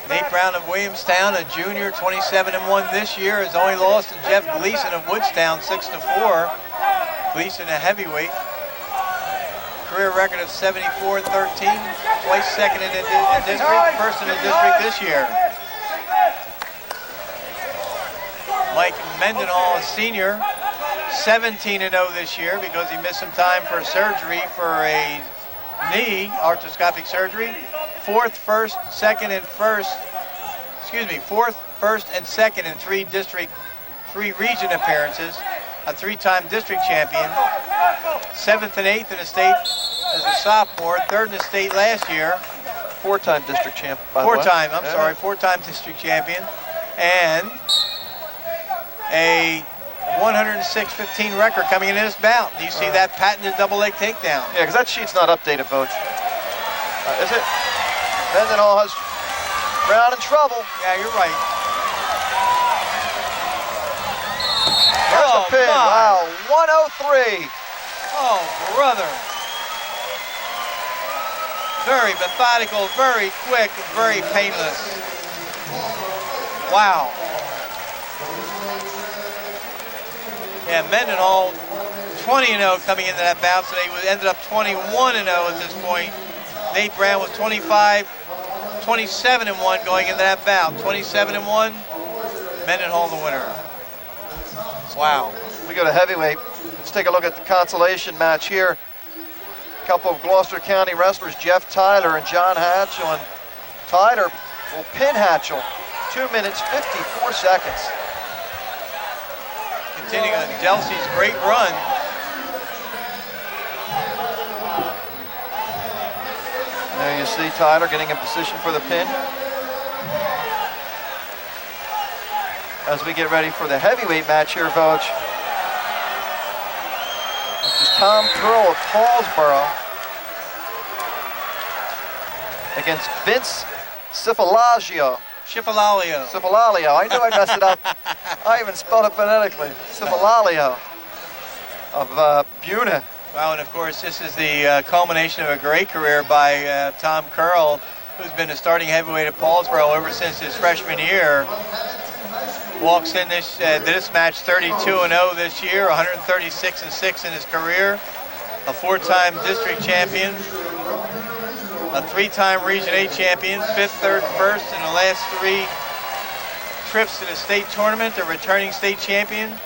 Nate Brown of Williamstown, a junior, 27-1 this year, has only lost to Jeff Gleason of Woodstown, 6-4. Gleason, a heavyweight. Career record of 74-13, twice second in the district, first in the district this year. Mike Mendenhall, a senior, 17-0 this year because he missed some time for surgery for a knee, arthroscopic surgery. Fourth, first, and second in 3 region appearances. A 3-time district champion. 7th and 8th in the state as a sophomore. 3rd in the state last year. 4-time district champ, by the way. 4-time district champion. And a 106-15 record coming into this bout. You see that patented double leg takedown. Yeah, because that sheet's not updated, Voach. Is it? Mendenhall has Brown in trouble. Yeah, you're right. There's the pin. My. Wow, 103. Oh, brother. Very methodical, very quick, very painless. Wow. Yeah, Mendenhall 20-0 coming into that bout, so they ended up 21-0 at this point. Nate Brown was 27-1 going into that bout. 27-1, Mendenhall the winner. Wow. We go to heavyweight. Let's take a look at the consolation match here. A couple of Gloucester County wrestlers, Jeff Tyler and John Hatchell. And Tyler will pin Hatchell, 2 minutes, 54 seconds. Continuing on Delsey's great run. There you see Tyler getting in position for the pin. As we get ready for the heavyweight match here, Voach. This is Tom Curl of Paulsboro against Vince Cifalalio. I knew I messed it up. I even spelled it phonetically. Cifalalio of Buna. Well, and of course, this is the culmination of a great career by Tom Curl, who's been a starting heavyweight at Paulsboro ever since his freshman year. Walks in this match 32-0 this year, 136-6 in his career. A 4-time district champion, a 3-time Region 8 champion, 5th, 3rd, 1st in the last 3 trips to the state tournament, a returning state champion.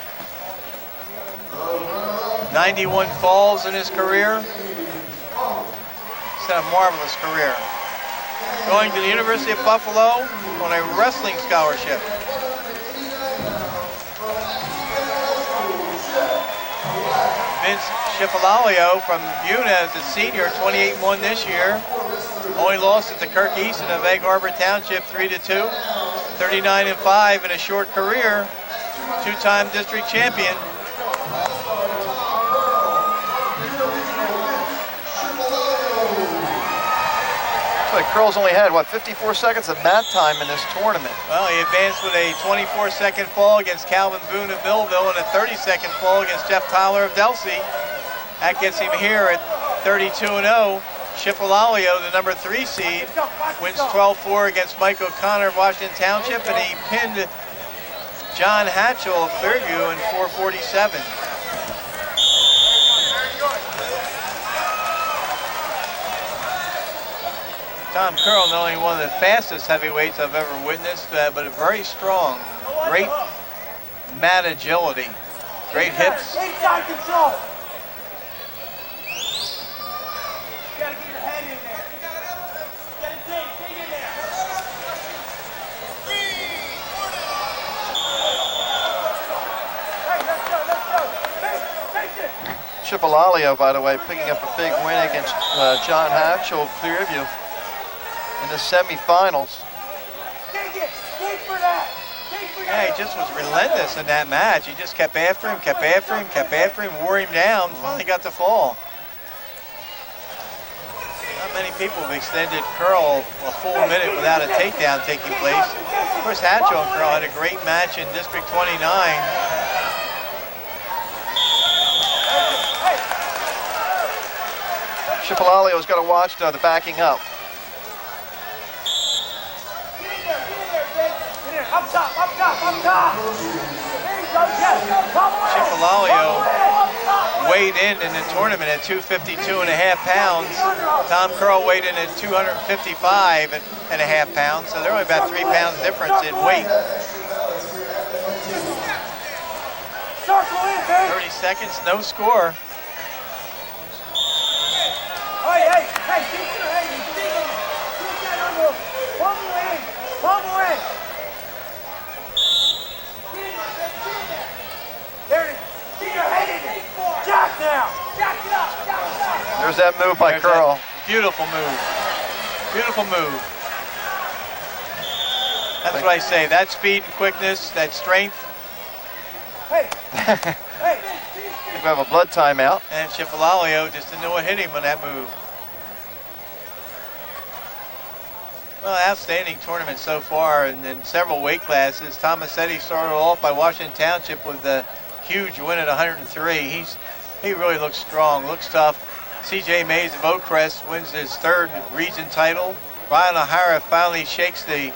91 falls in his career. He's had a marvelous career. Going to the University of Buffalo on a wrestling scholarship. Vince Cifalalio from Buna as a senior, 28-1 this year. Only lost it to Kirk Easton of Egg Harbor Township, 3-2. 39-5 in a short career. 2-time district champion. Looks like Curl's only had, 54 seconds of mat time in this tournament. Well, he advanced with a 24-second fall against Calvin Boone of Millville and a 30-second fall against Jeff Tyler of Delsey. That gets him here at 32-0. Cifalalio, the number 3 seed, wins 12-4 against Mike O'Connor of Washington Township, and he pinned John Hatchell of Clearview in 4:47. Tom Curl, not only one of the fastest heavyweights I've ever witnessed, but a very strong, great mat agility, great hips. Inside control. You gotta get your head in there. Get it dig in there. Hey, let's go. Hey, take it. Chipalalio, by the way, picking up a big win against John Hatchell of Clearview in the semifinals. Dig it. Dig for that. Yeah, he just was relentless in that match. He just kept after him, wore him down, finally got the fall. Not many people have extended Curl a full minute without a takedown taking place. Of course, Hatchell and Curl had a great match in District 29. Chipalalio's got to watch the backing up. Up top. There you go, yes. Chipalalio weighed in the tournament at 252.5 pounds. Tom Curl weighed in at 255.5 pounds, so they're only about 3 pounds difference in weight. 30 seconds, no score. Hey, keep your head in. Keep that under. Pummel in. There it is. Keep your head in it. Jack now. Jack it up. There's that move by Curl. Beautiful move. That's what I say. That speed and quickness, that strength. Hey. I think we have a blood timeout. And Chipalalio just didn't know what hit him on that move. Well, outstanding tournament so far in several weight classes. Tomasetti started off by Washington Township with a huge win at 103. He really looks strong, looks tough. CJ Mays of Oakcrest wins his 3rd region title. Ryan O'Hara finally shakes the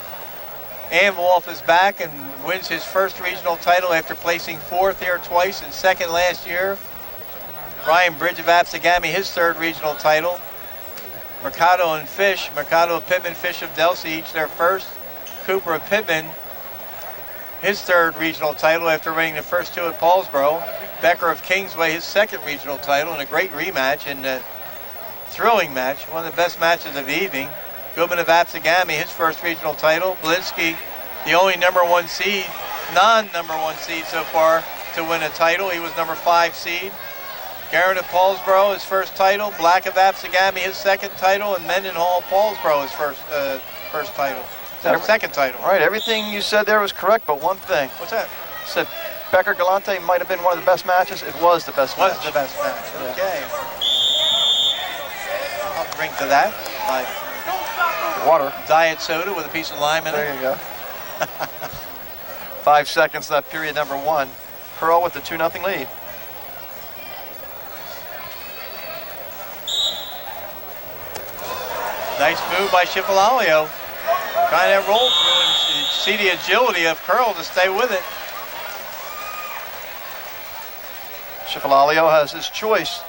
anvil off his back and wins his 1st regional title after placing 4th here twice and 2nd last year. Brian Bridge of Absegami, his 3rd regional title. Mercado and Fish, Mercado of Pittman, Fish of Delsey, each their 1st. Cooper of Pittman, his 3rd regional title after winning the first 2 at Paulsboro. Becker of Kingsway, his 2nd regional title, and a great rematch and a thrilling match, one of the best matches of the evening. Goodman of Absegami, his 1st regional title. Belinsky, the only #1 seed, non-#1 seed so far to win a title. He was #5 seed. Garrett of Paulsboro, his 1st title. Black of Absegami, his 2nd title. And Mendenhall, Paulsboro, his first title. Second title. Right, everything you said there was correct, but one thing. What's that? You said Becker Galante might have been one of the best matches. It was the best match. Was the best match. Yeah. Okay. I'll drink to that. My Water. diet soda with a piece of lime in it. There you go. 5 seconds left, period #1. Curl with the 2-0 lead. Nice move by Chipalalio. Trying that roll through and see the agility of Curl to stay with it. Chipalalio has his choice.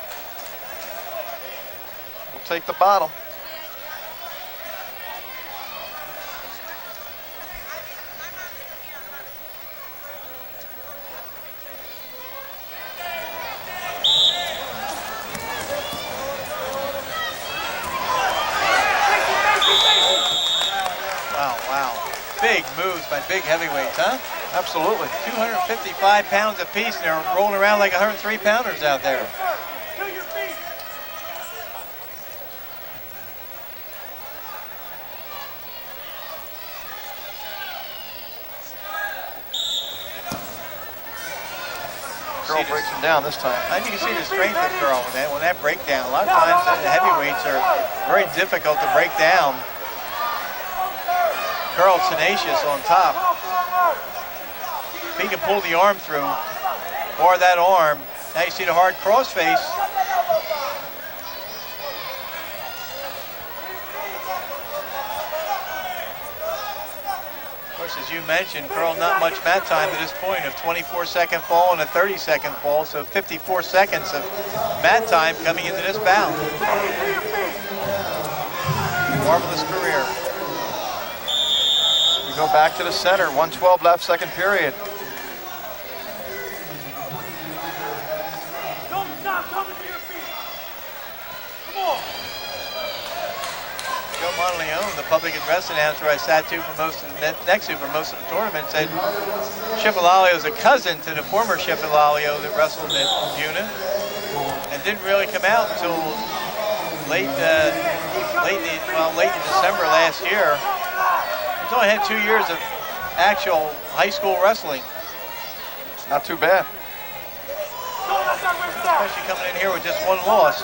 We'll take the bottom. Wow. Big moves by big heavyweights, huh? Absolutely. 255 pounds apiece, and they're rolling around like 103 pounders out there. To your feet. Curl breaks him down this time. I think you can see the strength of Curl when that breakdown. A lot of times the heavyweights are very difficult to break down. Curl tenacious on top. If he can pull the arm through, or that arm, now you see the hard crossface. Of course, course, as you mentioned, Curl not much mat time to this point of 24-second fall and a 30-second fall, so 54 seconds of mat time coming into this bout. Marvelous career. We go back to the center, 1:12 left, second period. Joe Monteleone, the public address announcer I sat to for most of the next to for most of the tournament, said Schifferlalio is a cousin to the former Schifferlalio that wrestled at Una, and didn't really come out until late in December last year. He's only had 2 years of actual high school wrestling. Not too bad. Especially coming in here with just one loss.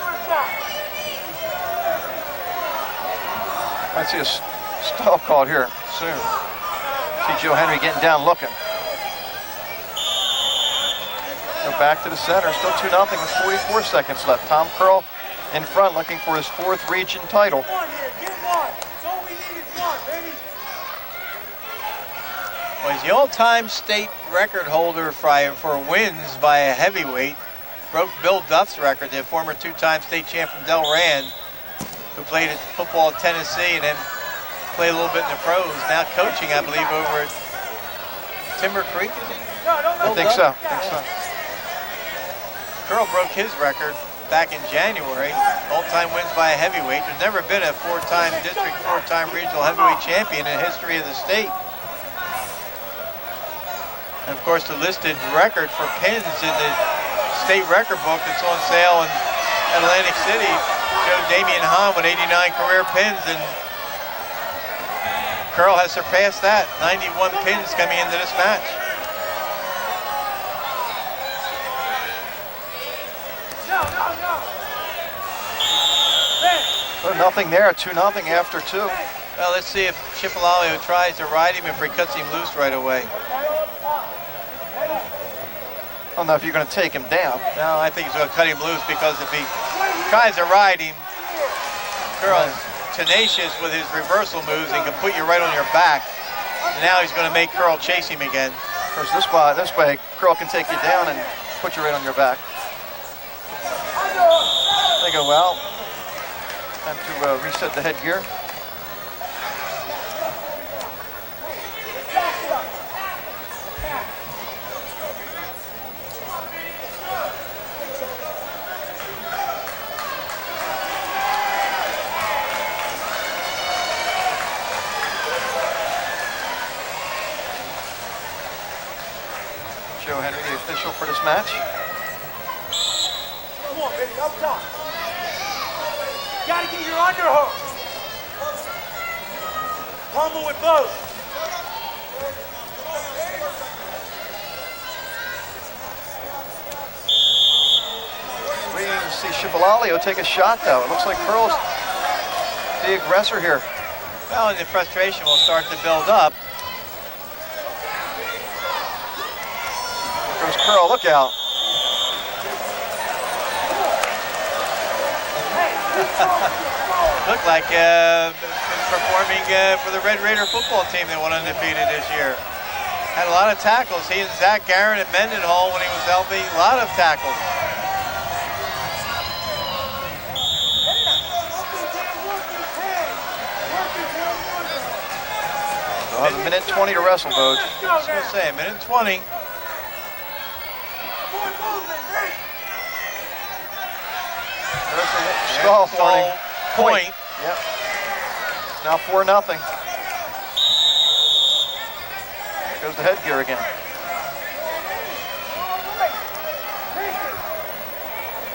Might see a stall called here soon. See Joe Henry getting down looking. Go back to the center, still 2-0 with 44 seconds left. Tom Curl in front looking for his 4th region title. Well, he's the all-time state record holder for wins by a heavyweight. Broke Bill Duff's record, the former 2-time state champ from Delran, who played football at Tennessee and then played a little bit in the pros. Now coaching, I believe, over at Timber Creek, is he? I think so. Curl broke his record back in January. All-time wins by a heavyweight. There's never been a 4-time district, 4-time regional heavyweight champion in the history of the state. And of course, the listed record for pins in the state record book that's on sale in Atlantic City showed Damian Hahn with 89 career pins, and Curl has surpassed that. 91 pins coming into this match. Well, nothing there, 2-0 after 2. Well, let's see if Schifferlalio tries to ride him, if he cuts him loose right away. I don't know if you're going to take him down. No, I think he's going to cut him loose, because if he tries to ride him, Curl's tenacious with his reversal moves and can put you right on your back. And now he's going to make Curl chase him again. Of course, this way, Curl can take you down and put you right on your back. They go, well, time to reset the headgear. Joe Henry, the official for this match. Come on, baby, up top. You gotta get your underhook. Pummel with both. We see Schifferlalio take a shot, though. It looks like Curl's the aggressor here. Well, and the frustration will start to build up. Goes Curl, look out. Looked like performing for the Red Raider football team that went undefeated this year. Had a lot of tackles. He and Zach Garrett at Mendenhall when he was healthy, a lot of tackles. We'll have 1:20 to wrestle, Vogue. I was going to say, 1:20. There's the stall warning. Point. Yep. Now 4-0. There goes the headgear again.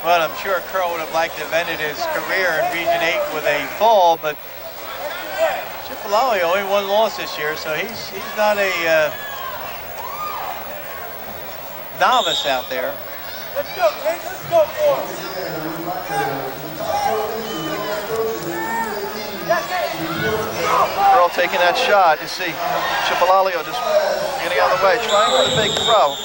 Well, I'm sure Curl would have liked to have ended his career in Region 8 with a fall, but Schifferlalio only one loss this year, so he's not a novice out there. Let's go, Jake. Let's go for it. Curl taking that shot. You see Schifferlalio just getting out of the way, trying for the big throw.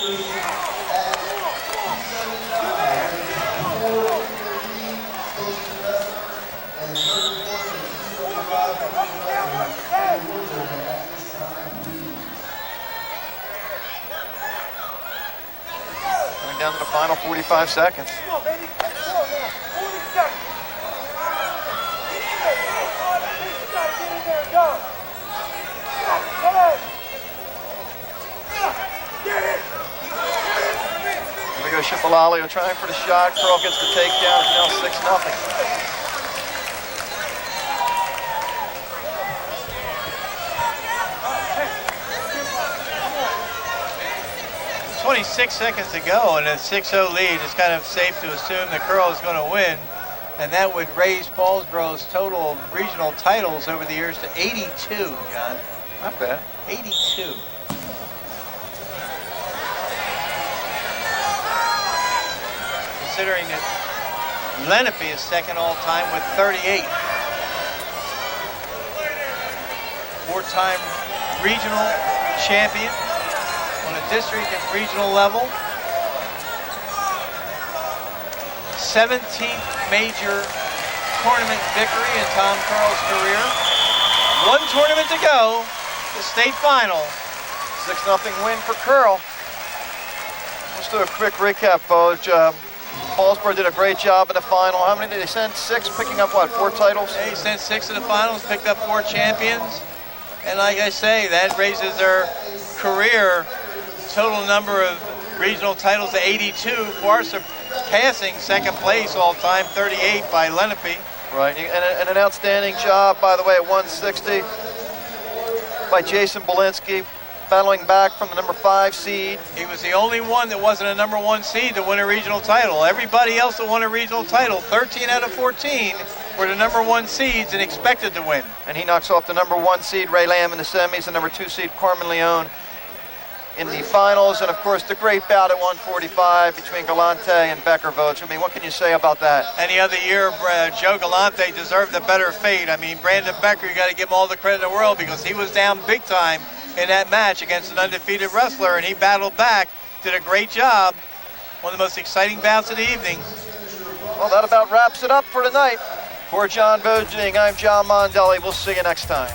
down to the final 45 seconds. Come on, baby. Come on now. 40 seconds. You gotta get in there and go. Come on. Get it. Here we go, Shipalalio trying for the shot. Curl gets the takedown. It's now 6-0. 26 seconds to go, and a 6-0 lead. It's kind of safe to assume that Curl is going to win, and that would raise Paulsboro's total of regional titles over the years to 82, John. Not bad. 82. Considering that Lenape is second all-time with 38. Four-time regional champion on a district and regional level. 17th major tournament victory in Tom Curl's career. One tournament to go, the state final. 6-0 win for Curl. Let's do a quick recap, Boj. Paulsboro did a great job in the final. How many did they send? 6, picking up what, 4 titles? They sent 6 to the finals, picked up 4 champions. And like I say, that raises their career total number of regional titles to 82, far surpassing second place all time, 38 by Lenape. Right, and an outstanding job, by the way, at 160 by Jason Belinsky, battling back from the number 5 seed. He was the only one that wasn't a number 1 seed to win a regional title. Everybody else that won a regional title, 13 out of 14, were the number 1 seeds and expected to win. And he knocks off the number 1 seed, Ray Lamb, in the semis, the number 2 seed, Carmen Leon, in the finals. And of course, the great bout at 145 between Galante and Becker Vogt. I mean, what can you say about that? Any other year, Joe Galante deserved a better fate. I mean, Brandon Becker, you got to give him all the credit in the world because he was down big time in that match against an undefeated wrestler, and he battled back, did a great job. One of the most exciting bouts of the evening. Well, that about wraps it up for tonight. For John Vojing, I'm John Mondelli. We'll see you next time.